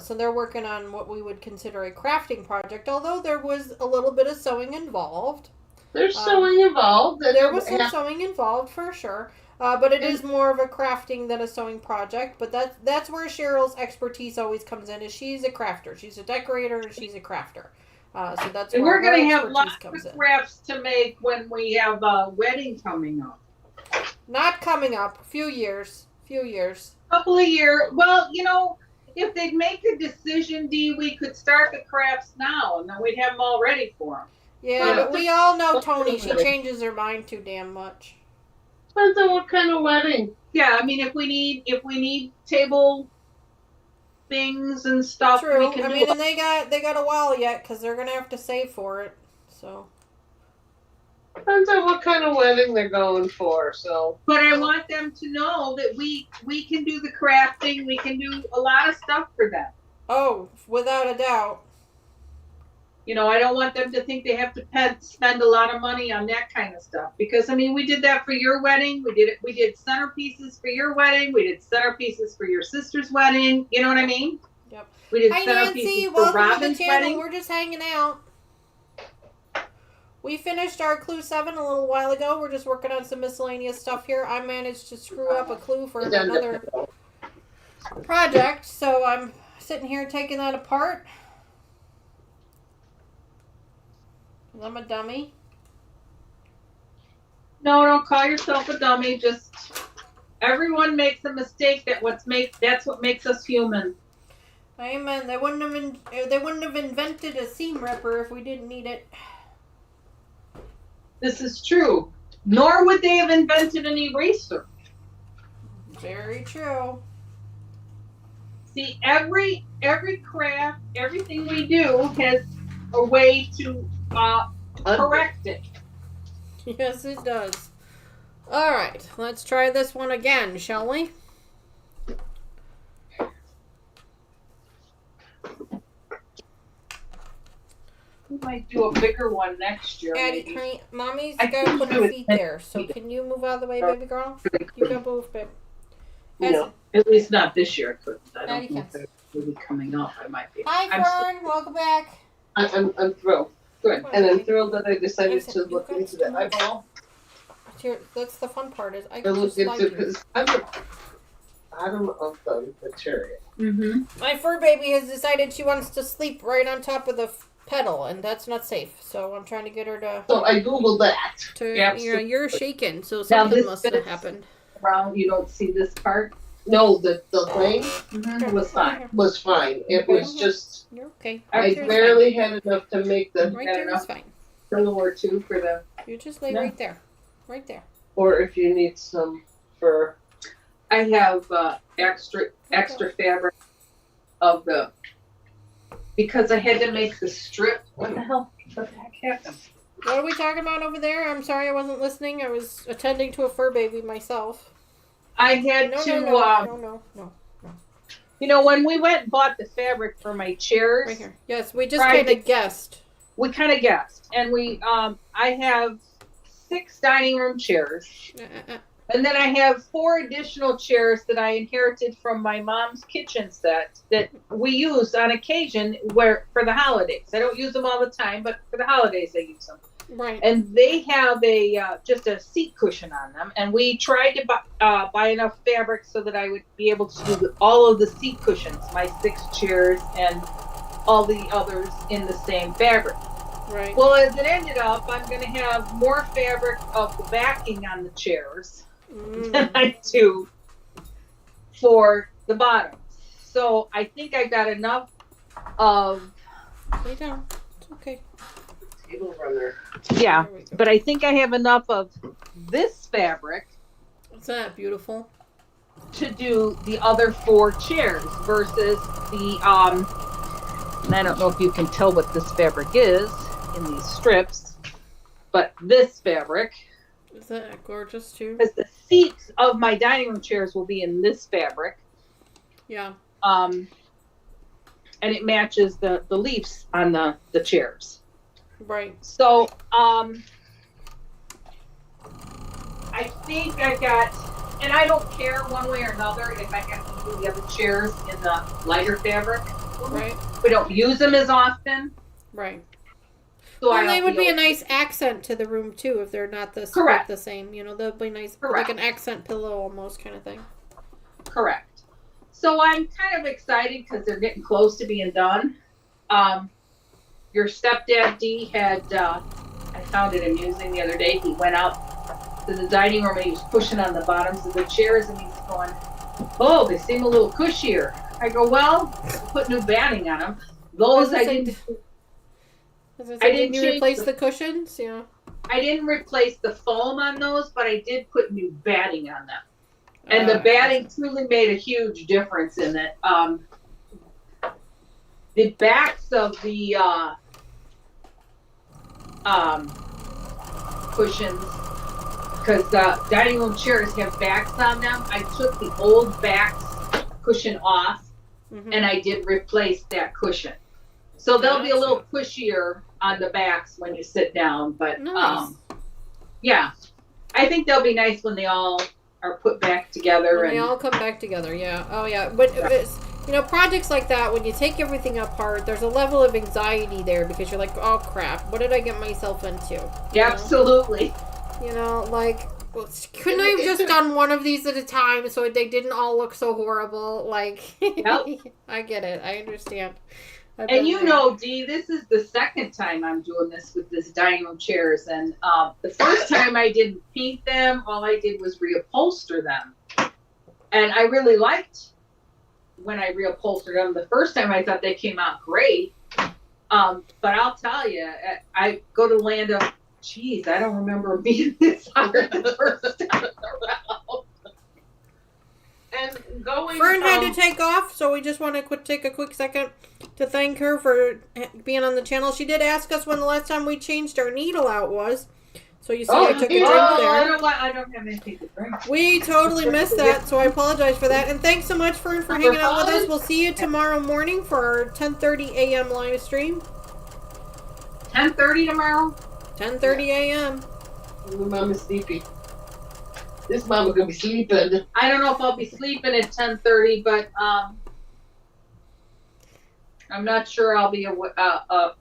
So they're working on what we would consider a crafting project, although there was a little bit of sewing involved. There's sewing involved. There was some sewing involved for sure. But it is more of a crafting than a sewing project. But that's where Cheryl's expertise always comes in. Is she's a crafter. She's a decorator and she's a crafter. So that's and where we're going to have lots of crafts to make when we have a wedding coming up. Not coming up. Few years. Couple of years. Well, if they'd make a decision, Dee, we could start the crafts now, and then we'd have them all ready for them. Yeah, but we all know Tony. She changes her mind too damn much. Depends on what kind of wedding. Yeah, I mean, if we need table things and stuff, True. we can do and they got a while yet because they're gonna have to save for it. So. Depends on what kind of wedding they're going for. So. But I want them to know that we can do the crafting. We can do a lot of stuff for them. Oh, without a doubt. I don't want them to think they have to spend a lot of money on that kind of stuff. Because, we did that for your wedding. We did centerpieces for your wedding. We did centerpieces for your sister's wedding. You know what I mean? Yep. We did Hi, centerpieces Nancy. for Welcome Robin's to the channel. wedding. We're just hanging out. We finished our clue 7 a little while ago. We're just working on some miscellaneous stuff here. I managed to screw up a clue for another project. So I'm sitting here taking that apart. I'm a dummy. No, don't call yourself a dummy. Just everyone makes a mistake. That's what makes us human. Amen. They wouldn't have invented a seam ripper if we didn't need it. This is true. Nor would they have invented an eraser. Very true. See, every craft, everything we do has a way to correct it. Yes, it does. All right, let's try this one again, shall we? We might do a bigger one next year. Addie, Mommy's got to put her feet there. So can you move out of the way, baby girl? You can move, babe. No, at least not this year. I couldn't. I don't think that will be coming up. I might be. Hi, Fern. Welcome back. I'm thrilled. Good. And I'm thrilled that I decided to look into the eyeball. That's the fun part is I can just look into because I'm the bottom of the material. Mm-hmm. My fur baby has decided she wants to sleep right on top of the pedal, and that's not safe. So I'm trying to get her to. So I googled that. You're shaking, so something must have happened. Around, you don't see this part. No, the thing was fine. Was fine. It was just. You're okay. I barely had enough to make the. Right there is fine. Pillow or two for the. You just lay right there. Right there. Or if you need some fur. I have extra fabric of the. Because I had to make the strip. What the heck happened? What are we talking about over there? I'm sorry I wasn't listening. I was attending to a fur baby myself. I had No. When we went and bought the fabric for my chairs. Right here. Yes, we just kind of guessed. We kind of guessed. And I have 6 dining room chairs. Uh. And then I have 4 additional chairs that I inherited from my mom's kitchen set that we use on occasion for the holidays. I don't use them all the time, but for the holidays I use them. Right. And they have just a seat cushion on them. And we tried to buy enough fabric so that I would be able to do all of the seat cushions, my 6 chairs and all the others in the same fabric. Right. Well, as it ended up, I'm going to have more fabric of the backing on the chairs than I do for the bottoms. So I think I got enough of... Lay down. It's okay. Table runner. Yeah, but I think I have enough of this fabric. Isn't that beautiful? To do the other 4 chairs versus the... and I don't know if you can tell what this fabric is in these strips, but this fabric... Is that gorgeous too? Because the seats of my dining room chairs will be in this fabric. Yeah. And it matches the leaves on the chairs. Right. So, I think I got, and I don't care one way or another if I have to do the other chairs in the lighter fabric. Right. We don't use them as often. Right. So Well, they would be a nice accent to the room too if they're not the same. You know, they'll be nice, Correct. like an accent pillow almost kind of thing. Correct. So I'm kind of excited because they're getting close to being done. Your stepdad D had, I found it amusing the other day. He went out to the dining room and he was pushing on the bottoms of the chairs and he's going, "Oh, they seem a little cushier." I go, "Well, put new batting on them. Those I didn't." Didn't you replace the cushions? Yeah. I didn't replace the foam on those, but I did put new batting on them. And the batting truly made a huge difference in it. The backs of the cushions, because dining room chairs have backs on them, I took the old backs cushion off and I did replace that cushion. So they'll be a little pushier on the backs when you sit down, but nice. Yeah, I think they'll be nice when they all are put back together. When they all come back together, yeah. Oh, yeah. But it's, you know, projects like that, when you take everything apart, there's a level of anxiety there because you're like, oh crap, what did I get myself into? Yeah, absolutely. You know, like, couldn't I have just done one of these at a time so they didn't all look so horrible? Like, yep. I get it. I understand. And you know, Dee, this is the second time I'm doing this with this dining room chairs. And the first time I didn't paint them, all I did was reupholster them. And I really liked when I reupholstered them. The first time I thought they came out great. But I'll tell you, I go to land of, geez, I don't remember being this hard the first time around. And going Fern had to take off, so we just want to take a quick second to thank her for being on the channel. She did ask us when the last time we changed our needle out was. So you see I took a drink there. I don't have anything to drink. We totally missed that, so I apologize for that. And thanks so much, Fern, for hanging out with us. We'll see you tomorrow morning for our 10:30 a.m. live stream. 10:30 tomorrow? 10:30 a.m. Mama's sleepy. This mama gonna be sleeping. I don't know if I'll be sleeping at 10:30, but I'm not sure I'll be. I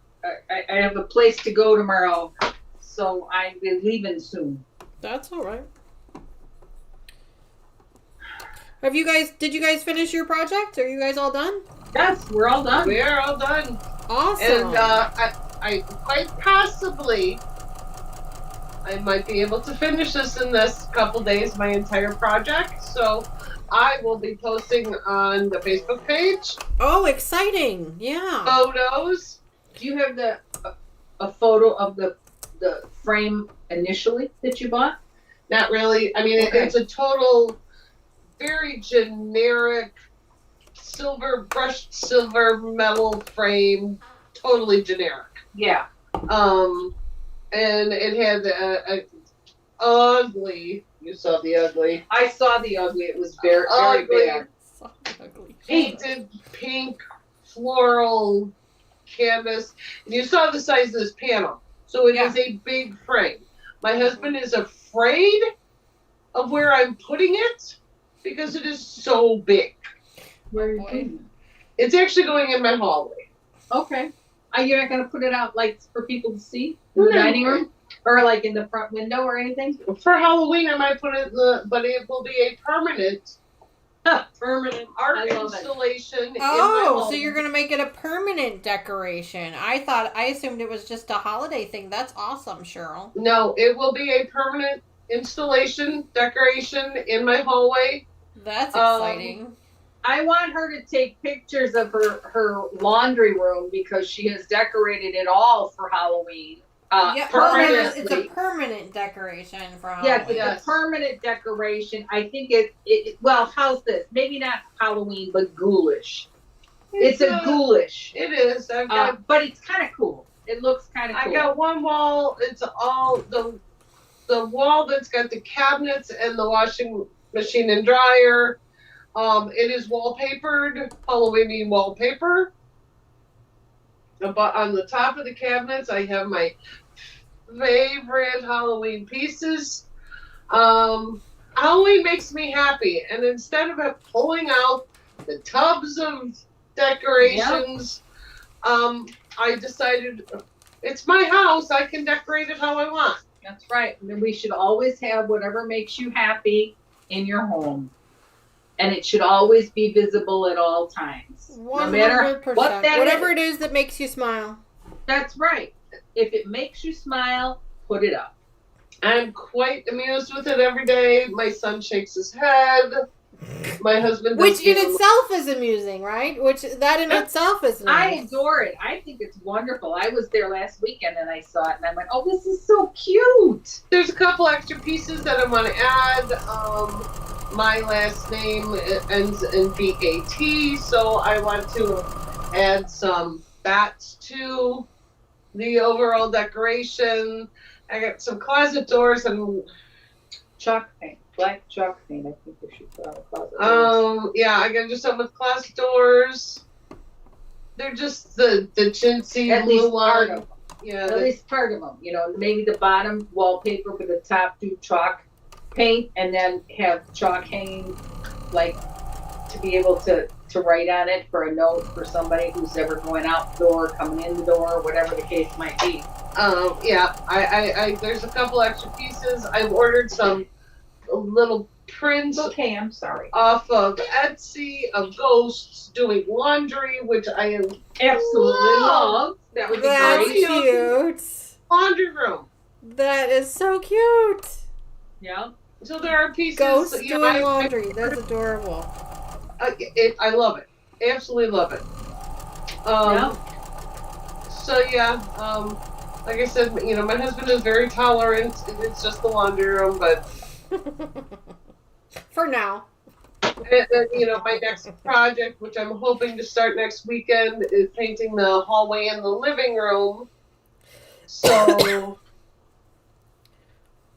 have a place to go tomorrow, so I'll be leaving soon. That's all right. Did you guys finish your project? Are you guys all done? Yes, we're all done. We're all done. Awesome. And I quite possibly, I might be able to finish this in this couple days, my entire project. So I will be posting on the Facebook page. Oh, exciting. Yeah. Photos. Do you have a photo of the frame initially that you bought? Not really. I mean, Okay. it's a total, very generic brushed silver metal frame, totally generic. Yeah. And it had a ugly. You saw the ugly. I saw the ugly. It was very, very Ugly. bad. So ugly. Painted pink floral canvas. And you saw the size of this panel. So it is a big frame. My husband is afraid of where I'm putting it because it is so big. Where are you putting it? It's actually going in my hallway. Okay. You're not gonna put it out like for people to see in the No. dining room, or like in the front window or anything? For Halloween, I might put it but it will be a permanent Permanent art I love it. installation in my Oh, so hallway. you're gonna make it a permanent decoration. I assumed it was just a holiday thing. That's awesome, Cheryl. No, it will be a permanent installation decoration in my hallway. That's exciting. I want her to take pictures of her laundry room because she has decorated it all for Halloween. Yeah, well, it's a Permanently. permanent decoration for Halloween. Yes, it's a permanent decoration. I think it well, how's this? Maybe not Halloween, but ghoulish. It's a ghoulish. It is. I've got, but it's kind of cool. It looks kind of cool. I got one wall. It's all the wall that's got the cabinets and the washing machine and dryer. It is wallpapered, Halloweeny wallpaper. But on the top of the cabinets, I have my favorite Halloween pieces. Halloween makes me happy, and instead of it pulling out the tubs of decorations, I decided it's my house. I can decorate it how I want. That's right. And we should always have whatever makes you happy in your home. And it should always be visible at all times. 100%. No matter what that Whatever is. it is that makes you smile. That's right. If it makes you smile, put it up. I'm quite amused with it every day. My son shakes his head. My husband does Which in itself is amusing, right? Which that in itself is nice. I adore it. I think it's wonderful. I was there last weekend and I saw it and I went, oh, this is so cute. There's a couple extra pieces that I want to add. My last name ends in BAT, so I want to add some bats to the overall decoration. I got some closet doors and Chalk paint. Black chalk paint. I think we should put on the closet doors. yeah, I gotta do something with closet doors. They're just the chintzy At least blue part one. of them. Yeah, At least part of them. You know, maybe the bottom wallpaper, but the top do chalk paint, and then have chalk hanging, like, to be able to write on it for a note for somebody who's ever going out the door, coming in the door, whatever the case might be. yeah, I there's a couple extra pieces. I've ordered some little prints Okay, I'm sorry. off of Etsy of ghosts doing laundry, which I am Absolutely love. That would be That's great. cute. laundry room. That is so cute. Yeah. So there are pieces. Ghosts you know, doing laundry. That's adorable. I love it. Absolutely love it. So yeah, like I said, you know, my husband is very tolerant. It's just the laundry room, but For now. you know, my next project, which I'm hoping to start next weekend, is painting the hallway and the living room. So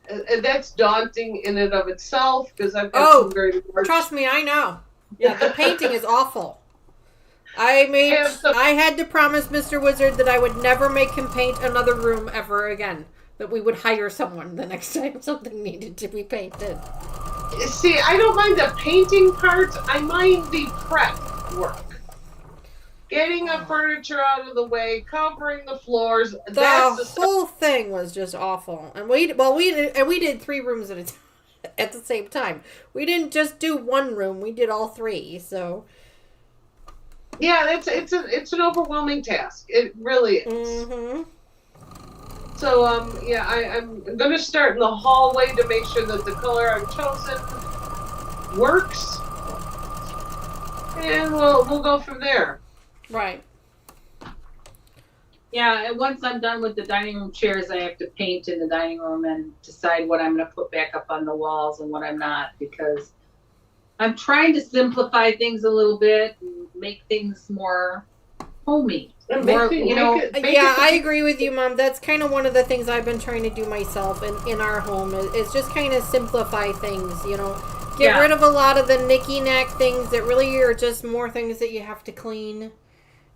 and that's daunting in and of itself because I've got some very large. Trust me, I know. Yeah, the painting is awful. I had to promise Mr. Wizard that I would never make him paint another room ever again. That we would hire someone the next time something needed to be painted. See, I don't mind the painting part. I mind the prep work. Getting the furniture out of the way, covering the floors. The whole thing was just awful. And we did 3 rooms at a time at the same time. We didn't just do one room, we did all 3, so yeah, it's an overwhelming task. It really is. Mm-hmm. So yeah, I'm gonna start in the hallway to make sure that the color I've chosen works, and we'll go from there. Right. Yeah, and once I'm done with the dining room chairs, I have to paint in the dining room and decide what I'm going to put back up on the walls and what I'm not, because I'm trying to simplify things a little bit and make things more homey. I agree with you, Mom. That's kind of one of the things I've been trying to do myself in our home is just kind of simplify things, you know. Get rid of a lot of the knicky-knack things that really are just more things that you have to clean.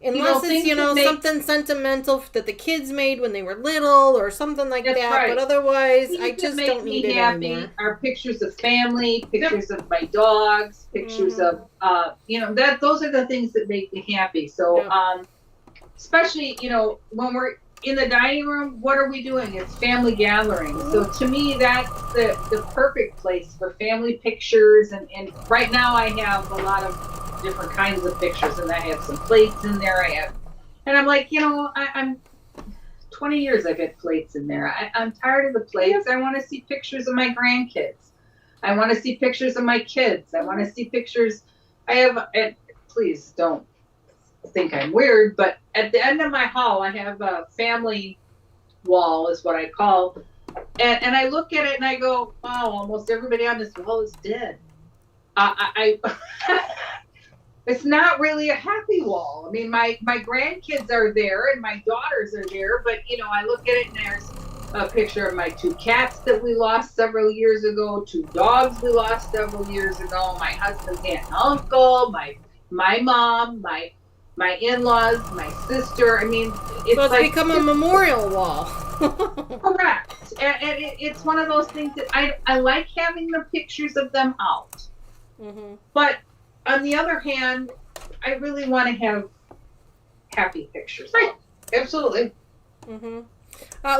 Unless it's, things that make, something sentimental that the kids made when they were little or something like That's that. right. But otherwise, things I that just make don't me need it happy anymore. are pictures of family, pictures of my dogs, pictures of those are the things that make me happy. So especially, when we're in the dining room, what are we doing? It's family gatherings. So to me, that's the perfect place for family pictures. And right now I have a lot of different kinds of pictures, and I have some plates in there. And I'm like, I'm 20 years I've had plates in there. I'm tired of the plates. I want to see pictures of my grandkids. I want to see pictures of my kids. I want to see pictures. Please don't think I'm weird, but at the end of my hall, I have a family wall, is what I call, and I look at it and I go, wow, almost everybody on this wall is dead. I It's not really a happy wall. I mean, my grandkids are there and my daughters are there, but I look at it and there's a picture of my 2 cats that we lost several years ago, 2 dogs we lost several years ago, my husband's aunt and uncle, my mom, my in-laws, my sister. I mean, it's become a memorial wall. Correct. And it's one of those things that I like having the pictures of them out. Mm-hmm. But on the other hand, I really want to have happy pictures. Right. Absolutely. Mm-hmm.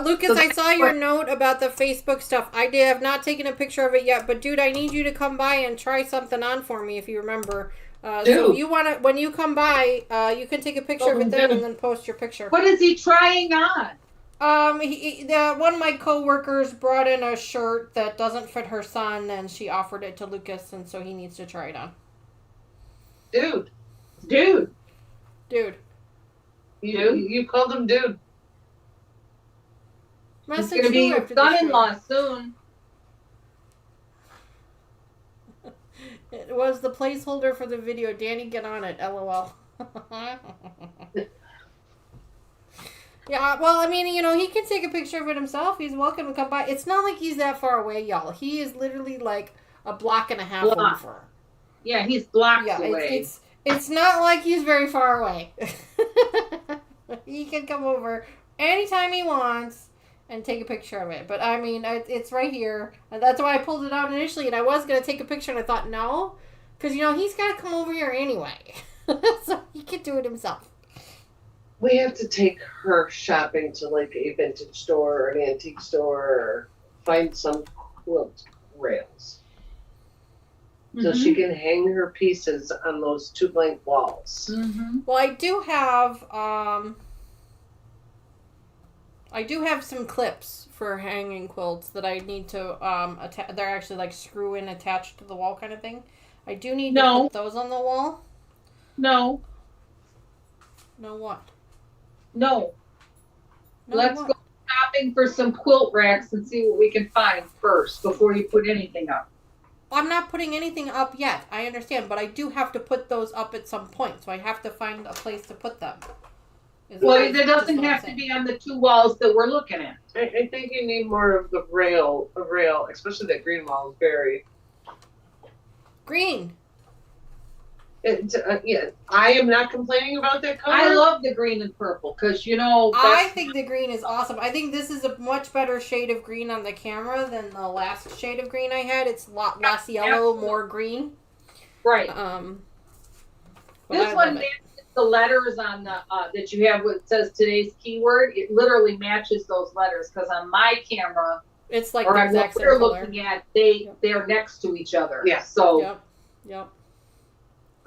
Lucas, I saw your note about the Facebook stuff. I have not taken a picture of it yet, but dude, I need you to come by and try something on for me if you remember. So if you want to, when you come by, you can take a picture of it then and then post your picture. What is he trying on? One of my coworkers brought in a shirt that doesn't fit her son, and she offered it to Lucas, and so he needs to try it on. Dude. You called him dude. He's going to be your son-in-law soon. It was the placeholder for the video. Danny, get on it. LOL. Yeah, well, I mean, he can take a picture of it himself. He's welcome to come by. It's not like he's that far away, y'all. He is literally like a block and a half over. Yeah, he's blocks away. It's not like he's very far away. He can come over anytime he wants and take a picture of it. But, I mean, it's right here. And that's why I pulled it out initially. And I was going to take a picture, and I thought, no. Because, he's got to come over here anyway. So he can do it himself. We have to take her shopping to, like, a vintage store or an antique store or find some quilt rails. Mm-hmm. So she can hang her pieces on those 2 blank walls. Mm-hmm. Well, I do have some clips for hanging quilts that I need to they're actually like screw in attached to the wall kind of thing. I do need to put those on the wall. No what? No, let's go shopping for some quilt racks and see what we can find first before you put anything up. I'm not putting anything up yet. I understand, but I do have to put those up at some point, so I have to find a place to put them. Well, it doesn't have to be on the 2 walls that we're looking at. I think you need more of the rail, especially that green wall is very green. Yeah, I am not complaining about that color. I love the green and purple because I think the green is awesome. I think this is a much better shade of green on the camera than the last shade of green I had. It's a lot less yellow, more green. Right. This one matches the letters on the that you have. What says today's keyword. It literally matches those letters because on my camera, it's like the exact same color. Looking at they're next to each other. Yeah. So. Yep.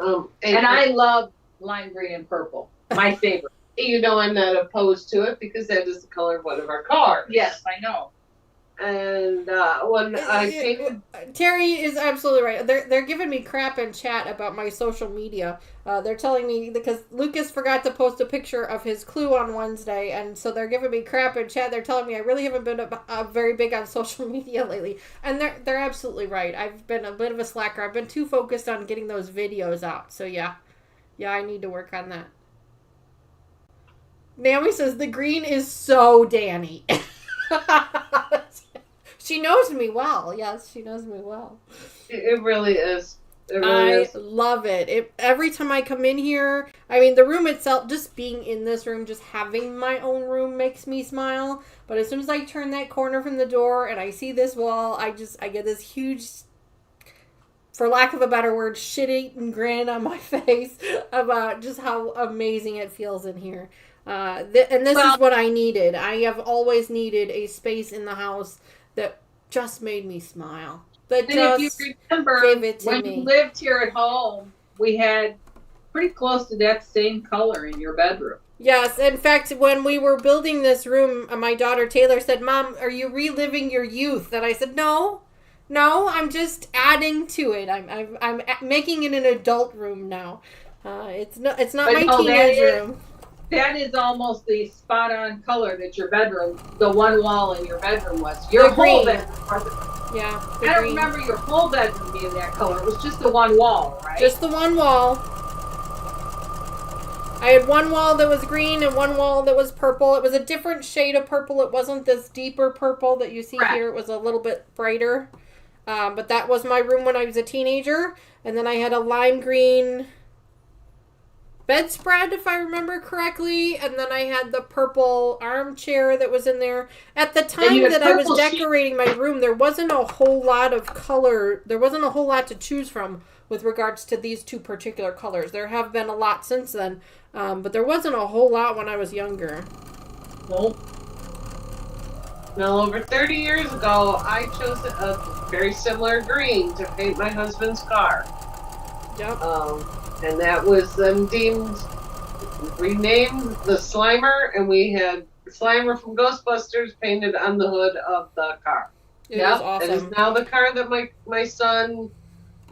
And I love lime green and purple. My favorite. I'm not opposed to it because that is the color of one of our cars. Yes, I know. And when I came, Terry is absolutely right. They're giving me crap in chat about my social media. They're telling me because Lucas forgot to post a picture of his clue on Wednesday, and so they're giving me crap in chat. They're telling me I really haven't been very big on social media lately, and they're absolutely right. I've been a bit of a slacker. I've been too focused on getting those videos out. So yeah, I need to work on that. Naomi says the green is so Dani. She knows me well. Yes, she knows me well. It really is. It really I is. love it. Every time I come in here, I mean, the room itself, just being in this room, just having my own room makes me smile. But as soon as I turn that corner from the door and I see this wall, I get this huge, for lack of a better word, shit-eating grin on my face about just how amazing it feels in here. And this is what I needed. I have always needed a space in the house that just made me smile. That And just if you remember, gave it to when me. you lived here at home, we had pretty close to that same color in your bedroom. Yes, in fact, when we were building this room, my daughter Taylor said, "Mom, are you reliving your youth?" And I said, "No, I'm just adding to it. I'm making it an adult room now. It's not But my no, teenage room." That is almost the spot on color that your bedroom, the one wall in your bedroom was. Your whole green. bedroom wasn't. Yeah, I don't remember your whole bedroom being that color. It was just the one wall, right? Just the one wall. I had one wall that was green and one wall that was purple. It was a different shade of purple. It wasn't this deeper purple that you see here. It was a little bit brighter. But that was my room when I was a teenager. And then I had a lime green bedspread, if I remember correctly. And then I had the purple armchair that was in there. At the time that I was decorating my room, there wasn't a whole lot of color. There wasn't a whole lot to choose from with regards to these two particular colors. There have been a lot since then. But there wasn't a whole lot when I was younger. Nope. Now, over 30 years ago, I chose a very similar green to paint my husband's car. Yep. And that was then renamed the Slimer, and we had Slimer from Ghostbusters painted on the hood of the car. It was awesome. It is now the car that my son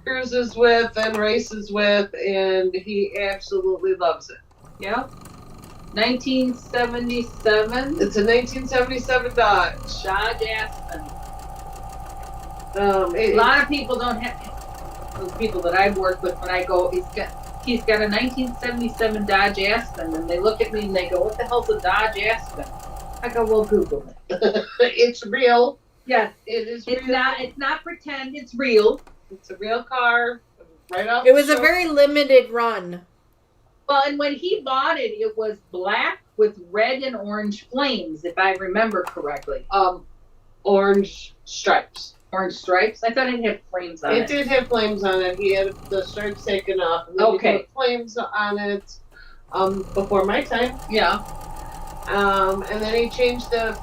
cruises with and races with, and he absolutely loves it. Yep. 1977. It's a 1977 Dodge. Dodge Aspen. A lot of people don't have. The people that I've worked with, when I go, he's got a 1977 Dodge Aspen, and they look at me and they go, "What the hell's a Dodge Aspen?" I go, "Well, Google it." It's real. Yes, it is. It's real. not. It's not pretend. It's real. It's a real car. Right off. It was a very limited run. Well, and when he bought it, it was black with red and orange flames, if I remember correctly. Orange stripes. Orange stripes? I thought it had flames on it. It did have flames on it. He had the stripes taken off. And then he put flames on it before my time. Yeah. And then he changed the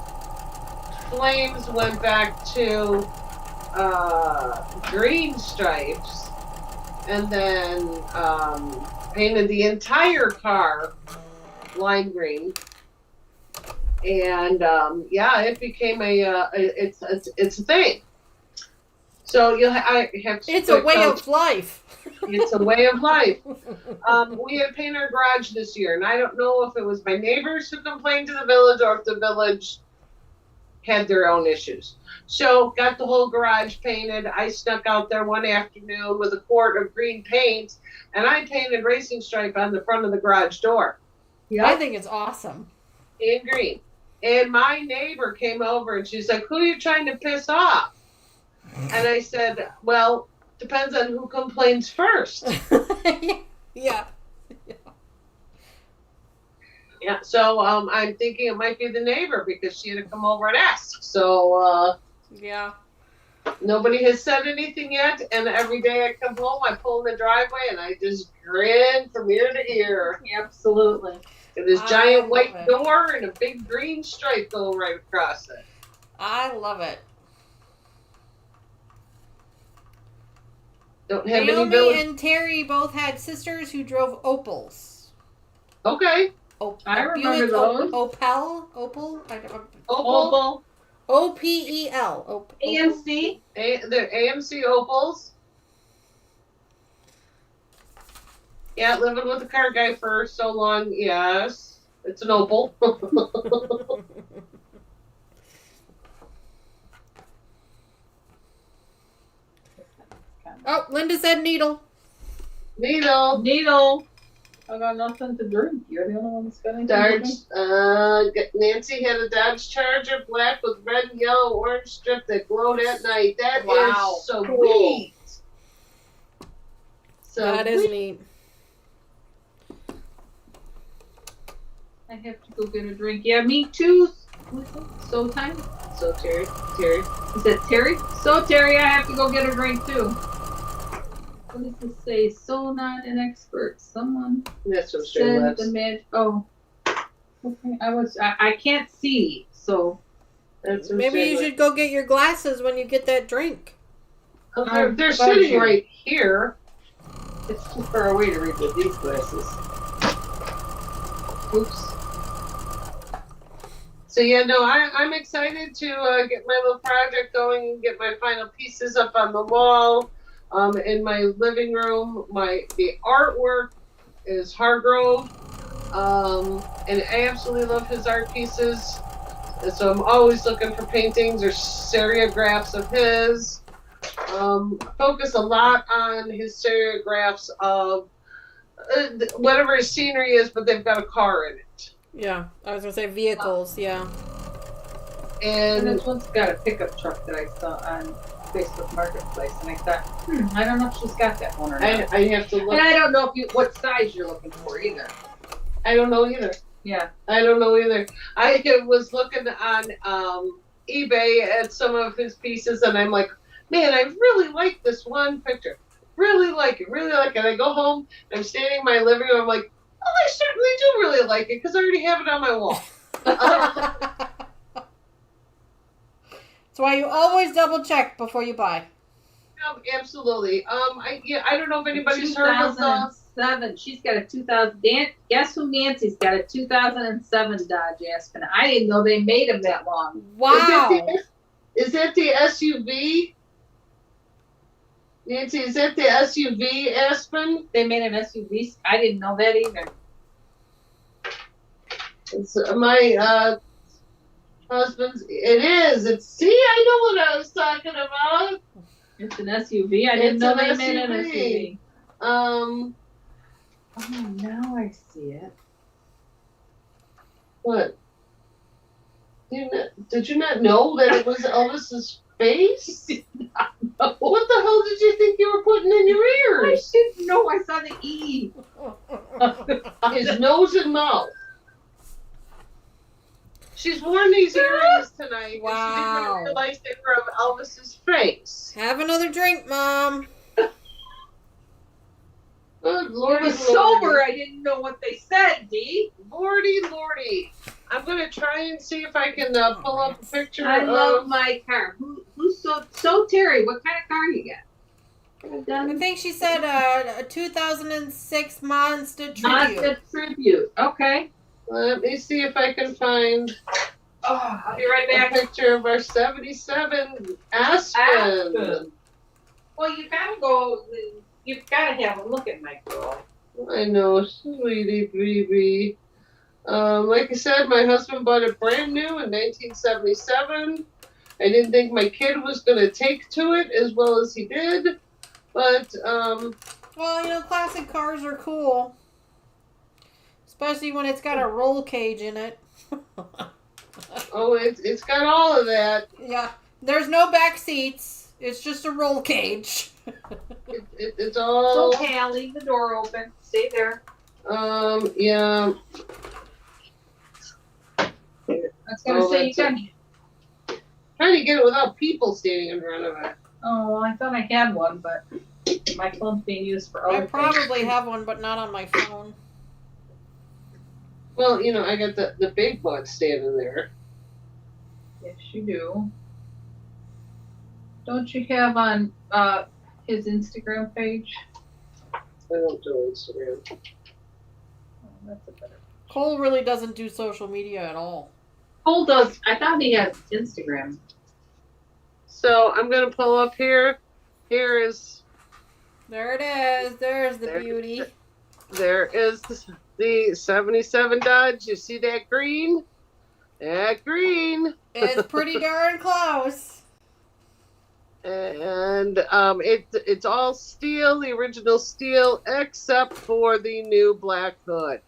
flames, went back to green stripes, and then painted the entire car lime green. And it became it's a thing. So I have to. It's a way of life. It's a way of life. We had painted our garage this year, and I don't know if it was my neighbors who complained to the village or if the village had their own issues. So got the whole garage painted. I snuck out there one afternoon with a quart of green paint, and I painted racing stripe on the front of the garage door. Yeah, I think it's awesome. In green. And my neighbor came over and she's like, "Who are you trying to piss off?" And I said, "Well, depends on who complains first." Yeah. Yeah. So I'm thinking it might be the neighbor because she had to come over and ask. So yeah. Nobody has said anything yet, and every day I come home, I pull in the driveway and I just grin from ear to ear. Absolutely. And this giant white door and a big green stripe going right across it. I love it. Don't have Naomi and Terry both had sisters who drove Opals. Okay. I remember those. Opal? Opal. OPEL. AMC. The AMC Opals. Yeah, living with a car guy for so long, yes. It's an Opal. Oh, Linda said needle. Needle. I got nothing to drink. You're the only one that's got anything Dodge. Nancy had a Dodge Charger, black with red and yellow orange strip that glowed at night. That is so cool. neat. That is neat. I have to go get a drink. Yeah, me too. What's it? So time? So Terry. Is that Terry? So Terry, I have to go get a drink too. What does this say? So not an expert. Someone That's what said the man. Oh. Okay. I can't see, so. That's what Maybe you should go get your glasses when you get that drink. They're sitting right here. It's too far away to read with these glasses. Oops. So yeah, no, I'm excited to get my little project going and get my final pieces up on the wall. In my living room, the artwork is Hargrove, and I absolutely love his art pieces. And so I'm always looking for paintings or seriographs of his. Focus a lot on his seriographs of whatever his scenery is, but they've got a car in it. Yeah, I was gonna say vehicles. Yeah. And this one's got a pickup truck that I saw on Facebook Marketplace, and I thought, I don't know if she's got that one or not. I have to look. And I don't know what size you're looking for either. I don't know either. Yeah. I don't know either. I was looking on eBay at some of his pieces, and I'm like, man, I really like this one picture. Really like it. I go home, and I'm standing in my living room, I'm like, oh, I certainly do really like it, because I already have it on my wall. That's why you always double check before you buy. Absolutely. I don't know if anybody's heard of the... 2007. She's got a 2000. Guess who Nancy's got a 2007 Dodge Aspen. I didn't know they made them that long. Wow. Is that the SUV? Nancy, is that the SUV Aspen? They made an SUV. I didn't know that either. It's my husband's. It is. See, I know what I was talking about. It's an SUV. I didn't know they made an SUV. Oh, now I see it. What? Did you not know that it was Elvis's face? What the hell did you think you were putting in your I ears? didn't know. I saw the E. His nose and mouth. She's worn these earrings tonight. Wow. And she didn't realize they were of Elvis's face. Have another drink, Mom. Good It Lordy, was sober. I didn't know what they said, Dee. Lordy. I'm going to try and see if I can pull up a picture I of... love my car. Who's so Terry? What kind of car you got? I think she said a 2006 Monster Tribute. Mazda Tribute. Okay. Let me see if I can find Oh, I'll be right a back. picture of our 77 Aspen. Well, you gotta go. You've got to have a look at my girl. I know, sweetie baby. Like I said, my husband bought it brand new in 1977. I didn't think my kid was going to take to it as well as he did. But, Well, classic cars are cool. Especially when it's got a roll cage in it. oh, it's got all of that. Yeah. There's no back seats. It's just a roll cage. It's all... It's okay, I'll leave the door open. Stay there. Yeah. I was going to say, you got... Trying to get it without people standing in front of it. Oh, I thought I had one, but my phone's being used for other I things. probably have one, but not on my phone. Well, I got the big one standing there. Yes, you do. Don't you have on his Instagram page? I don't do Instagram. Oh, that's a better. Cole really doesn't do social media at all. Cole does. I thought he had Instagram. So I'm going to pull up here. Here is... There it is. There's the beauty. There is the 77 Dodge. You see that green? That green. It's pretty darn close. And it's all steel, the original steel, except for the new black hood.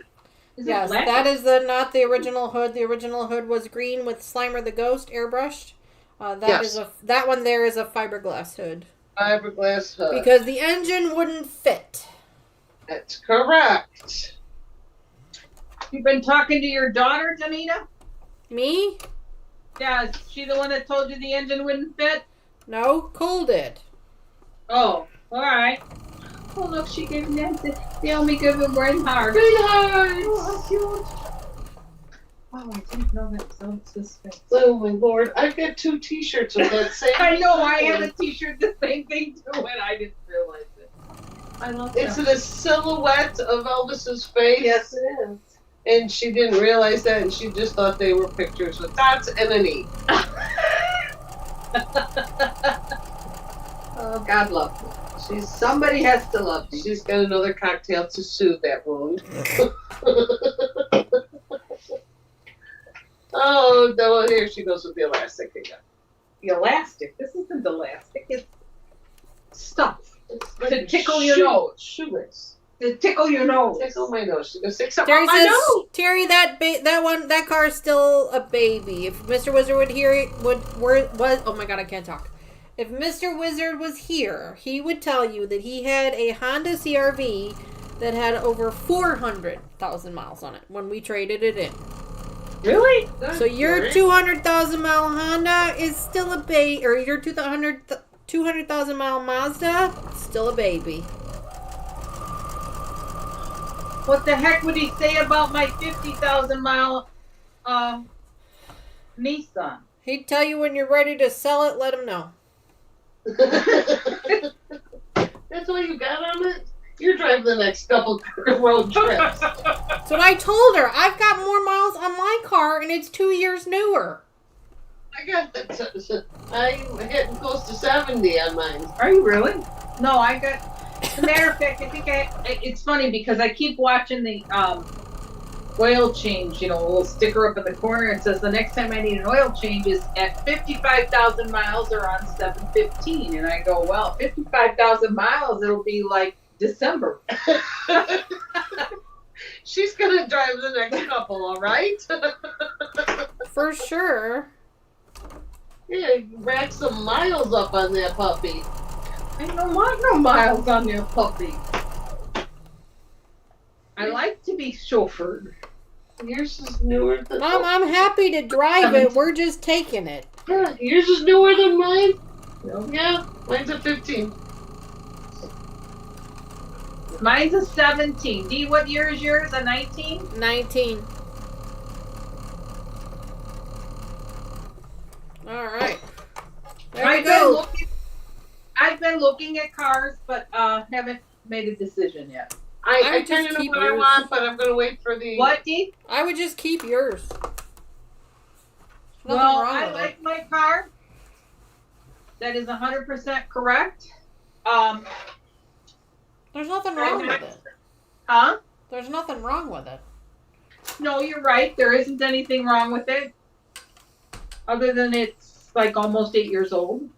Yes, that is not the original hood. The original hood was green with Slimer the Ghost airbrushed. That one there is a fiberglass hood. Fiberglass hood. Because the engine wouldn't fit. That's correct. You've been talking to your daughter, Danita? Me? Yeah, is she the one that told you the engine wouldn't fit? No, Cole did. Oh, all right. Oh, look, she gave Nancy. They only give a brain heart. Big hearts. Oh, how cute. Oh, I didn't know that was this thing. Oh my lord, I've got 2 T-shirts with that same. I know, I had a T-shirt the same thing too, and I didn't realize it. I love It's that. the silhouette of Elvis's face. Yes, it is. And she didn't realize that, and she just thought they were pictures with dots and an E. Oh, God loves me. Somebody has to love me. She's got another cocktail to soothe that wound. Oh, no, here she goes with the elastic again. The elastic. This isn't elastic. It's stuff. It's To tickle your nose. Shoelace. To tickle your nose. Tickle my nose. She goes, stick something Terry on my says, nose. Terry, that car is still a baby. If Mr. Wizard would hear it, oh my god, I can't talk. If Mr. Wizard was here, he would tell you that he had a Honda CRV that had over 400,000 miles on it when we traded it in. Really? So your 200,000 mile Honda is still a baby, or your 200,000 mile Mazda, still a baby. What the heck would he say about my 50,000 mile Nissan? He'd tell you when you're ready to sell it, let him know. That's all you got on it? You're driving the next couple road trips. That's what I told her. I've got more miles on my car, and it's 2 years newer. I got that. I'm getting close to 70 on mine. Are you really? No, I got. As a matter of fact, I think it's funny because I keep watching the oil change, a little sticker up in the corner. It says the next time I need an oil change is at 55,000 miles or on 715. And I go, well, 55,000 miles, it'll be like December. She's going to drive the next couple, all right? For sure. Yeah, rack some miles up on that puppy. I don't want no miles on your puppy. I like to be chauffeured. Yours is newer than Mom, I'm happy to drive it. We're just taking it. Yeah, yours is newer than mine? No. Yeah, mine's a 15. Mine's a 17. Dee, what year is yours? A 19? 19. All right. There we go. I've been looking at cars, but haven't made a decision yet. I just kind of know keep what I yours. want, but I'm going to wait for the... What, Dee? I would just keep yours. Nothing Well, wrong I with like it. my car. That is 100% correct. There's nothing wrong with it. Huh? There's nothing wrong with it. No, you're right. There isn't anything wrong with it. Other than it's like almost 8 years old.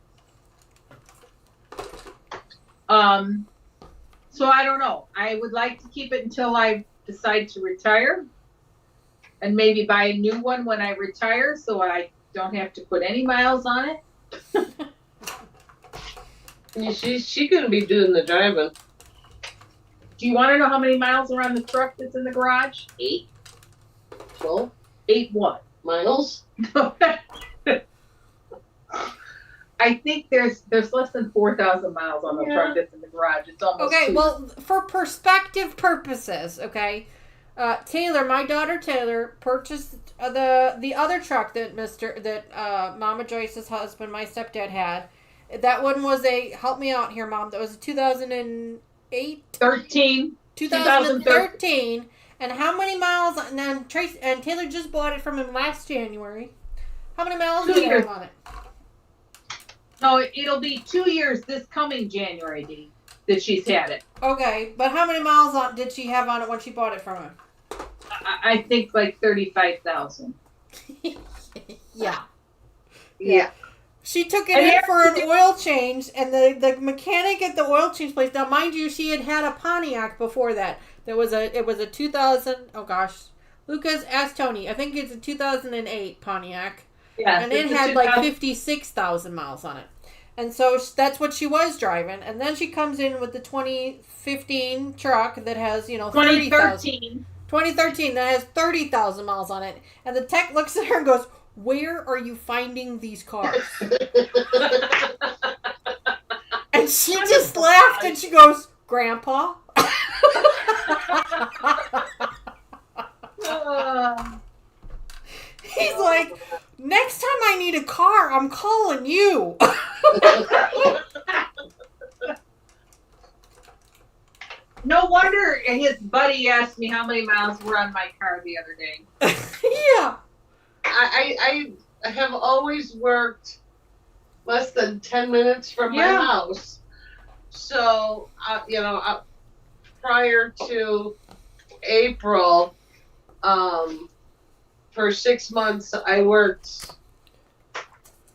So I don't know. I would like to keep it until I decide to retire. And maybe buy a new one when I retire so I don't have to put any miles on it. Yeah, she's going to be doing the driving. Do you want to know how many miles are on the truck that's in the garage? 8. Well, 8 what? miles? I think there's less than 4,000 miles on the truck that's in the garage. It's almost Okay, 2. well, for perspective purposes, okay, Taylor, my daughter Taylor, purchased the other truck that Mama Joyce's husband, my stepdad, had. That one was help me out here, Mom. That was a 2008? 2013. And how many miles? And then Taylor just bought it from him last January. How many miles did he have on it? No, it'll be 2 years this coming January, Dee, that she's had it. Okay, but how many miles did she have on it when she bought it from him? I think like 35,000. Yeah. She took it in for an oil change, and the mechanic at the oil change place. Now, mind you, she had a Pontiac before that. It was a 2000. Oh gosh, Lucas, ask Tony. I think it's a 2008 Pontiac. Yes, and it had like 56,000 miles on it. And so that's what she was driving. And then she comes in with the 2015 truck that has, 2013. 2013 that has 30,000 miles on it. And the tech looks at her and goes, "Where are you finding these cars?" And she just laughed and she goes, "Grandpa." He's like, "Next time I need a car, I'm calling you." No wonder his buddy asked me how many miles were on my car the other day. Yeah. I have always worked less than 10 minutes from my house. So, prior to April, for 6 months, I worked a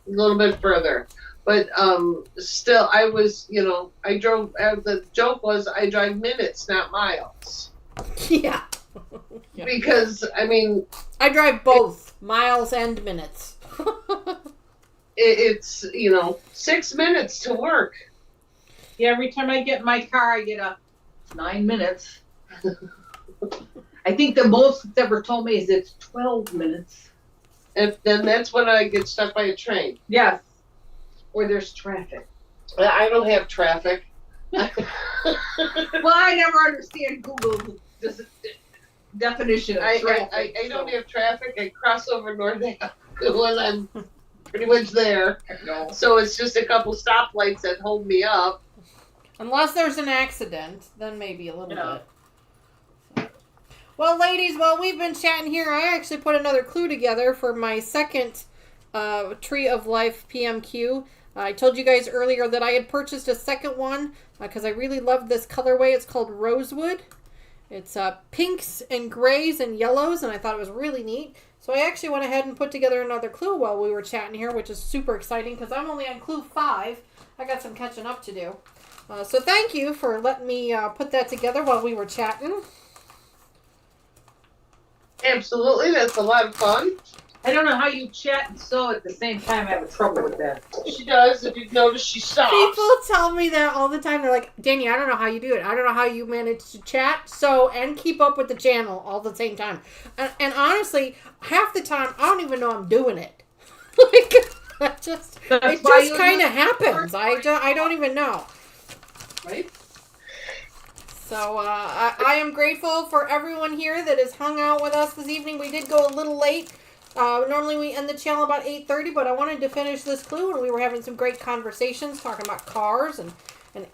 little bit further. But still, I was, I drove, the joke was I drive minutes, not miles. Yeah. Because, I mean... I drive both, miles and minutes. It's, 6 minutes to work. Yeah, every time I get in my car, I get 9 minutes. I think the most it's ever told me is it's 12 minutes. And then that's when I get stuck by a train. Yes. Or there's traffic. I don't have traffic. Well, I never understand Google's definition of traffic. I don't have traffic. I cross over North Avenue when I'm pretty much there. No. So it's just a couple stoplights that hold me up. Unless there's an accident, then maybe a little bit. Well, ladies, while we've been chatting here, I actually put another clue together for my second Tree of Life PMQ. I told you guys earlier that I had purchased a second one because I really loved this colorway. It's called Rosewood. It's pinks and grays and yellows, and I thought it was really neat. So I actually went ahead and put together another clue while we were chatting here, which is super exciting because I'm only on clue 5. I got some catching up to do. So thank you for letting me put that together while we were chatting. Absolutely, that's a lot of fun. I don't know how you chat and sew at the same time. I have trouble with that. She does. If you've noticed, she stops. People tell me that all the time. They're like, "Dani, I don't know how you do it. I don't know how you manage to chat, sew, and keep up with the channel all at the same time." And honestly, half the time, I don't even know I'm doing it. It just kind of happens. I don't even know. Right? So I am grateful for everyone here that has hung out with us this evening. We did go a little late. Normally we end the channel about 8:30, but I wanted to finish this clue, and we were having some great conversations talking about cars and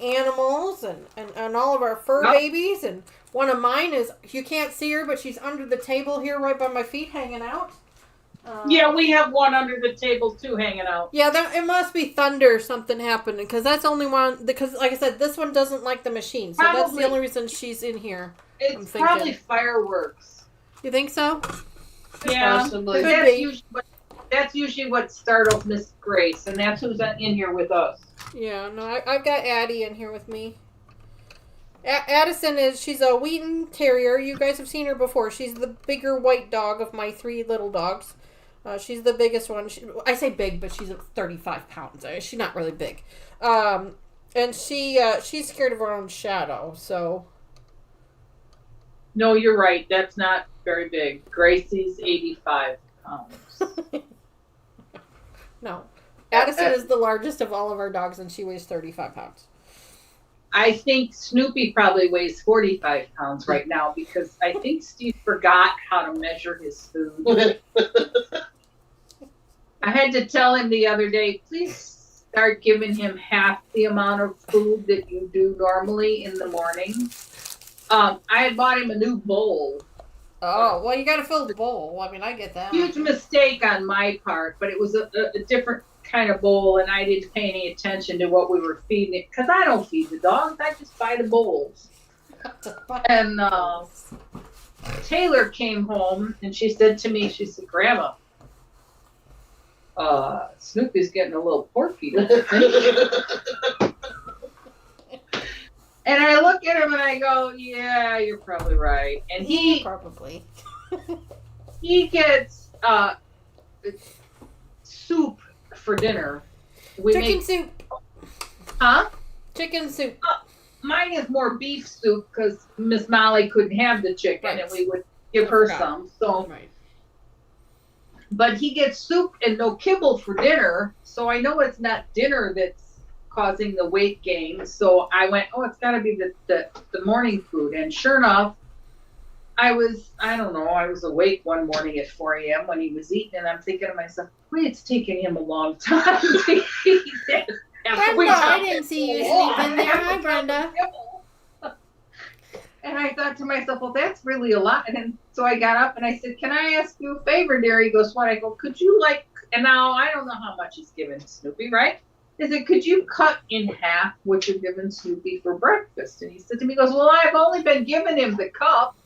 animals and all of our fur babies. And one of mine is, you can't see her, but she's under the table here right by my feet hanging out. Yeah, we have one under the table too hanging out. Yeah, it must be thunder or something happening, because that's the only one, because like I said, this one doesn't like the machine, so that's the only reason she's in here. It's probably fireworks. You think so? Yeah, possibly. that's usually what startles Miss Grace, and that's who's in here with us. Yeah, no, I've got Addie in here with me. Addison she's a Wheaton Terrier. You guys have seen her before. She's the bigger white dog of my 3 little dogs. She's the biggest one. I say big, but she's 35 pounds. She's not really big. And she's scared of her own shadow, so... No, you're right. That's not very big. Gracie's 85 pounds. No. Addison is the largest of all of our dogs, and she weighs 35 pounds. I think Snoopy probably weighs 45 pounds right now, because I think Steve forgot how to measure his food. I had to tell him the other day, please start giving him half the amount of food that you do normally in the morning. I had bought him a new bowl. Oh, well, you got to fill the bowl. I mean, I get that. Huge mistake on my part, but it was a different kind of bowl, and I didn't pay any attention to what we were feeding it, because I don't feed the dogs. I just buy the bowls. And Taylor came home, and she said to me, she said, Grandma, Snoopy's getting a little porky. And I look at him and I go, yeah, you're probably right. And he probably he gets soup for dinner. Chicken soup. Huh? Chicken soup. Mine is more beef soup because Miss Molly couldn't have the chicken, Right. and we would give her some. So, Right. but he gets soup and no kibble for dinner, so I know it's not dinner that's causing the weight gain. So I went, oh, it's got to be the morning food, and sure enough, I was awake one morning at 4 a.m. when he was eating, and I'm thinking to myself, wait, it's taking him a long time to eat this. Brenda, I didn't see you sleeping there. Hi, Brenda. And I thought to myself, well, that's really a lot. And then, so I got up and I said, can I ask you a favor, dear? He goes, what? I go, could you and now I don't know how much he's given Snoopy, right? I said, could you cut in half what you're giving Snoopy for breakfast? And he said to me, he goes, well, I've only been giving him the cup.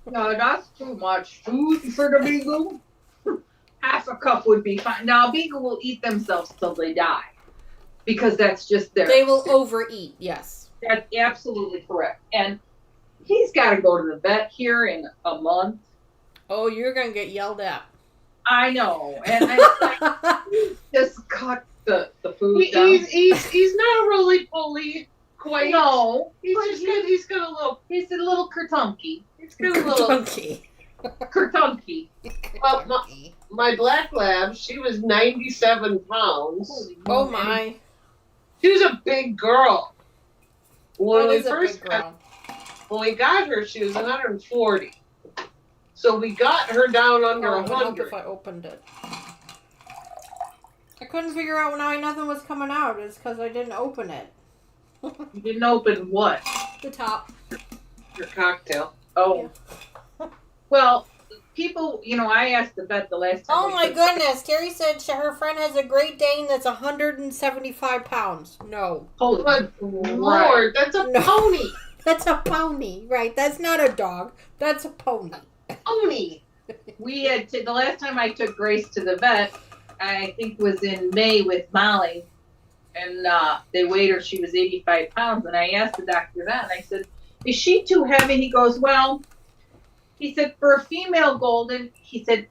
No, that's too much food for the beagle. Half a cup would be fine. Now, a beagle will eat themselves till they die because that's just their. They will overeat, yes. That's absolutely correct. And he's got to go to the vet here in a month. Oh, you're going to get yelled at. I know. And I just cut the food down. He's not really fully quite. No. He's got a little. He's a little kertunky. He's got a little. Kertunky. Kertunky. Well, my black lab, she was 97 pounds. Oh, my. She was a big girl. When That we is a first big girl. when we got her, she was 140. So we got her down under Oh, it would help 100. if I opened it. I couldn't figure out why nothing was coming out. It's because I didn't open it. You didn't open what? The top. Her cocktail. Oh. Well, people, I asked the vet the last time. Oh my goodness. Terry said her friend has a Great Dane that's 175 pounds. No. Holy But Lord, that's a pony. That's a pony. Right. That's not a dog. That's a pony. Pony. We had the last time I took Grace to the vet, I think was in May with Molly, and they weighed her. She was 85 pounds, and I asked the doctor that, and I said, "Is she too heavy?" He goes, "Well," he said, "for a female golden," he said,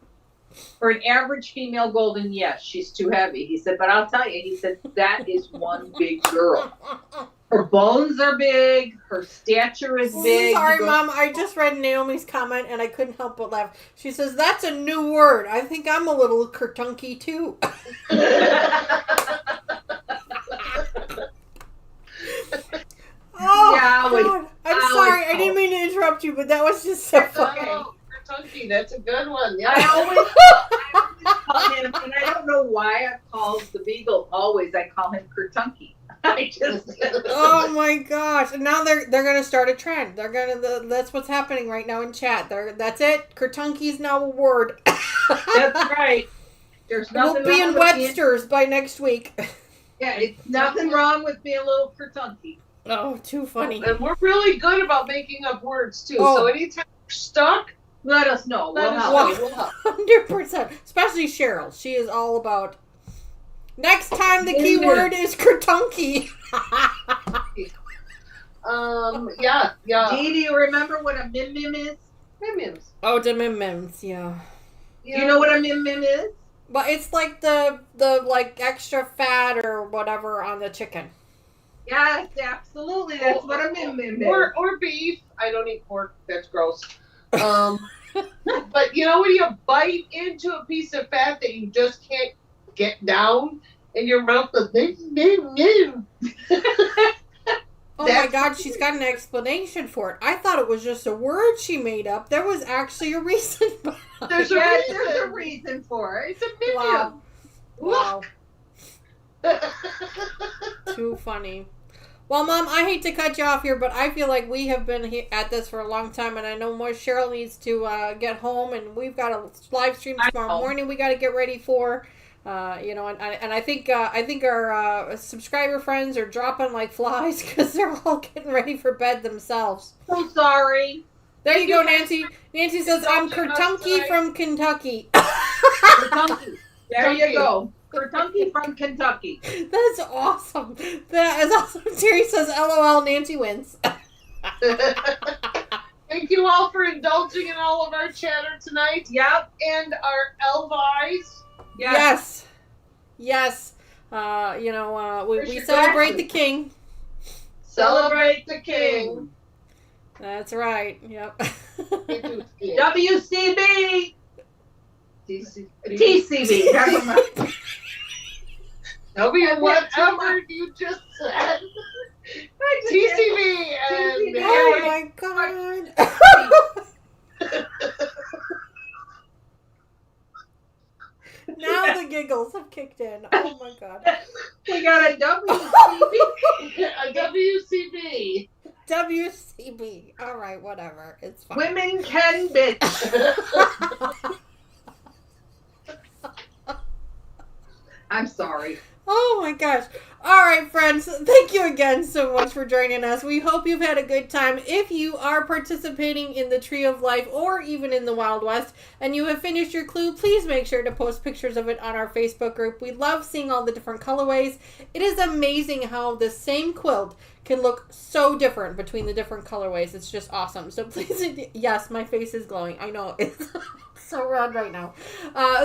"for an average female golden, yes, she's too heavy." He said, "But I'll tell you," he said, "that is one big girl. Her bones are big. Her stature is big." Sorry, Mom. I just read Naomi's comment and I couldn't help but laugh. She says, "That's a new word. I think I'm a little kertunky too." Oh, Yeah, God. I'm sorry. I didn't mean to interrupt you, but that was just so funny. Oh, Kentucky, that's a good one. Yeah. I always call him, and I don't know why I call the beagle always. I call him Kertunky. I just. Oh my gosh! And now they're gonna start a trend. That's what's happening right now in chat. That's it. Kertunky's now a word. That's right. There's nothing We'll be wrong in with Webster's by next week. Yeah, it's nothing wrong with being a little Kertunky. Oh, too funny. And we're really good about making up words too. Oh. So anytime you're stuck, Let us know. let We'll us help. know. We'll help. 100%. Especially Cheryl. She is all about. Next time the key word is kertunky. Yeah. Dee, do you remember what a mim-mim is? Mimims. Oh, the mim-mims, yeah. Do you know what a mim-mim is? But it's like the like extra fat or whatever on the chicken. Yes, absolutely. That's what a mim-mim is. Or beef. I don't eat pork. That's gross. But you know when you bite into a piece of fat that you just can't get down, and your mouth goes. Oh my God, she's got an explanation for it. I thought it was just a word she made up. There was actually a reason behind it. There's a reason for it. It's a minion. Wow. Too funny. Well, Mom, I hate to cut you off here, but I feel like we have been at this for a long time, and I know more Cheryl needs to get home, and we've got a live stream tomorrow morning we got to get ready for. And I think our subscriber friends are dropping like flies because they're all getting ready for bed themselves. So sorry. There you go, Nancy. Nancy says, "I'm Kertunky from Kentucky." Kertunky. There you go. Kertunky from Kentucky. That's awesome. That is awesome. Terry says, "LOL, Nancy wins." Thank you all for indulging in all of our chatter tonight. Yep. And our Elvies. Yes. We celebrate the king. Celebrate the king. That's right. Yep. WCB. TCB. Never mind. Whatever you just said. TCB and Oh my god. Now the giggles have kicked in. Oh my god. We got a WCB. A WCB. WCB. All right, whatever. It's fine. Women can bitch. I'm sorry. Oh my gosh. All right, friends. Thank you again so much for joining us. We hope you've had a good time. If you are participating in the Tree of Life or even in the Wild West and you have finished your clue, please make sure to post pictures of it on our Facebook group. We love seeing all the different colorways. It is amazing how the same quilt can look so different between the different colorways. It's just awesome. So please, yes, my face is glowing. I know. It's so red right now.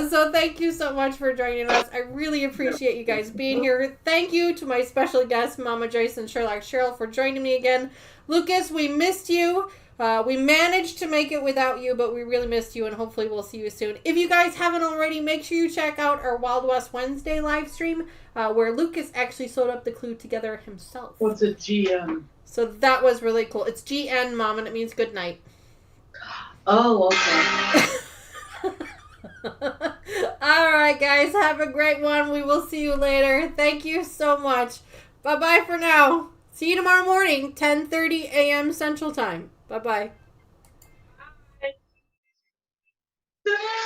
So thank you so much for joining us. I really appreciate you guys being here. Thank you to my special guests, Mama Joyce and Sherlock Cheryl, for joining me again. Lucas, we missed you. We managed to make it without you, but we really missed you, and hopefully we'll see you soon. If you guys haven't already, make sure you check out our Wild West Wednesday live stream, where Lucas actually sewed up the clue together himself. What's a GM? So that was really cool. It's GN, Mom, and it means good night. Oh, okay. All right, guys. Have a great one. We will see you later. Thank you so much. Bye-bye for now. See you tomorrow morning, 10:30 a.m. Central Time. Bye-bye. Bye.